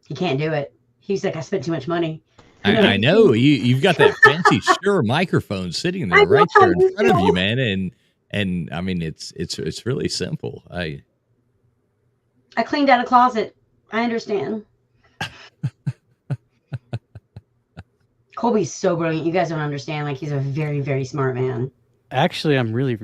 He can't do it. He's like, I spent too much money. I know you've got that fancy Shure microphone sitting there right there in front of you, man, and I mean it's really simple. I cleaned out a closet. I understand. Colby's so brilliant. You guys don't understand. Like, he's a very, very smart man. Actually, I'm really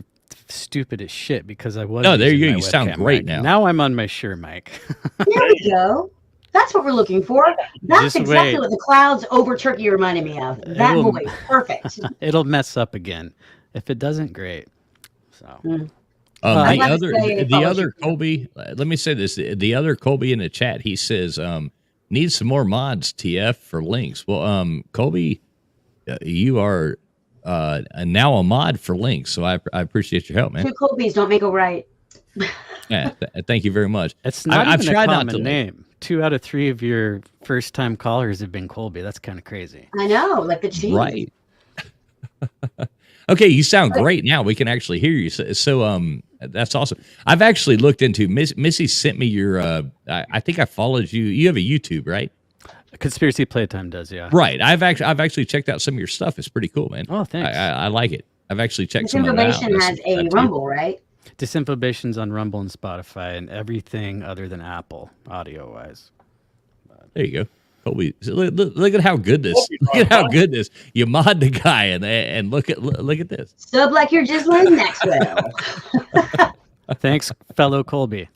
stupid as shit because I was. No, there you using go. my You sound webcam great mic. now. Now I'm on my Shure mic. There we go. That's what we're looking for. That's Just exactly wait. what the clouds over Turkey reminded me of. That It'll- voice. Perfect. It'll mess up again. If it doesn't, great. So I'd like to the say if I was other you- Colby, let me say this: the other Colby in the chat, he says, needs some more mods, TF, for links. Well, Colby, you are now a mod for links, so I appreciate your help, man. Two Colbys don't make a right. Yeah, thank you very much. it's not I've even tried a not common to name. 2 out of 3 of your first-time callers have been Colby. That's kind of crazy. I know, like the cheese. Right. Okay, you sound great now. We can actually hear you. So that's awesome. I've actually looked into Missy sent me your I think I followed you. You have a YouTube, right? Conspiracy Playtime does, yeah. Right. I've actually checked out some of your stuff. It's pretty cool, man. Oh, thanks. I like it. I've actually checked some of it out. Disinformation has a Rumble, right? Disinfobation's on Rumble and Spotify and everything other than Apple, audio-wise. There you go. Colby, look at how good this. Colby's Look at how good this. You mod the guy and look at this. Sub like you're just like Maxwell. Thanks, fellow Colby.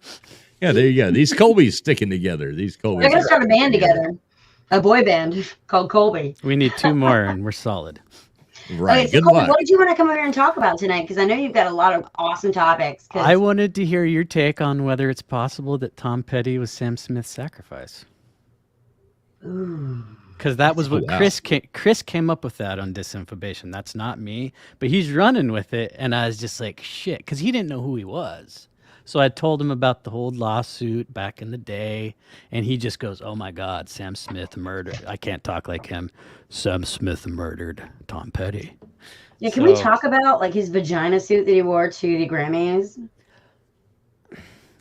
Yeah, there you go. These Colbys sticking together. These Colbys. We're gonna start a band together, a boy band called Colby. We need 2 more and we're solid. Right. Okay, so Good Colby, luck. what did you want to come over here and talk about tonight? Because I know you've got a lot of awesome topics. 'cause- I wanted to hear your take on whether it's possible that Tom Petty was Sam Smith's sacrifice. Ooh. Because that was what wow. Chris came up with that on Disinformation. That's not me, but he's running with it, and I was just like, shit, because he didn't know who he was. So I told him about the whole lawsuit back in the day, and he just goes, "Oh my God, Sam Smith murdered." I can't talk like him. Sam Smith murdered Tom Petty. Yeah, can we So- talk about like his vagina suit that he wore to the Grammys?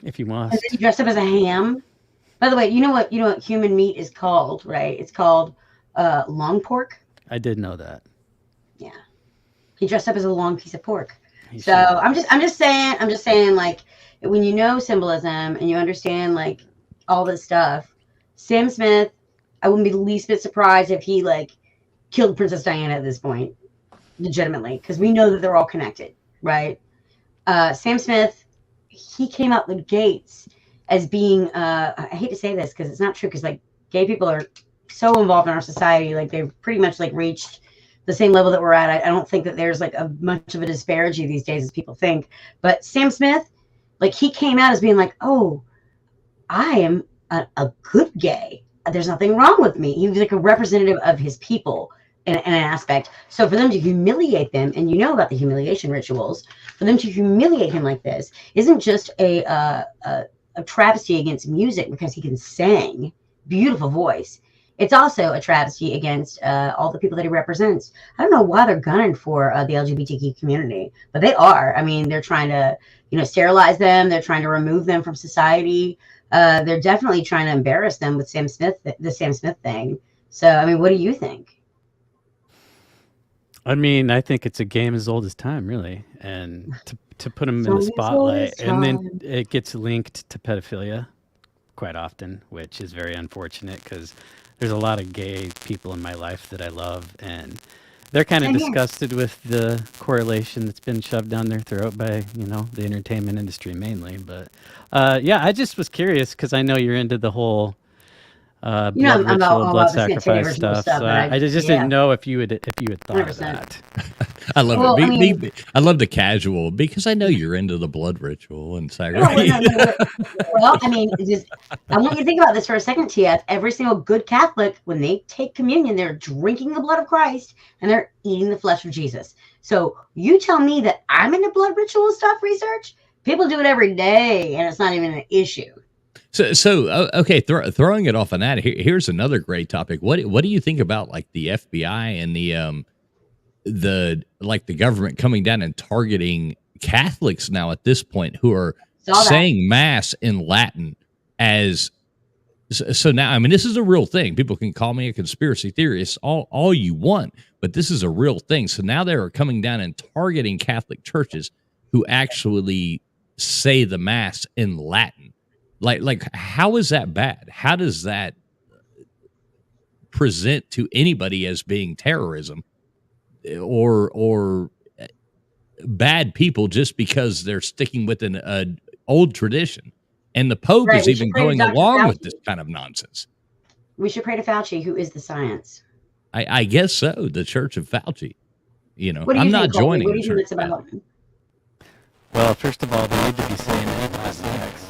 If you want. And then he dressed up as a ham. By the way, you know what human meat is called, right? It's called long pork. I did know that. Yeah, he dressed up as a long piece of pork. He So should. I'm just saying, like, when you know symbolism and you understand like all this stuff, Sam Smith, I wouldn't be the least bit surprised if he like killed Princess Diana at this point, legitimately, because we know that they're all connected, right? Sam Smith, he came out the gates as being, I hate to say this because it's not true, because like gay people are so involved in our society, like they've pretty much like reached the same level that we're at. I don't think that there's like a much of a disparity these days as people think. But Sam Smith, like, he came out as being like, oh, I am a good gay. There's nothing wrong with me. He was like a representative of his people in an aspect. So for them to humiliate them, and you know about the humiliation rituals, for them to humiliate him like this isn't just a travesty against music because he can sing, beautiful voice. It's also a travesty against all the people that he represents. I don't know why they're gunning for the LGBTQ community, but they are. I mean, they're trying to, sterilize them. They're trying to remove them from society. They're definitely trying to embarrass them with Sam Smith, the Sam Smith thing. So, I mean, what do you think? I mean, I think it's a game as old as time, really, and to put him in the As old as spotlight, and then time. it gets linked to pedophilia quite often, which is very unfortunate because there's a lot of gay people in my life that I love, and they're kind of Same here. disgusted with the correlation that's been shoved down their throat by, the entertainment industry mainly. But yeah, I just was curious because I know you're into the whole blood I'm ritual, all blood about the Sanitarian sacrifice ritual stuff. stuff, So but I just didn't know if you had thought of 100%. that. I love Well, it. I mean- I love the casual because I know you're into the blood ritual and No, sacrifice. well, I mean, I want you to think about this for a second, TF. Every single good Catholic, when they take communion, they're drinking the blood of Christ and they're eating the flesh of Jesus. So you tell me that I'm into blood ritual stuff research? People do it every day, and it's not even an issue. So okay, throwing it off on that. Here's another great topic. What do you think about like the FBI and the like the government coming down and targeting Catholics now at this point who are saying mass in Latin as so now? I mean, this is a real thing. People can call me a conspiracy theorist all you want, but this is a real thing. So now they are coming down and targeting Catholic churches who actually say the mass in Latin. Like, how is that bad? How does that present to anybody as being terrorism or bad people just because they're sticking with an old tradition? And the Pope is even going along with this kind of nonsense. We should pray to Fauci, who is the science. I guess so. The Church of Fauci. You know, What do you I'm think, not Colby? joining What do the you think Church it's of about? Fauci. Well, first of all, they need to be saying it last next.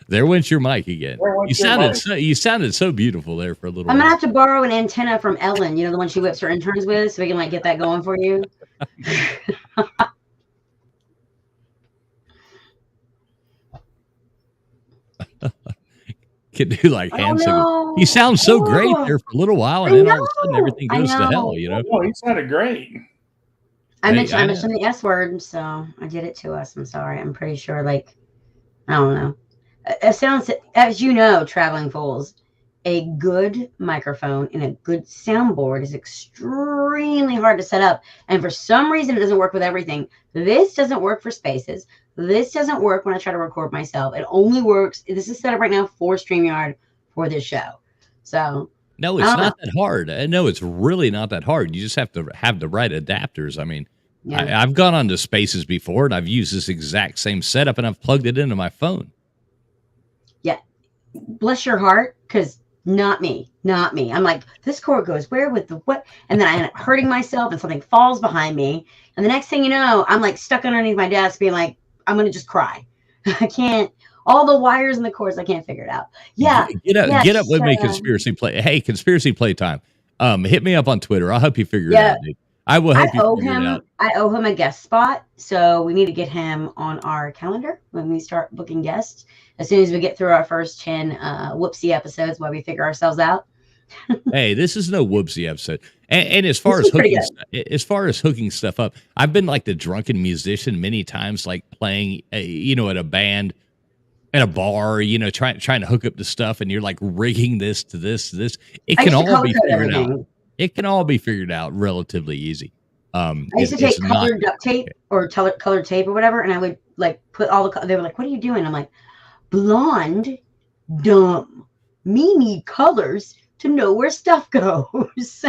There went your mic again. There went You your sounded mic. you sounded so beautiful there for a little I'm gonna while. have to borrow an antenna from Ellen, the one she whips her interns with, so we can like get that going for you. Could do like hand signals. no. You sound so great Oh. there for a little while, I and then all of a sudden know. everything I goes to know. hell. You know. Oh, he sounded great. I Hey, mentioned I I know. mentioned the S word, so I did it to us. I'm sorry. I'm pretty sure, like, I don't know. It sounds, as you know, traveling fools, a good microphone and a good soundboard is extremely hard to set up. And for some reason, it doesn't work with everything. This doesn't work for spaces. This doesn't work when I try to record myself. It only works. This is set up right now for StreamYard for this show. So No, it's not that hard. No, it's really not that hard. You just have to have the right adapters. I mean, yeah. I've gone onto Spaces before, and I've used this exact same setup, and I've plugged it into my phone. Yeah. Bless your heart, because not me. I'm like, this cord goes where with the what? And then I end up hurting myself and something falls behind me. And the next thing you know, I'm like stuck underneath my desk being like, I'm going to just cry. I can't, all the wires and the cords, I can't figure it out. Yeah. Get up with me, Conspiracy Play. Hey, Conspiracy Playtime. Hit me up on Twitter. I'll help you figure it out, dude. I will help you figure it out. I owe him a guest spot. So we need to get him on our calendar when we start booking guests. As soon as we get through our first 10 whoopsie episodes while we figure ourselves out. Hey, this is no whoopsie episode. And as far as hooking stuff up, I've been like the drunken musician many times, like playing, at a band, at a bar, trying to hook up the stuff, and you're like rigging this to this. It can all be figured out. It can all be figured out relatively easy. I used to take colored duct tape or colored tape or whatever, and I would like put all the. They were like, "What are you doing?" I'm like, "Blonde, dumb. Me need colors to know where stuff goes."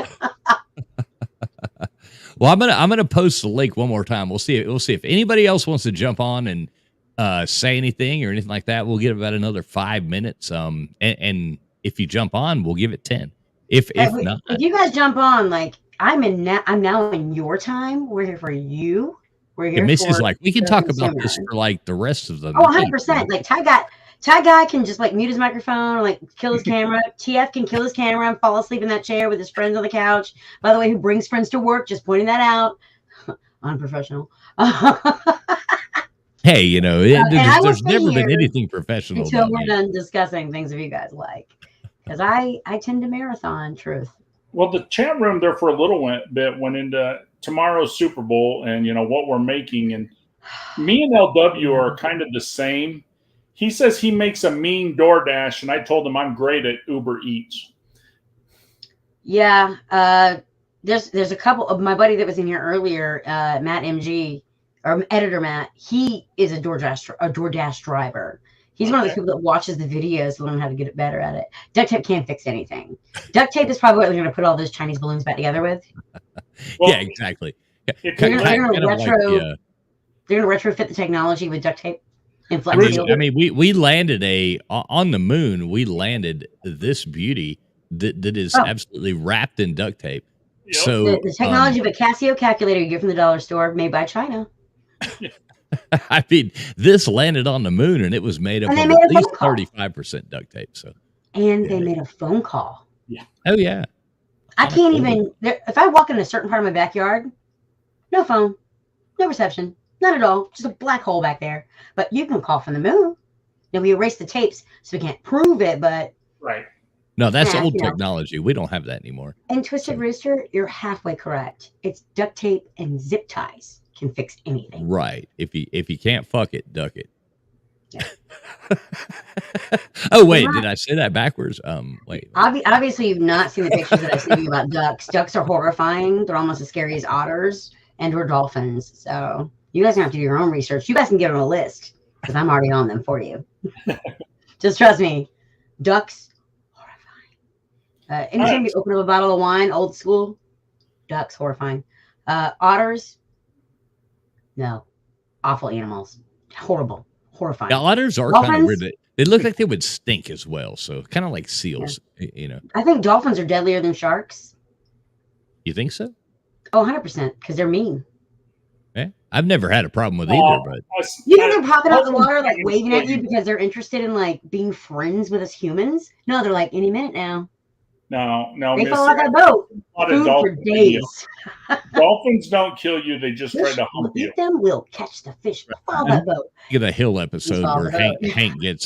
Well, I'm gonna post the link one more time. We'll see if anybody else wants to jump on and say anything or anything like that. We'll give about another 5 minutes. And if you jump on, we'll give it 10. If not, if you guys jump on, like I'm now in your time. We're here for you. We're here. Missy's like, we can talk about this for like the rest of the night. 100%. Like Ty Guy can just like mute his microphone or like kill his camera. TF can kill his camera and fall asleep in that chair with his friends on the couch. By the way, who brings friends to work? Just pointing that out. Unprofessional. Hey, there's never been anything professional until we're done discussing things that you guys like. Because I tend to marathon truth. Well, the chat room there for a little bit went into tomorrow's Super Bowl and, what we're making. And me and LW are kind of the same. He says he makes a mean DoorDash, and I told him I'm great at Uber Eats. Yeah. There's a couple of my buddy that was in here earlier, Matt MG, or editor Matt. He is a DoorDash driver. He's one of the people that watches the videos to learn how to get better at it. Duct tape can't fix anything. Duct tape is probably what they're going to put all those Chinese balloons back together with. Well, yeah, exactly. They're going to retrofit the technology with duct tape. in Flex Field. I mean, we landed on the moon. We landed this beauty that is absolutely wrapped in duct tape. Yep. So The technology of a Casio calculator you get from the dollar store, made by China. I mean, this landed on the moon and it was made up of And they made at a least phone call. 35% duct tape. So, And they made a phone call. oh yeah, I can't even, if I walk in a certain part of my backyard, no phone, no reception, none at all, just a black hole back there. But you can call from the moon. Now we erased the tapes, so we can't prove it, but. Right. no, that's Yeah, old you know. technology. We don't have that anymore. And Twisted Rooster, you're halfway correct. It's duct tape and zip ties can fix anything. Right. If you can't fuck it, duck it. Oh wait, did I say that backwards? Wait. Obviously, you've not seen the pictures that I've seen you about ducks. Ducks are horrifying. They're almost as scary as otters and/or dolphins. So you guys have to do your own research. You guys can give them a list because I'm already on them for you. Just trust me. Ducks, horrifying. Anytime you open up a bottle of wine, old school, ducks, horrifying. Otters, no, awful animals, horrible, horrifying. Now, otters are kind of weird. They look like they would stink as well. So kind of like seals, you know. I think dolphins are deadlier than sharks. You think so? Oh, 100%, because they're mean. Yeah, I've never had a problem with either, but You know they're popping out of the water, like waving at you because they're interested in like being friends with us humans. No, they're like any minute now. No, They fall out that boat. Food for days. Dolphins don't kill you; they just try to hump you. Eat them, we'll catch the fish. Follow that boat. Get a Hill episode where Hank gets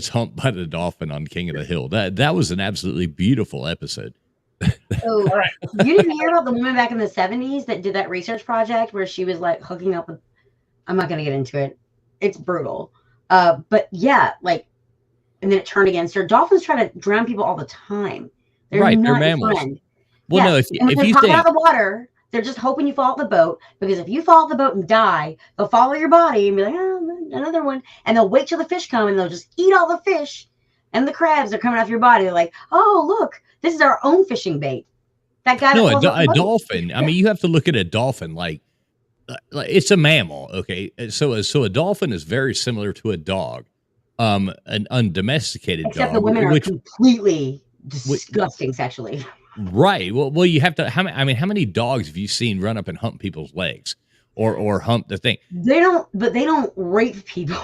humped by the dolphin on King of the Hill. That was an absolutely beautiful episode. So you didn't hear about the woman back in the 70s that did that research project where she was like hooking up with, I'm not going to get into it. It's brutal. But yeah, like, and then it turned against her. Dolphins try to drown people all the time. They're right, not they're mammals. friend. Well, no, and if when you pop think out of the water, they're just hoping you fall off the boat, because if you fall off the boat and die, they'll follow your body and be like, oh, another one, and they'll wait till the fish come and they'll just eat all the fish, and the crabs are coming off your body. They're like, oh, look, this is our own fishing bait. That guy. No, a dolphin. I mean, you have to look at a dolphin like it's a mammal. Okay, so a dolphin is very similar to a dog, an undomesticated except dog. the women are completely disgusting sexually. Right. Well, you have to. How many dogs have you seen run up and hump people's legs, or hump the thing? They don't rape people.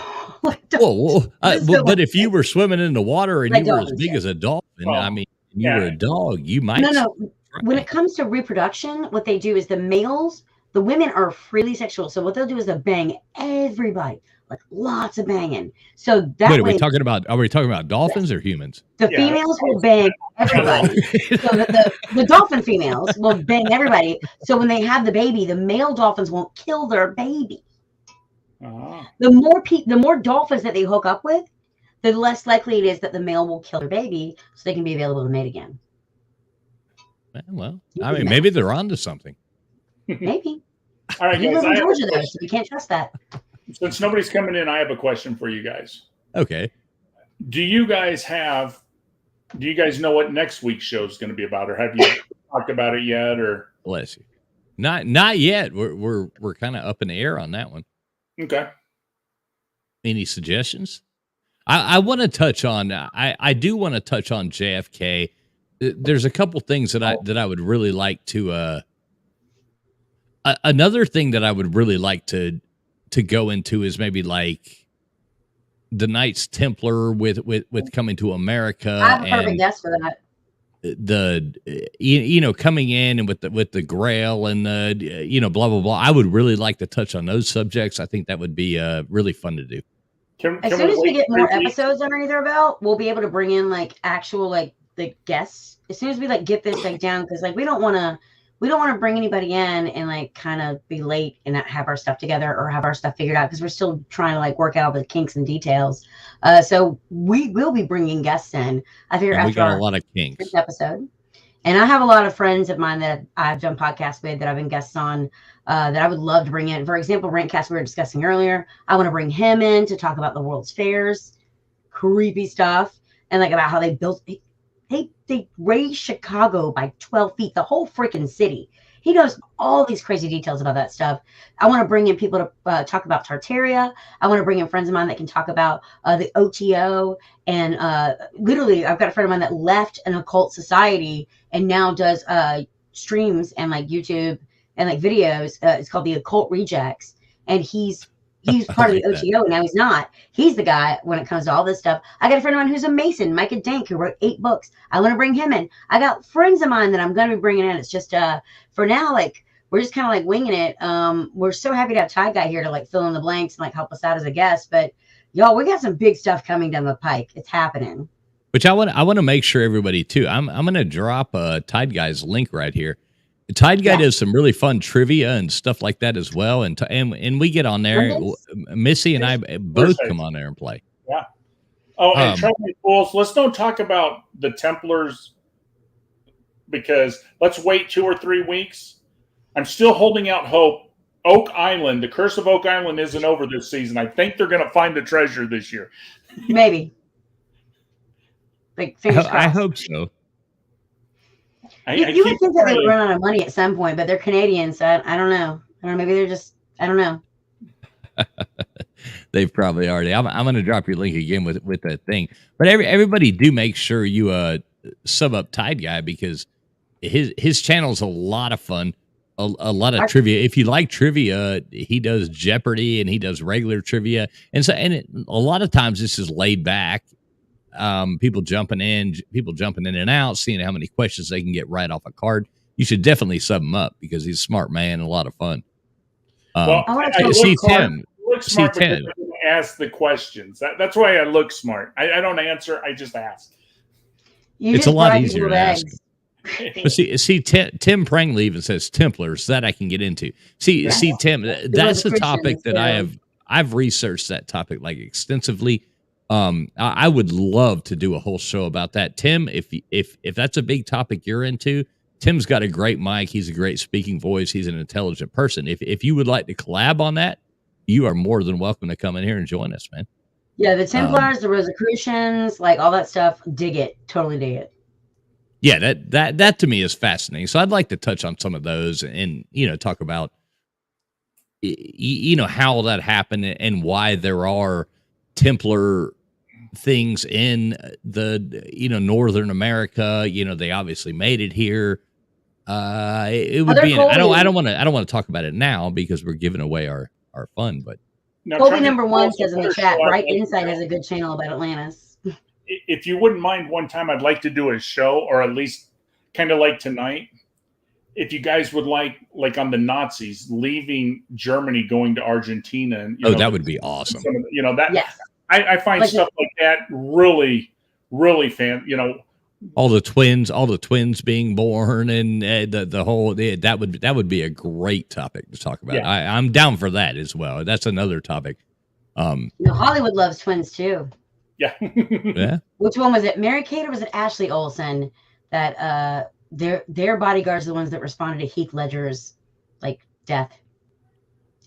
But if you were swimming in the water and you were as big as a dolphin, I mean, and you were a dog, you might. No. When it comes to reproduction, what they do is the women are freely sexual. So what they'll do is they'll bang everybody, like lots of banging. So that Wait, are we talking about dolphins or humans? The females will bang everybody. So the dolphin females will bang everybody. So when they have the baby, the male dolphins won't kill their baby. The more dolphins that they hook up with, the less likely it is that the male will kill their baby, so they can be available to mate again. Well, I mean, maybe they're onto something. Maybe. All right, You guys. live in Georgia, though, so you can't trust that. Since nobody's coming in, I have a question for you guys. Okay. Do you guys know what next week's show is going to be about, or have you talked about it yet? Or bless you, not yet. We're kind of up in the air on that one. Okay. Any suggestions? I want to touch on. I do want to touch on JFK. There's a couple things that I would really like to. Another thing that I would really like to go into is maybe like the Knights Templar with coming to America. I have a perfect guess for that. The coming in and with the Grail and the blah blah blah. I would really like to touch on those subjects. I think that would be really fun to do. As soon as we get more episodes underneath our belt, we'll be able to bring in like actual like the guests. As soon as we like get this like down, because like we don't want to bring anybody in and like kind of be late and not have our stuff together or have our stuff figured out, because we're still trying to like work out the kinks and details. So we will be bringing guests in. I figure after we got a lot of kinks episode, and I have a lot of friends of mine that I've done podcasts with that I've been guests on that I would love to bring in. For example, Rantcast we were discussing earlier. I want to bring him in to talk about the World's Fairs, creepy stuff, and like about how they built. They raised Chicago by 12 feet, the whole freaking city. He knows all these crazy details about that stuff. I want to bring in people to talk about Tartaria. I want to bring in friends of mine that can talk about the OTO. And literally, I've got a friend of mine that left an occult society and now does streams and like YouTube and like videos. It's called the Occult Rejects. And he's part of the OTO, and now he's not. He's the guy when it comes to all this stuff. I got a friend of mine who's a Mason, Micah Dank, who wrote 8 books. I want to bring him in. I got friends of mine that I'm going to be bringing in. It's just for now, like we're just kind of like winging it. We're so happy to have Ty Guy here to like fill in the blanks and like help us out as a guest. But y'all, we got some big stuff coming down the pike. It's happening. Which I want to make sure everybody too. I'm going to drop Tide Guy's link right here. Tide Guy does some really fun trivia and stuff like that as well, and we get on there. Missy and I both come on there and play. Yeah. Oh, and trust me, fools, let's don't talk about the Templars because let's wait 2 or 3 weeks. I'm still holding out hope. Oak Island, the Curse of Oak Island isn't over this season. I think they're going to find the treasure this year. Maybe. Like, I hope so. You would think that they would run out of money at some point, but they're Canadian, so I don't know. Maybe they're just, I don't know. They've probably already. I'm going to drop your link again with that thing. But everybody do make sure you sub up Tide Guy because his channel's a lot of fun, a lot of trivia. If you like trivia, he does Jeopardy and he does regular trivia, and a lot of times this is laid back. People jumping in and out, seeing how many questions they can get right off a card. You should definitely sub him up because he's a smart man and a lot of fun. I see Tim. Look smart because I ask the questions. That's why I look smart. I don't answer. I just ask. It's a lot easier to ask. But see, Tim Prangley even says Templars that I can get into. See, Tim, that's a topic that I've researched that topic like extensively. I would love to do a whole show about that. Tim, if that's a big topic you're into, Tim's got a great mic. He's a great speaking voice. He's an intelligent person. If you would like to collab on that, you are more than welcome to come in here and join us, man. Yeah, the Templars, the Rosicrucians, like all that stuff, dig it. Totally dig it. Yeah, that to me is fascinating. So I'd like to touch on some of those and talk about how that happened and why there are Templar things in the Northern America. They obviously made it here. It would be I don't want to talk about it now because we're giving away our fun, but Colby number 1 says in the chat, Bright Insight has a good channel about Atlantis. If you wouldn't mind, one time I'd like to do a show, or at least kind of like tonight. If you guys would like on the Nazis leaving Germany, going to Argentina, and that would be awesome. Yes. I find stuff like that really, really fan. All the twins being born, and the whole that would be a great topic to talk about. Yeah. I'm down for that as well. That's another topic. Hollywood loves twins too. Yeah. Yeah. Which one was it? Mary Kate or was it Ashley Olsen? That their bodyguards are the ones that responded to Heath Ledger's death.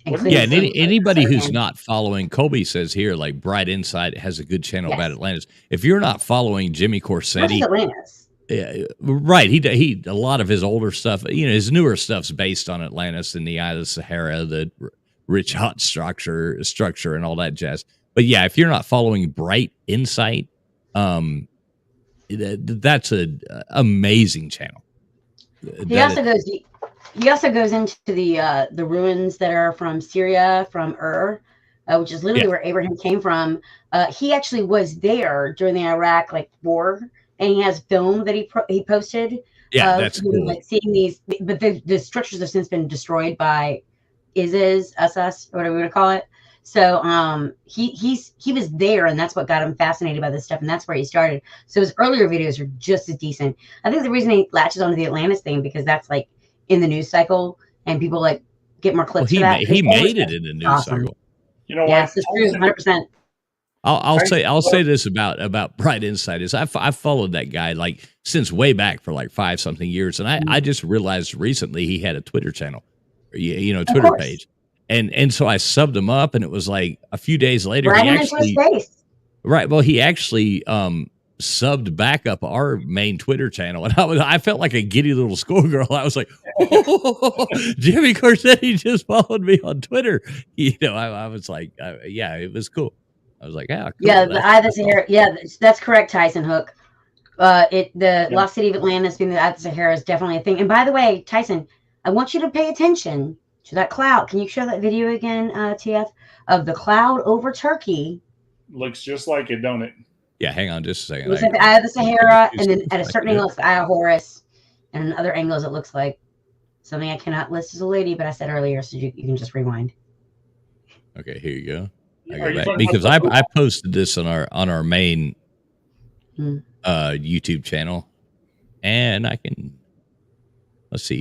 Anybody who's not following, Colby says here, Bright Insight has a good channel about Atlantis. If you're not following Jimmy Corsetti, Atlantis. Right. He a lot of his older stuff, his newer stuff's based on Atlantis and the Eye of the Sahara, the rich hot structure and all that jazz. But yeah, if you're not following Bright Insight, that's an amazing channel. He also goes into the ruins that are from Syria, from Ur, which is literally where Abraham came from. He actually was there during the Iraq war, and he has film that he posted. Yeah, that's cool. Seeing these, but the structures have since been destroyed by ISIS, or whatever we want to call it. So he was there, and that's what got him fascinated by this stuff, and that's where he started. So his earlier videos are just as decent. I think the reason he latches onto the Atlantis thing because that's in the news cycle, and people get more clips. Well, he made it in the news cycle. You know what? Yes, it's true, 100%. I'll say this about Bright Insight is I've followed that guy since way back for 5-something years, and I just realized recently he had a Twitter channel, Twitter page. And so I subbed him up, and it was a few days later. Right into his face. Right. Well, he actually subbed back up our main Twitter channel, and I felt like a giddy little schoolgirl. I was like, oh, Jimmy Corsetti just followed me on Twitter. I was like, yeah, it was cool. I was like, cool. Yeah, the Eye of the Sahara. Yeah, that's correct, Tyson Hook. Lost City of Atlantis being the Eye of the Sahara is definitely a thing. And by the way, Tyson, I want you to pay attention to that cloud. Can you show that video again, TF, of the cloud over Turkey? Looks just like it, don't it? Yeah, hang on just a second. It looks like the Eye of the Sahara, and then at a certain angle, it's the Eye of Horus, and in other angles, it looks like something I cannot list as a lady, but I said earlier, so you can just rewind. Okay, here you go. I go back because I posted this on our main YouTube channel, and I can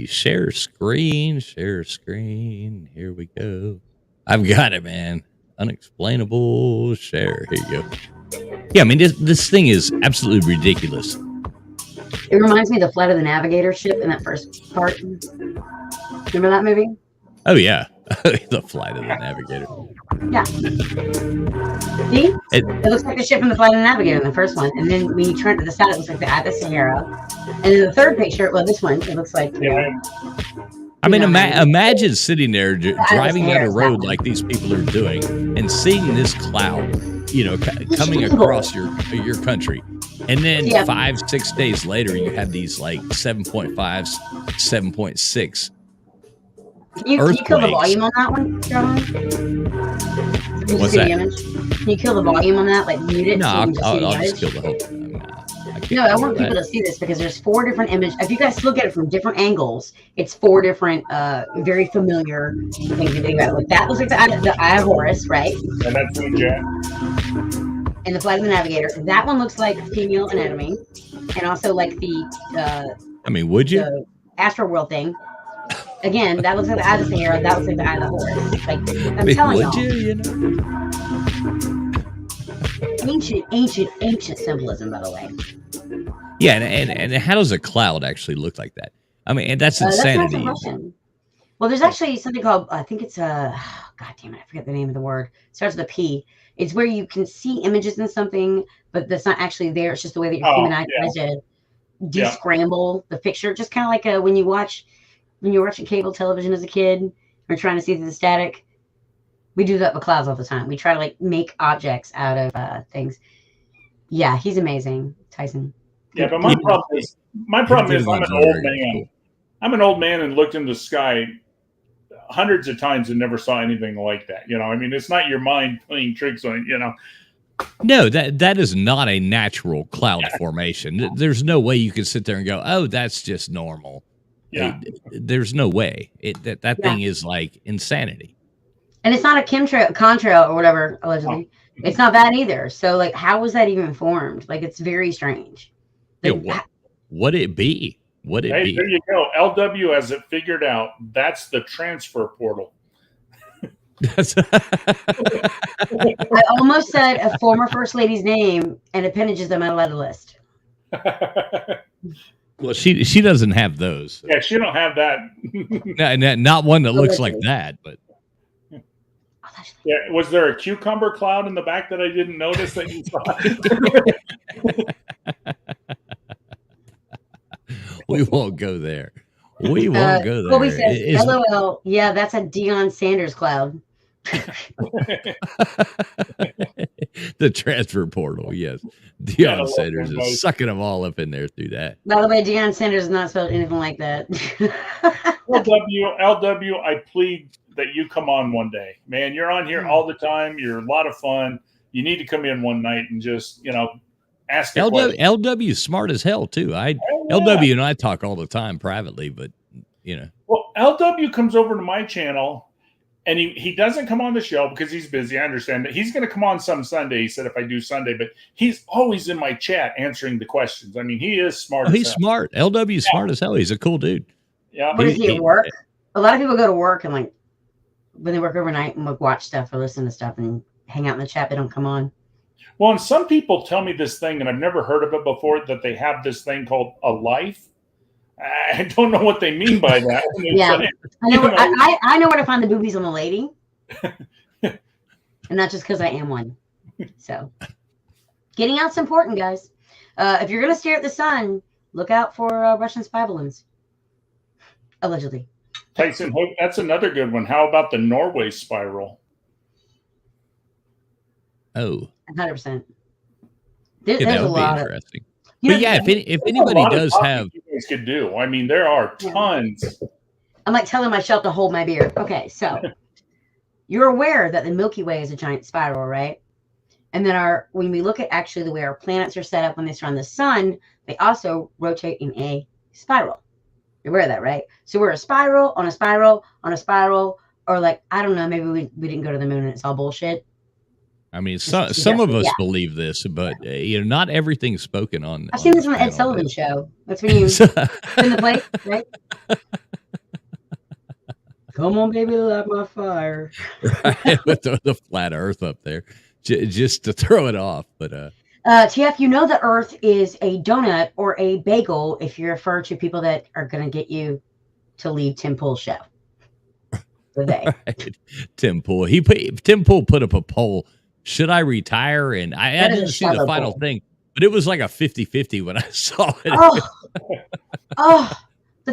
share screen. Here we go. I've got it, man. Unexplainable share. Here you go. Yeah, I mean this thing is absolutely ridiculous. It reminds me of the Flight of the Navigator ship in that first part. Remember that movie? Oh yeah, the Flight of the Navigator. Yeah. See? It looks like the ship in the Flight of the Navigator in the first one. And then when you turn to the side, it looks like the Eye of the Sahara. And in the third picture, well, this one, it looks like... I mean, imagine sitting there driving down a road like these people are doing and seeing this cloud, coming across your country. And then 5-6 days later, you have these like 7.5, 7.6 Can you kill the volume on that one, John? What's that? Can you kill the volume on that? Like mute it? No, so I'll just kill the whole thing. No, I want people to see this because there's 4 different images. If you guys look at it from different angles, it's 4 different, very familiar things to think about. Like that looks like the Eye of Horus, right? And that's the Jack. And the Flight of the Navigator. That one looks like female anatomy, and also like the. Would you? The Astro World thing. Again, that looks like the Eye of the Sahara. That looks like the Eye of the Horus. Like I'm telling y'all. Ancient symbolism, by the way. Yeah, and how does a cloud actually look like that? I mean, and that's insanity. Well, there's actually something called, I think it's God damn it, I forget the name of the word. It starts with a P. It's where you can see images in something, but that's not actually there. It's just the way that your human eye tries to descramble the picture. Just kind of like when you're watching cable television as a kid, or trying to see through the static. We do that with clouds all the time. We try to make objects out of things. Yeah, he's amazing, Tyson. Yeah, but my problem is I'm an old man. I'm an old man and looked in the sky hundreds of times and never saw anything like that. It's not your mind playing tricks on it. No, that is not a natural cloud formation. There's no way you can sit there and go, "Oh, that's just normal." Yeah, there's no way. That thing is like insanity. And it's not a contrail or whatever, allegedly. Oh. It's not that either. So, how was that even formed? It's very strange. Would it be? Would it be? There you go. LW has it figured out. That's the transfer portal. I almost said a former first lady's name and appendages them out of the list. Well, she doesn't have those. So. Yeah, she don't have that. Not one that looks like that, but. Yeah, was there a cucumber cloud in the back that I didn't notice that you saw? We won't go there. We won't go there. Colby says, LOL. Yeah, that's a Deion Sanders cloud. The transfer portal, yes. Deion Sanders is sucking them all up in there through that. By the way, Deion Sanders is not spelled anything like that. LW, I plead that you come on one day. Man, you're on here all the time. You're a lot of fun. You need to come in one night and just, ask a question. LW smart as hell, too. LW and I talk all the time privately, but, Well, LW comes over to my channel, and he doesn't come on the show because he's busy. I understand that. He's going to come on some Sunday, he said, if I do Sunday, but he's always in my chat answering the questions. I mean, he is smart. He's smart. LW's smart as hell. He's a cool dude. Yeah. But is he at work? A lot of people go to work and when they work overnight and watch stuff or listen to stuff and hang out in the chat, they don't come on. Well, and some people tell me this thing, and I've never heard of it before, that they have this thing called a life. I don't know what they mean by that. Yeah, I know where to find the boobies on the lady, and not just because I am one. So, getting out's important, guys. If you're going to stare at the sun, look out for Russian spy balloons. Allegedly. Tyson, that's another good one. How about the Norway spiral? Oh, 100%. yeah, There's that a would be lot of. interesting. You But know, yeah, if There's a anybody lot of does talking have, you guys could do. I mean, there are tons. I'm like telling myself to hold my beer. Okay, so you're aware that the Milky Way is a giant spiral, right? And then when we look at actually the way our planets are set up when they surround the sun, they also rotate in a spiral. You're aware of that, right? So we're a spiral on a spiral on a spiral, or like, I don't know, maybe we didn't go to the moon and it's all bullshit. I mean, some of us believe this, but not everything's spoken on. I've seen this on the Ed Sullivan show. That's when you spin the plate, right? Come on, baby, light my fire. Right, with the flat Earth up there, just to throw it off. But TF, you know the Earth is a donut or a bagel if you refer to people that are going to get you to leave Tim Pool's show. Right. Tim Pool, Tim Pool put up a poll. Should I retire? And I didn't see the final thing, but it was like a 50-50 when I saw it. I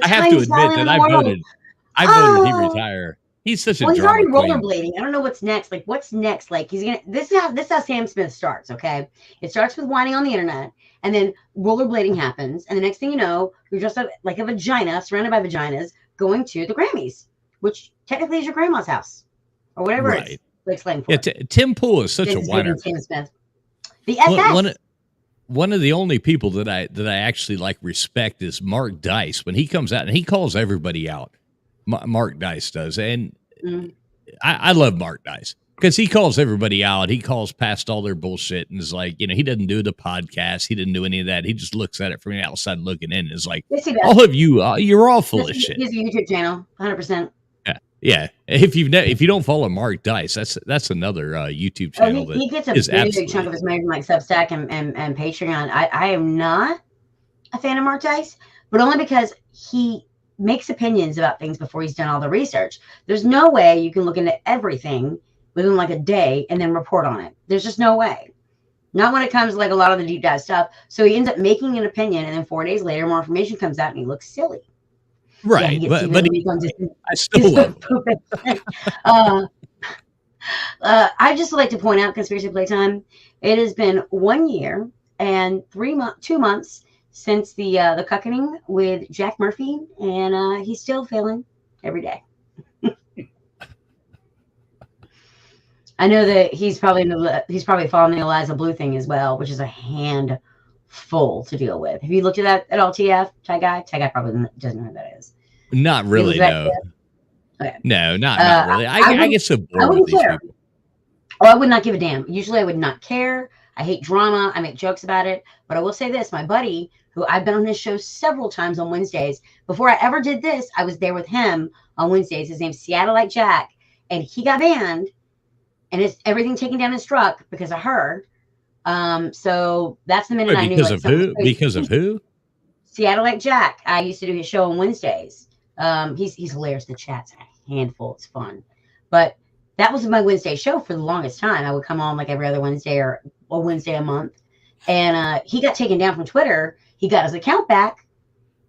have to admit that I voted he retire. He's such a he's already drama queen. rollerblading. I don't know what's next. Like, what's next? Like, this is how Sam Smith starts, okay? It starts with whining on the internet, and then rollerblading happens, and the next thing you know, you're just like a vagina, surrounded by vaginas, going to the Grammys, which technically is your grandma's house, or whatever it's like slang for. Yeah, Tim Pool is such a whiner. Sam Smith. The SS. One of the only people that I actually like respect is Mark Dice. When he comes out and he calls everybody out, Mark Dice does, and I love Mark Dice because he calls everybody out. He calls past all their bullshit and is like, he doesn't do the podcast. He didn't do any of that. He just looks at it from the outside looking in and is like, all of you, you're all full of shit. He's a YouTube channel, 100%. Yeah. If you don't follow Mark Dice, that's another YouTube channel. He gets a big chunk of his money from like Substack and Patreon. I am not a fan of Mark Dice, but only because he makes opinions about things before he's done all the research. There's no way you can look into everything within like a day and then report on it. There's just no way. Not when it comes to like a lot of the deep dive stuff. So he ends up making an opinion, and then 4 days later, more information comes out, and he looks silly. Right, yeah, I still love it. I just like to point out, Conspiracy Playtime, it has been 1 year and 2 months since the cuckening with Jack Murphy, and he's still failing every day. I know that he's probably following the Eliza Blue thing as well, which is a handful to deal with. Have you looked at that at all, TF? Ty Guy probably doesn't know who that is. Not really, no. Okay. No, not really. I get so bored with these people. Oh, I would not give a damn. Usually I would not care. I hate drama. I make jokes about it. But I will say this, my buddy, who I've been on his show several times on Wednesdays, before I ever did this, I was there with him on Wednesdays. His name's Seattleite Jack, and he got banned, and it's everything taken down and struck because of her. So that's the minute I knew. Because of who? Because of who? Seattleite Jack. I used to do his show on Wednesdays. He's hilarious. The chat's a handful. It's fun. But that was my Wednesday show for the longest time. I would come on like every other Wednesday or a Wednesday a month. And he got taken down from Twitter. He got his account back,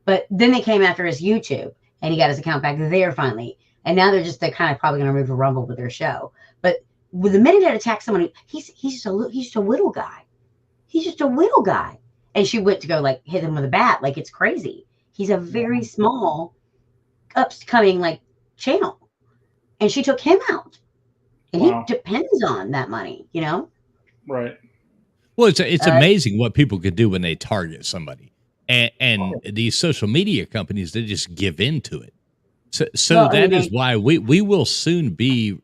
but then they came after his YouTube, and he got his account back there finally. And now they're kind of probably going to move to Rumble with their show. But with the minute it attacks someone, he's just a little guy. He's just a little guy. And she went to go like hit him with a bat. Like, it's crazy. He's a very small upcoming like channel, and she took him out, and he depends on that money, Right. Well, it's amazing what people can do when they target somebody, and these social media companies, they just give in to it. So that is why we will soon be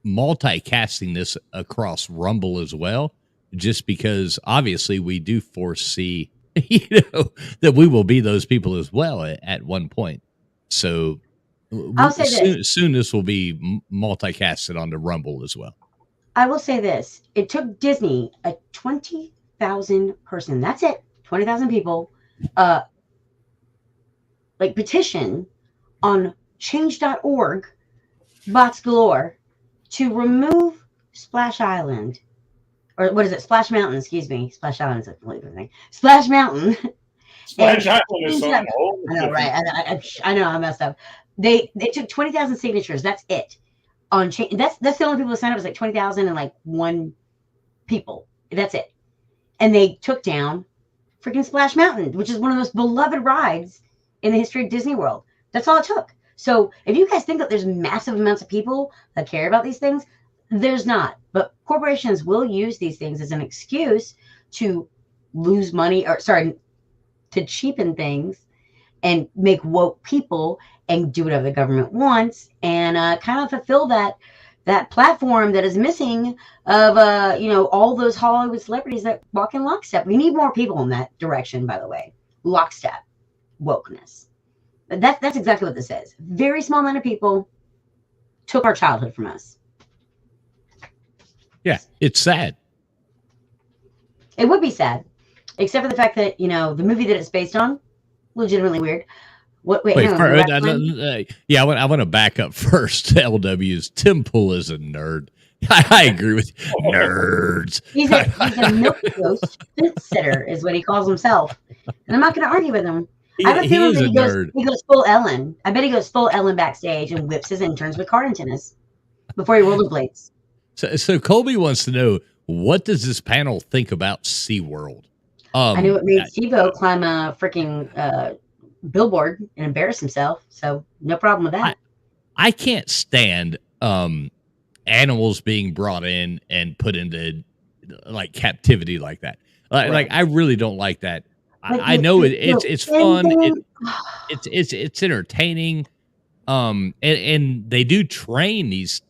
multicasting this across Rumble as well, just because obviously we do foresee that we will be those people as well at one point. So I'll say soon this will be multicasted onto Rumble as well. I will say this. It took Disney a 20,000 person, that's it, 20,000 people, like petition on change.org, bots galore, to remove Splash Island or what is it? Splash Mountain, excuse me. Splash Island is a completely different thing. Splash Mountain. Splash Island is something I know, right? I know I messed up. They took 20,000 signatures. That's it. On that's the only people who signed up was like 20,000 and like one people. That's it. And they took down freaking Splash Mountain, which is one of the most beloved rides in the history of Disney World. That's all it took. So if you guys think that there's massive amounts of people that care about these things, there's not. But corporations will use these things as an excuse to lose money, or sorry, to cheapen things and make woke people and do whatever the government wants, and kind of fulfill that platform that is missing of all those Hollywood celebrities that walk in lockstep. We need more people in that direction, by the way. Lockstep wokeness. That's exactly what this is. Very small amount of people took our childhood from us. Yeah, it's sad. It would be sad, except for the fact that the movie that it's based on, legitimately weird. Wait, yeah, I want to back up first. LW's Tim Pool is a nerd. I agree with you. Nerds. He's a milquetoast sitter, is what he calls himself, and I'm not going to argue with him. I have a feeling that he goes full Ellen. I bet he goes full Ellen backstage and whips his interns with car antennas before he rollerblades. So Colby wants to know, what does this panel think about SeaWorld? I knew it made Steve-O climb a freaking billboard and embarrass himself, so no problem with that. I can't stand animals being brought in and put into like captivity like that. Like I really don't like that. I know it's fun. It's entertaining. And they do train these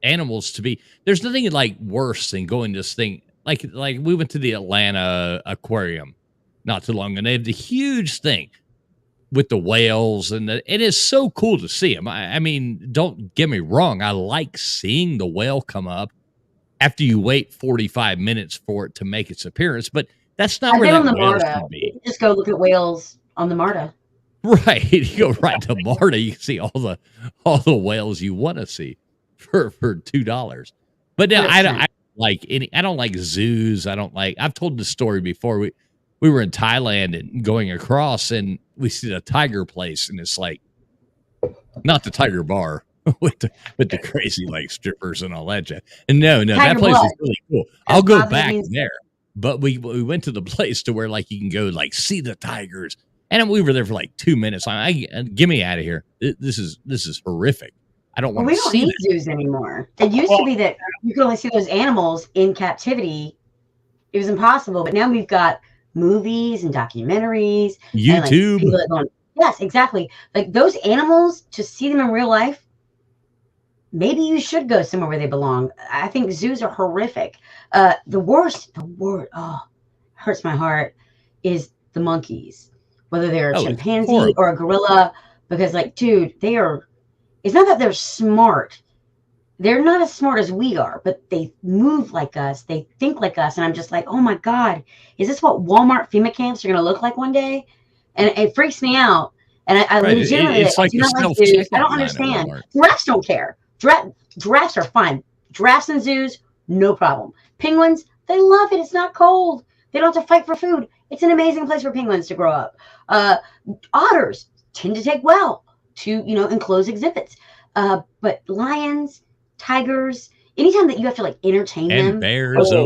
animals to be. There's nothing like worse than going to this thing. Like we went to the Atlanta Aquarium not too long ago, and they have the huge thing with the whales, and it is so cool to see them. I mean, don't get me wrong. I like seeing the whale come up after you wait 45 minutes for it to make its appearance, but that's not where that whale should be. Just go look at whales on the MARTA. Right. You go right to MARTA. You can see all the whales you want to see for $2. But now I don't like zoos. I've told the story before. We were in Thailand and going across, and we see the tiger place, and it's like not the tiger bar with the crazy like strippers and all that shit. And no, that place is really cool. I'll go back there. But we went to the place to where like you can go like see the tigers, and we were there for like 2 minutes. Get me out of here. This is horrific. I don't want to see. We don't need zoos anymore. It used to be that you could only see those animals in captivity. It was impossible, but now we've got movies and documentaries. YouTube. And, like, yes, exactly. Like those animals, to see them in real life, maybe you should go somewhere where they belong. I think zoos are horrific. The worst, hurts my heart, is the monkeys. Whether they're a chimpanzee or a gorilla, because like, dude, it's not that they're smart. They're not as smart as we are, but they move like us. They think like us. And I'm just like, oh my God, is this what Walmart FEMA camps are going to look like one day? And it freaks me out. And I legitimately, it's like I don't understand. Giraffes don't care. Giraffes are fine. Giraffes in zoos, no problem. Penguins, they love it. It's not cold. They don't have to fight for food. It's an amazing place for penguins to grow up. Otters tend to take well to, enclosed exhibits. But lions, tigers, anytime that you have to like entertain them. And bears, How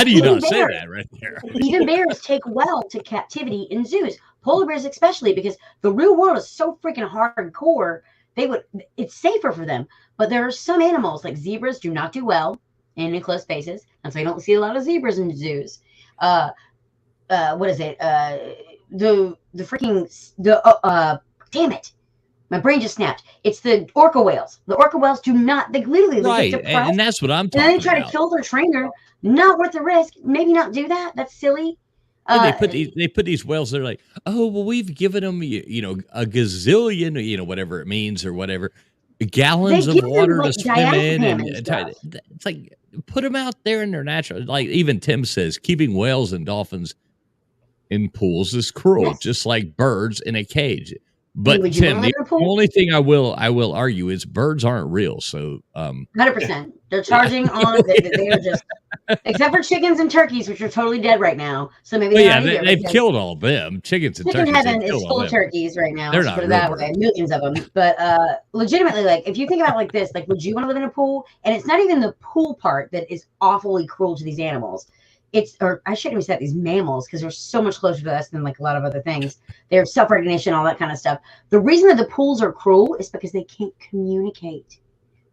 do you not say that right there? Even bears take well to captivity in zoos. Polar bears especially, because the real world is so freaking hardcore. It's safer for them. But there are some animals like zebras do not do well in enclosed spaces. And so you don't see a lot of zebras in zoos. What is it? Damn it. My brain just snapped. It's the orca whales. The orca whales do not, they literally right. And that's what I'm talking about. And then they try to kill their trainer. Not worth the risk. Maybe not do that. That's silly. They put these whales. They're like, oh well, we've given them a gazillion, whatever it means or whatever, gallons of water to swim in, and it's like put them out there in their natural. Like even Tim says, keeping whales and dolphins in pools is cruel, just like birds in a cage. But would you Tim, want to live the in a pool? only thing I will argue is birds aren't real. So 100%. They're charging on. They are just, except for chickens and turkeys, which are totally dead right now. So maybe Well, they're yeah, not either. they've because killed all of them. Chickens and Chicken turkeys. heaven They've is killed all full of them. turkeys right now. They're Let's not put it real that way. birds. Millions of them. But legitimately, like, if you think about it like this, like, would you want to live in a pool? And it's not even the pool part that is awfully cruel to these animals. Or I shouldn't even say these mammals, because they're so much closer to us than like a lot of other things. They're self-recognition, all that kind of stuff. The reason that the pools are cruel is because they can't communicate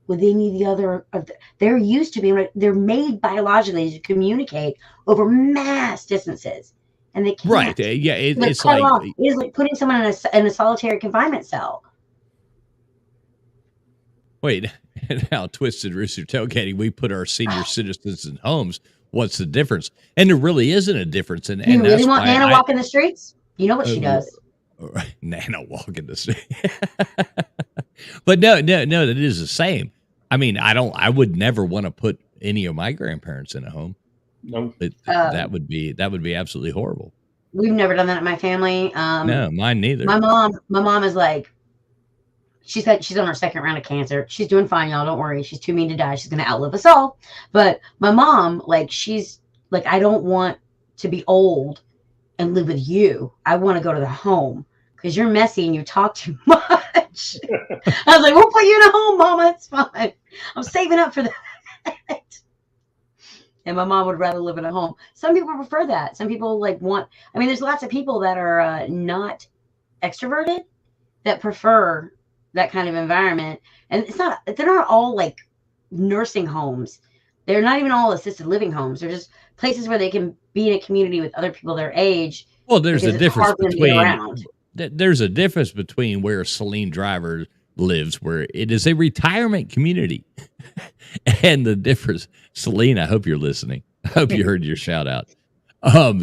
with any of the other. They're used to being. They're made biologically to communicate over mass distances, and they can't. Right. Yeah. It's cut like off. It is like putting someone in a solitary confinement cell. wait. Now, Twisted Rooster tailgating. We put our senior citizens in homes. What's the difference? And there really isn't a difference. And You really that's want why Nana walking the streets? You know what she does. Nana walking the street. But no, that is the same. I mean, I would never want to put any of my grandparents in a home. No. That would be absolutely horrible. We've never done that in my family. No, mine neither. My mom is like, she said she's on her second round of cancer. She's doing fine, y'all. Don't worry. She's too mean to die. She's going to outlive us all. But my mom, like, she's like, I don't want to be old and live with you. I want to go to the home because you're messy and you talk too much. I was like, we'll put you in a home, Mama. It's fine. I'm saving up for that. And my mom would rather live in a home. Some people prefer that. Some people there's lots of people that are not extroverted that prefer that kind of environment. And they're not all like nursing homes. They're not even all assisted living homes. They're just places where they can be in a community with other people their age. Well, there's a difference between where Celine Driver lives, where it is a retirement community. And the difference, Celine, I hope you're listening. I hope you heard your shout out.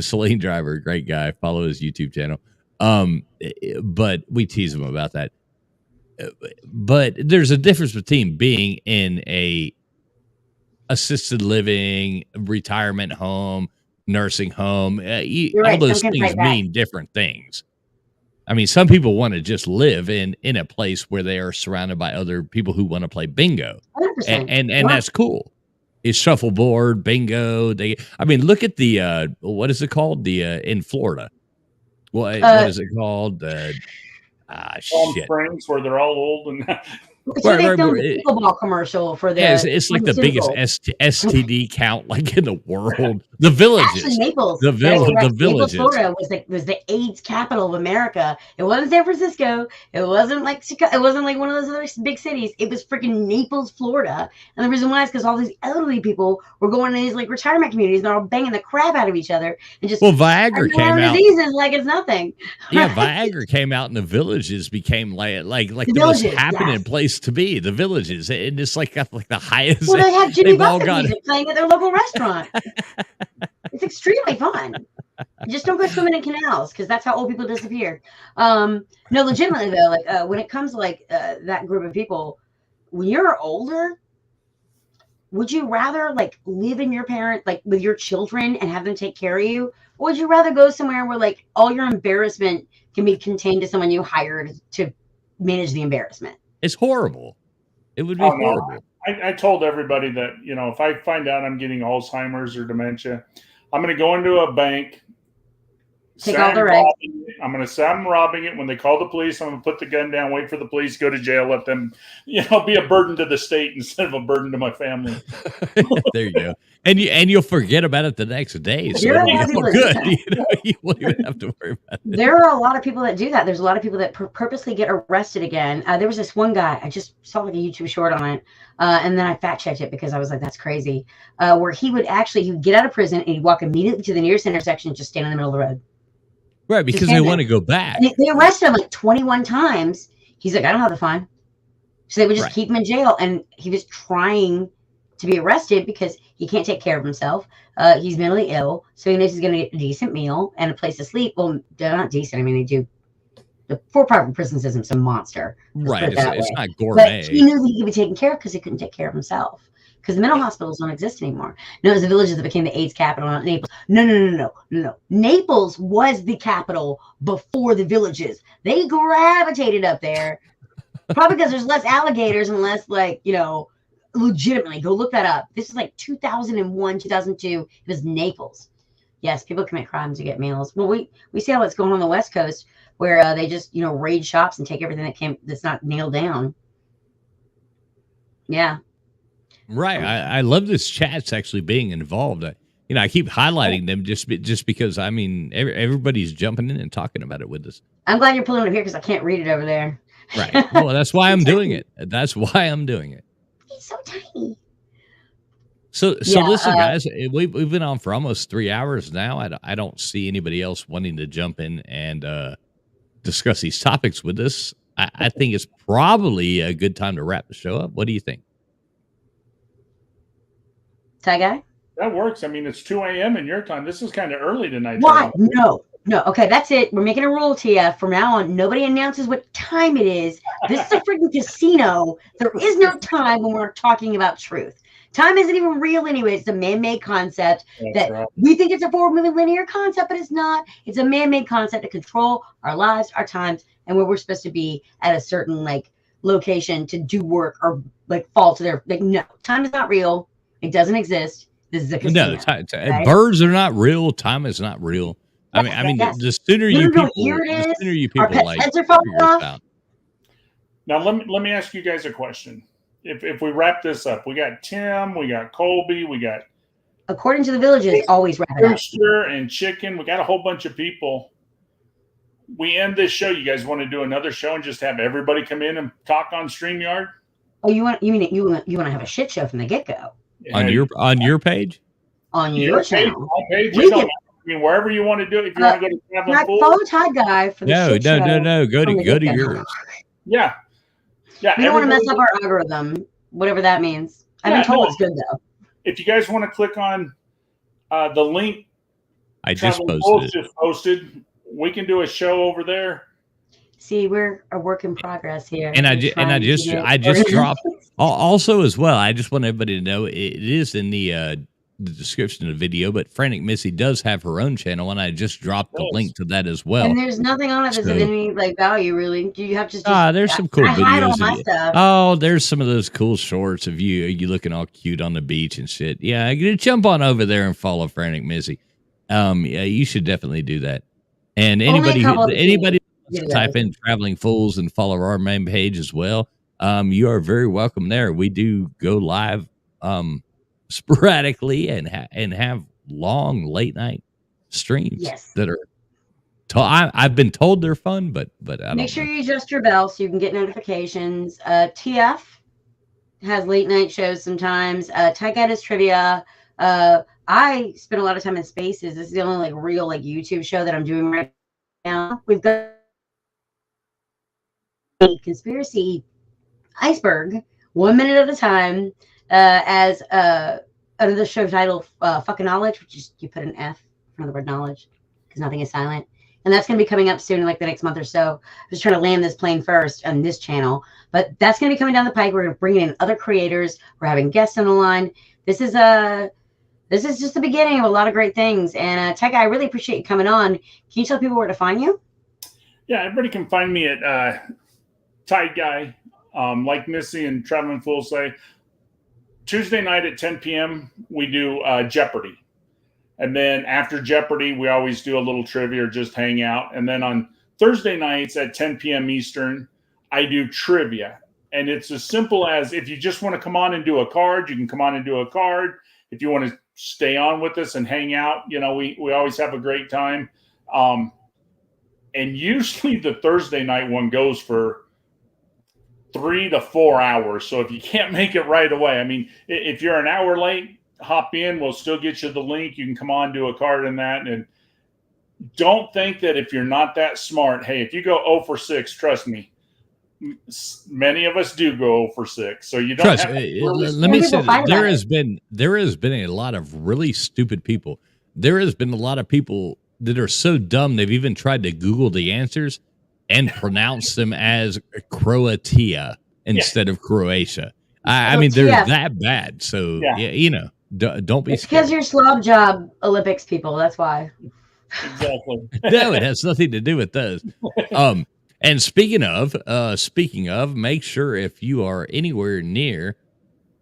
Celine Driver, great guy. Follow his YouTube channel. But we tease him about that. But there's a difference between being in a assisted living, retirement home, nursing home. All those things mean different things. I mean, some people want to just live in a place where they are surrounded by other people who want to play bingo, and that's cool. It's shuffleboard, bingo. Look at the what is it called? In Florida, what is it called? Palm Springs, where they're all old and. So they filmed a pickleball commercial for the. Yeah, it's like the biggest STD count like in the world. The Villages, actually, Naples, the Villages. Naples, Florida was the AIDS capital of America. It wasn't San Francisco. It wasn't like Chicago. It wasn't like one of those other big cities. It was freaking Naples, Florida. And the reason why is because all these elderly people were going to these like retirement communities and they're all banging the crap out of each other and just Viagra came out. Diseases like it's nothing. Yeah, Viagra came out and the Villages became like the most happening place to be. The Villages, and it's like got like the highest. Well, they have Jimmy Buffett music playing at their local restaurant. It's extremely fun. Just don't go swimming in canals because that's how old people disappear. No, legitimately though, like when it comes to like that group of people, when you're older, would you rather like live in your parent like with your children and have them take care of you, or would you rather go somewhere where like all your embarrassment can be contained to someone you hired to manage the embarrassment? It's horrible. It would be horrible. No. I told everybody that, if I find out I'm getting Alzheimer's or dementia, I'm going to go into a bank. Take all the rights. I'm going to say I'm robbing it. When they call the police, I'm going to put the gun down, wait for the police, go to jail, let them, be a burden to the state instead of a burden to my family. There you go. And you'll forget about it the next day. So good. You won't even have to worry about it. There are a lot of people that do that. There's a lot of people that purposely get arrested again. There was this one guy, I just saw like a YouTube short on it. And then I fact checked it because I was like, that's crazy. Where he would get out of prison and he'd walk immediately to the nearest intersection and just stand in the middle of the road. Right, because they want to go back. They arrested him like 21 times. He's like, I don't have the fine. So they would just keep him in jail. And he was trying to be arrested because he can't take care of himself. He's mentally ill. So he knows he's going to get a decent meal and a place to sleep. Well, they're not decent. I mean, they do The for-profit prison system's a monster. Right. It's not But gourmet. he knew that he could be taken care of because he couldn't take care of himself. Because the mental hospitals don't exist anymore. No, it was the villages that became the AIDS capital, not Naples. No. Naples was the capital before the villages. They gravitated up there, probably because there's less alligators and less, like, legitimately. Go look that up. This is like 2001, 2002. It was Naples. Yes, people commit crimes to get meals. Well, we see how what's going on the West Coast, where they just raid shops and take everything that's not nailed down. Yeah. Right. I love this chat's actually being involved. I keep highlighting them just because, I mean, everybody's jumping in and talking about it with us. I'm glad you're pulling it up here because I can't read it over there. Right. Well, that's why I'm doing it. That's why I'm doing it. It's so tiny. So listen, guys, we've been on for almost 3 hours now. I don't see anybody else wanting to jump in and discuss these topics with us. I think it's probably a good time to wrap the show up. What do you think? Tie guy? That works. I mean, it's 2 a.m. in your time. This is kind of early tonight. What? No. Okay, that's it. We're making a rule, TF. From now on, nobody announces what time it is. This is a freaking casino. There is no time when we're talking about truth. Time isn't even real anyway. It's a man-made concept we think it's a forward-moving linear concept, but it's not. It's a man-made concept to control our lives, our times, and where we're supposed to be at a certain location to do work or fall to their no. Time is not real. It doesn't exist. This is a casino. No, right? Birds are not real. Time is not real. The sooner you people, our pet heads are falling off. Now let me ask you guys a question. If we wrap this up, we got Tim, we got Colby, we got, according to the villages, always wrap it up. Rooster and Chicken. We got a whole bunch of people. We end this show. You guys want to do another show and just have everybody come in and talk on StreamYard? Oh, you want to have a shit show from the get-go? On your page? On your channel. Page. I mean, wherever you want to do it. If you want to go to Traveling Fools. Follow Tide Guy for the shit show. No. Go to yours. Yeah. We don't want to mess up our algorithm, whatever that means. I've been told it's good, though. If you guys want to click on the link I just posted, we can do a show over there. See, we're a work in progress here. And I just dropped also as well. I just want everybody to know it is in the description of the video, but Frantic Missy does have her own channel, and I just dropped the link to that as well. And there's nothing on it that's of any value, really. Do you have to? There's some cool videos. Hide all my stuff. Oh, there's some of those cool shorts of you looking all cute on the beach and shit. Yeah, jump on over there and follow Frantic Missy. Yeah, you should definitely do that. And anybody wants to type in Traveling Fools and follow our main page as well, you are very welcome there. We do go live sporadically and have long late night streams that are I've been told they're fun, but I don't make sure you adjust your bell so you can get notifications. TF has late night shows sometimes. Tyke Guy does trivia. I spend a lot of time in Spaces. This is the only real YouTube show that I'm doing right now. We've got a conspiracy iceberg, 1 minute at a time, as another show titled Fucking Knowledge, which is you put an F in front of the word knowledge because nothing is silent. And that's going to be coming up soon in the next month or so. I'm just trying to land this plane first on this channel. But that's going to be coming down the pike. We're going to bring in other creators. We're having guests on the line. This is just the beginning of a lot of great things. And Tech, I really appreciate you coming on. Can you tell people where to find you? Yeah, everybody can find me at Tide Guy, like Missy and Traveling Fools say. Tuesday night at 10 p.m. we do Jeopardy. And then after Jeopardy, we always do a little trivia or just hang out. And then on Thursday nights at 10 p.m. Eastern, I do trivia. And it's as simple as if you just want to come on and do a card, you can come on and do a card. If you want to stay on with us and hang out, we always have a great time. And usually the Thursday night one goes for 3 to 4 hours. So if you can't make it right away, I mean, if you're an hour late, hop in. We'll still get you the link. You can come on, do a card in that. And don't think that if you're not that smart, hey, if you go 0 for 6, trust me, many of us do go 0 for 6. So you don't have let me say that there has been a lot of really stupid people. There has been a lot of people that are so dumb they've even tried to Google the answers and pronounce them as Croatia instead of Croatia. I mean, they're that bad. So, yeah, don't be It's scared. because you're slob job Olympics people. That's why. Exactly. No, it has nothing to do with those. And speaking of, make sure if you are anywhere near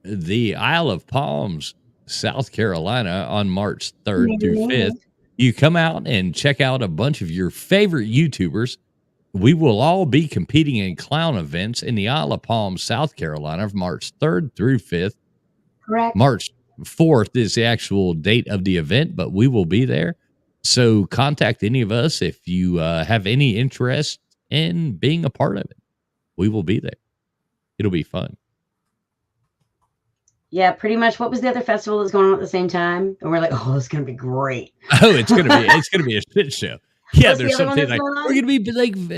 the Isle of Palms, South Carolina, on March 3rd through 5th, you come out and check out a bunch of your favorite YouTubers. We will all be competing in clown events in the Isle of Palms, South Carolina, from March 3rd through 5th. Correct. March 4th is the actual date of the event, but we will be there. So contact any of us if you have any interest in being a part of it. We will be there. It'll be fun. Yeah, pretty much. What was the other festival that's going on at the same time? And we're like, oh, it's gonna be great. Oh, it's gonna be a shit show. Yeah, there's something like we're gonna be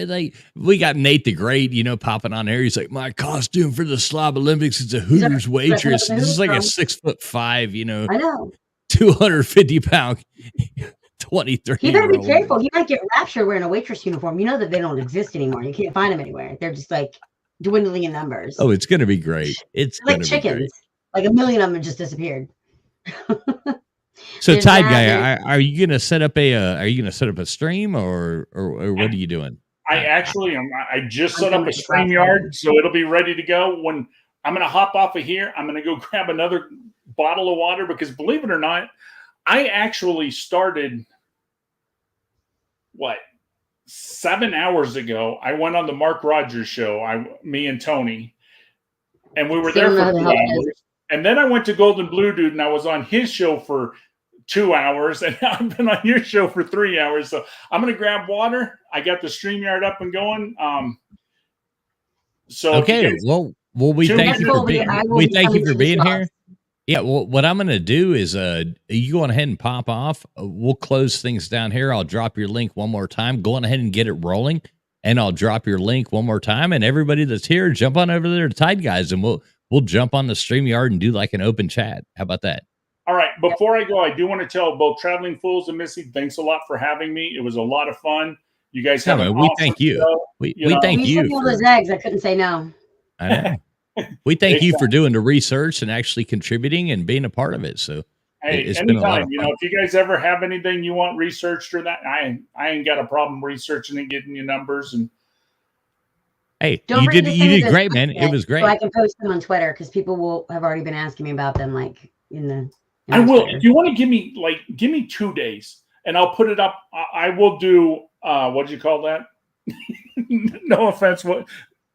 like we got Nate the Great, popping on there. He's like, my costume for the Slob Olympics is a Hooters waitress. This is like a 6'5", I know, 250-pound 23. He better be careful. He might get raptured wearing a waitress uniform. You know that they don't exist anymore. You can't find them anywhere. They're just like dwindling in numbers. Oh, it's gonna be great. It's like chickens. Like 1 million of them just disappeared. So, Tide Guy, are you gonna set up a stream or what are you doing? I actually am. I just set up a StreamYard, so it'll be ready to go. When I'm gonna hop off of here, I'm gonna go grab another bottle of water because, believe it or not, I actually started 7 hours ago. I went on the Mark Rogers show. Me and Tony, and we were there for 2 hours. And then I went to Golden Blue Dude, and I was on his show for 2 hours, and I've been on your show for 3 hours. So I'm going to grab water. I got the StreamYard up and going. Okay, we thank you for being here. Yeah, well, what I'm going to do is you go on ahead and pop off. We'll close things down here. I'll drop your link one more time. Go on ahead and get it rolling, and I'll drop your link one more time. And everybody that's here, jump on over there to Tide Guys, and we'll jump on the StreamYard and do like an open chat. How about that? All right. Before I go, I do want to tell both Traveling Fools and Missy, thanks a lot for having me. It was a lot of fun. You guys have we thank you. We thank you. For those eggs, I couldn't say no. I know. We thank you for doing the research and actually contributing and being a part of it. So it's been a lot of fun. If you guys ever have anything you want researched or that, I ain't got a problem researching and getting you numbers. And hey, you did great, man. It was great. So I can post them on Twitter because people have already been asking me about them, like in the. I will. If you want to give me 2 days, and I'll put it up. I will do. What do you call that? No offense. What?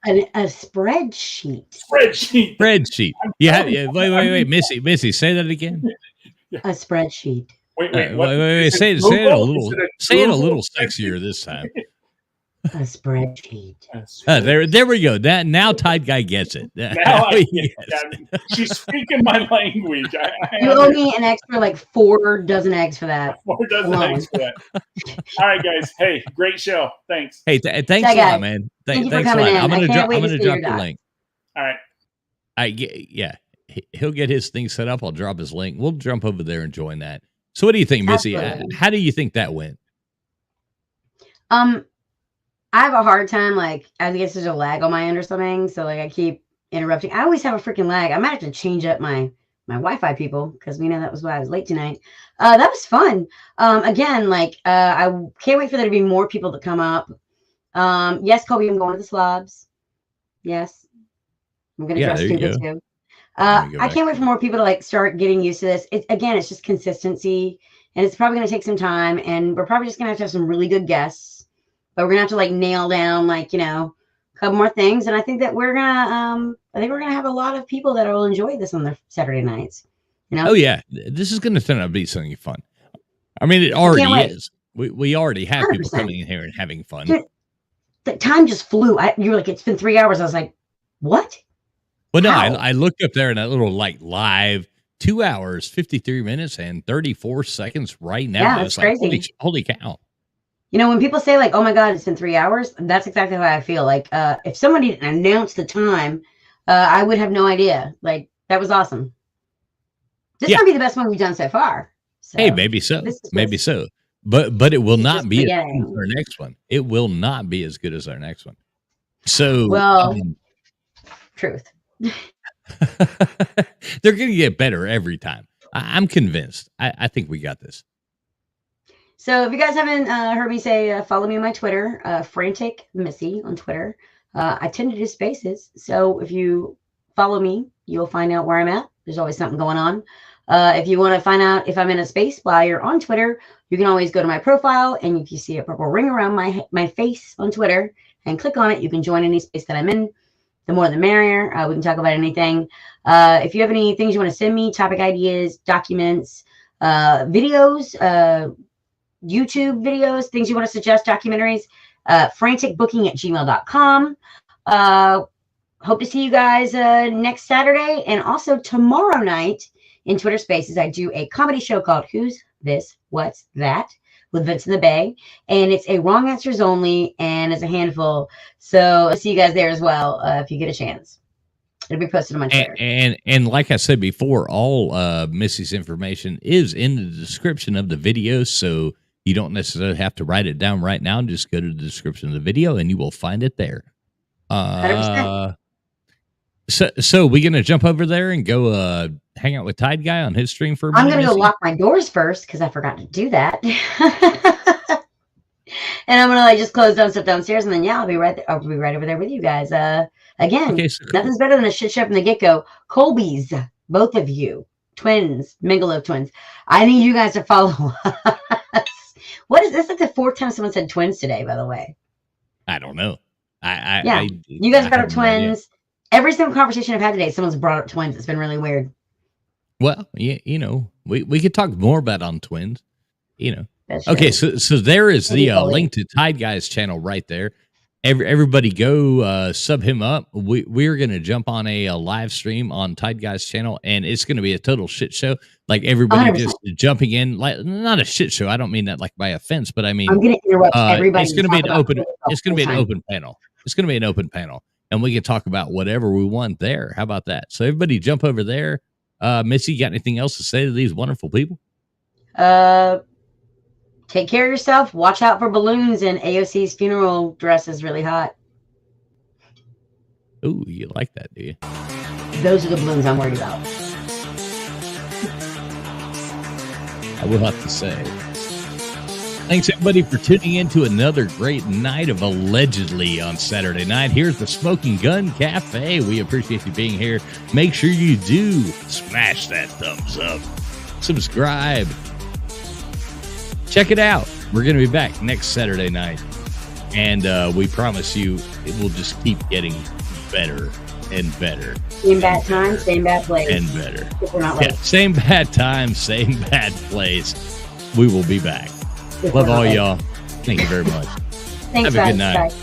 A spreadsheet. Spreadsheet. Yeah. Wait. Missy, say that again. A spreadsheet. Wait. Say it a little sexier this time. A spreadsheet. There we go. That now Tide Guy gets it. Now she's speaking my language. You owe me an extra 4 dozen eggs for that. 4 dozen eggs for that. All right, guys. Hey, great show. Thanks. Hey, thanks a lot, man. Thanks a lot. I'm gonna drop the link. All right. Yeah. He'll get his thing set up. I'll drop his link. We'll jump over there and join that. So, what do you think, Missy? How do you think that went? I have a hard time, I guess there's a lag on my end or something. So I keep interrupting. I always have a freaking lag. I might have to change up my Wi-Fi, people, because we know that was why I was late tonight. That was fun. Again, I can't wait for there to be more people to come up. Yes, Kobe, I'm going to the slobs. Yes. I'm going to dress stupid too. I can't wait for more people to start getting used to this. It's just consistency, and it's probably going to take some time, and we're probably just going to have some really good guests. But we're gonna have to nail down a couple more things, and I think that we're gonna have a lot of people that will enjoy this on their Saturday nights. Oh yeah, this is gonna turn out to be something fun. I mean, it already is. We already have 100%. People coming in here and having fun. Dude, the time just flew. You were like, it's been 3 hours. I was like, what? Well, no, I looked up there in that little live 2 hours, 53 minutes, and 34 seconds right now. Yeah, that's crazy. Holy cow. When people say oh my God, it's been 3 hours, that's exactly how I feel. If somebody didn't announce the time, I would have no idea. That was awesome. This might be the best one we've done so far. So, hey, maybe so. but it will It's not just be as beginning. good as our next one. It will not be as good as our next one. So, Well, truth. they're going to get better every time. I'm convinced. I think we got this. So if you guys haven't heard me say, follow me on my Twitter, Frantic Missy on Twitter. I tend to do spaces. So if you follow me, you'll find out where I'm at. There's always something going on. If you want to find out if I'm in a space while you're on Twitter, you can always go to my profile. And if you see a purple ring around my face on Twitter and click on it, you can join any space that I'm in. The more the merrier. We can talk about anything. If you have any things you want to send me, topic ideas, documents, videos, YouTube videos, things you want to suggest, documentaries, franticbooking@gmail.com. Hope to see you guys next Saturday. And also tomorrow night in Twitter Spaces, I do a comedy show called Who's This? What's That? With Vince in the Bay. And it's a wrong answers only, and it's a handful. So I'll see you guys there as well if you get a chance. It'll be posted on my Twitter. And like I said before, all Missy's information is in the description of the video, so you don't necessarily have to write it down right now. Just go to the description of the video, and you will find it there. 100%. So we're gonna jump over there and go hang out with Tide Guy on his stream for a minute. I'm gonna go Missy? lock my doors first because I forgot to do that. And I'm gonna just close down stuff downstairs, and then I'll be right over there with you guys. Again, Okay, so nothing's better than a shit show from the get-go. Colby's, both of you, twins, Mingaloaf twins. I need you guys to follow us. What is this? Like the fourth time someone said twins today, by the way. I don't know. You guys brought up twins. Every single conversation I've had today, someone's brought up twins. It's been really weird. Well, you know, we could talk more about on twins. You know. That's Okay, true. so there is the Maybe link to Tide Guy's channel right there. Everybody go sub him up. We're gonna jump on a live stream on Tide Guy's channel, and it's gonna be a total shit show. Like everybody 100%. just jumping in, like not a shit show. I don't mean that like by offense, but I mean I'm gonna interrupt everybody. it's gonna and be talk an about open. twins It's gonna be an the whole time. open panel. It's gonna be an open panel, and we can talk about whatever we want there. How about that? So everybody jump over there. Missy, got anything else to say to these wonderful people? Take care of yourself. Watch out for balloons, and AOC's funeral dress is really hot. Ooh, you like that, do you? Those are the balloons I'm worried about. I will have to say. Thanks, everybody, for tuning in to another great night of Allegedly on Saturday night. Here's the Smoking Gun Cafe. We appreciate you being here. Make sure you do smash that thumbs up. Subscribe. Check it out. We're going to be back next Saturday night. And we promise you it will just keep getting better and better. Same bad time, same bad place. And better. If we're not Yeah, late. same bad time, same bad place. We will be back. If Love we're not all late. y'all. Thank you very much. Thanks, Have a guys. good night. Bye.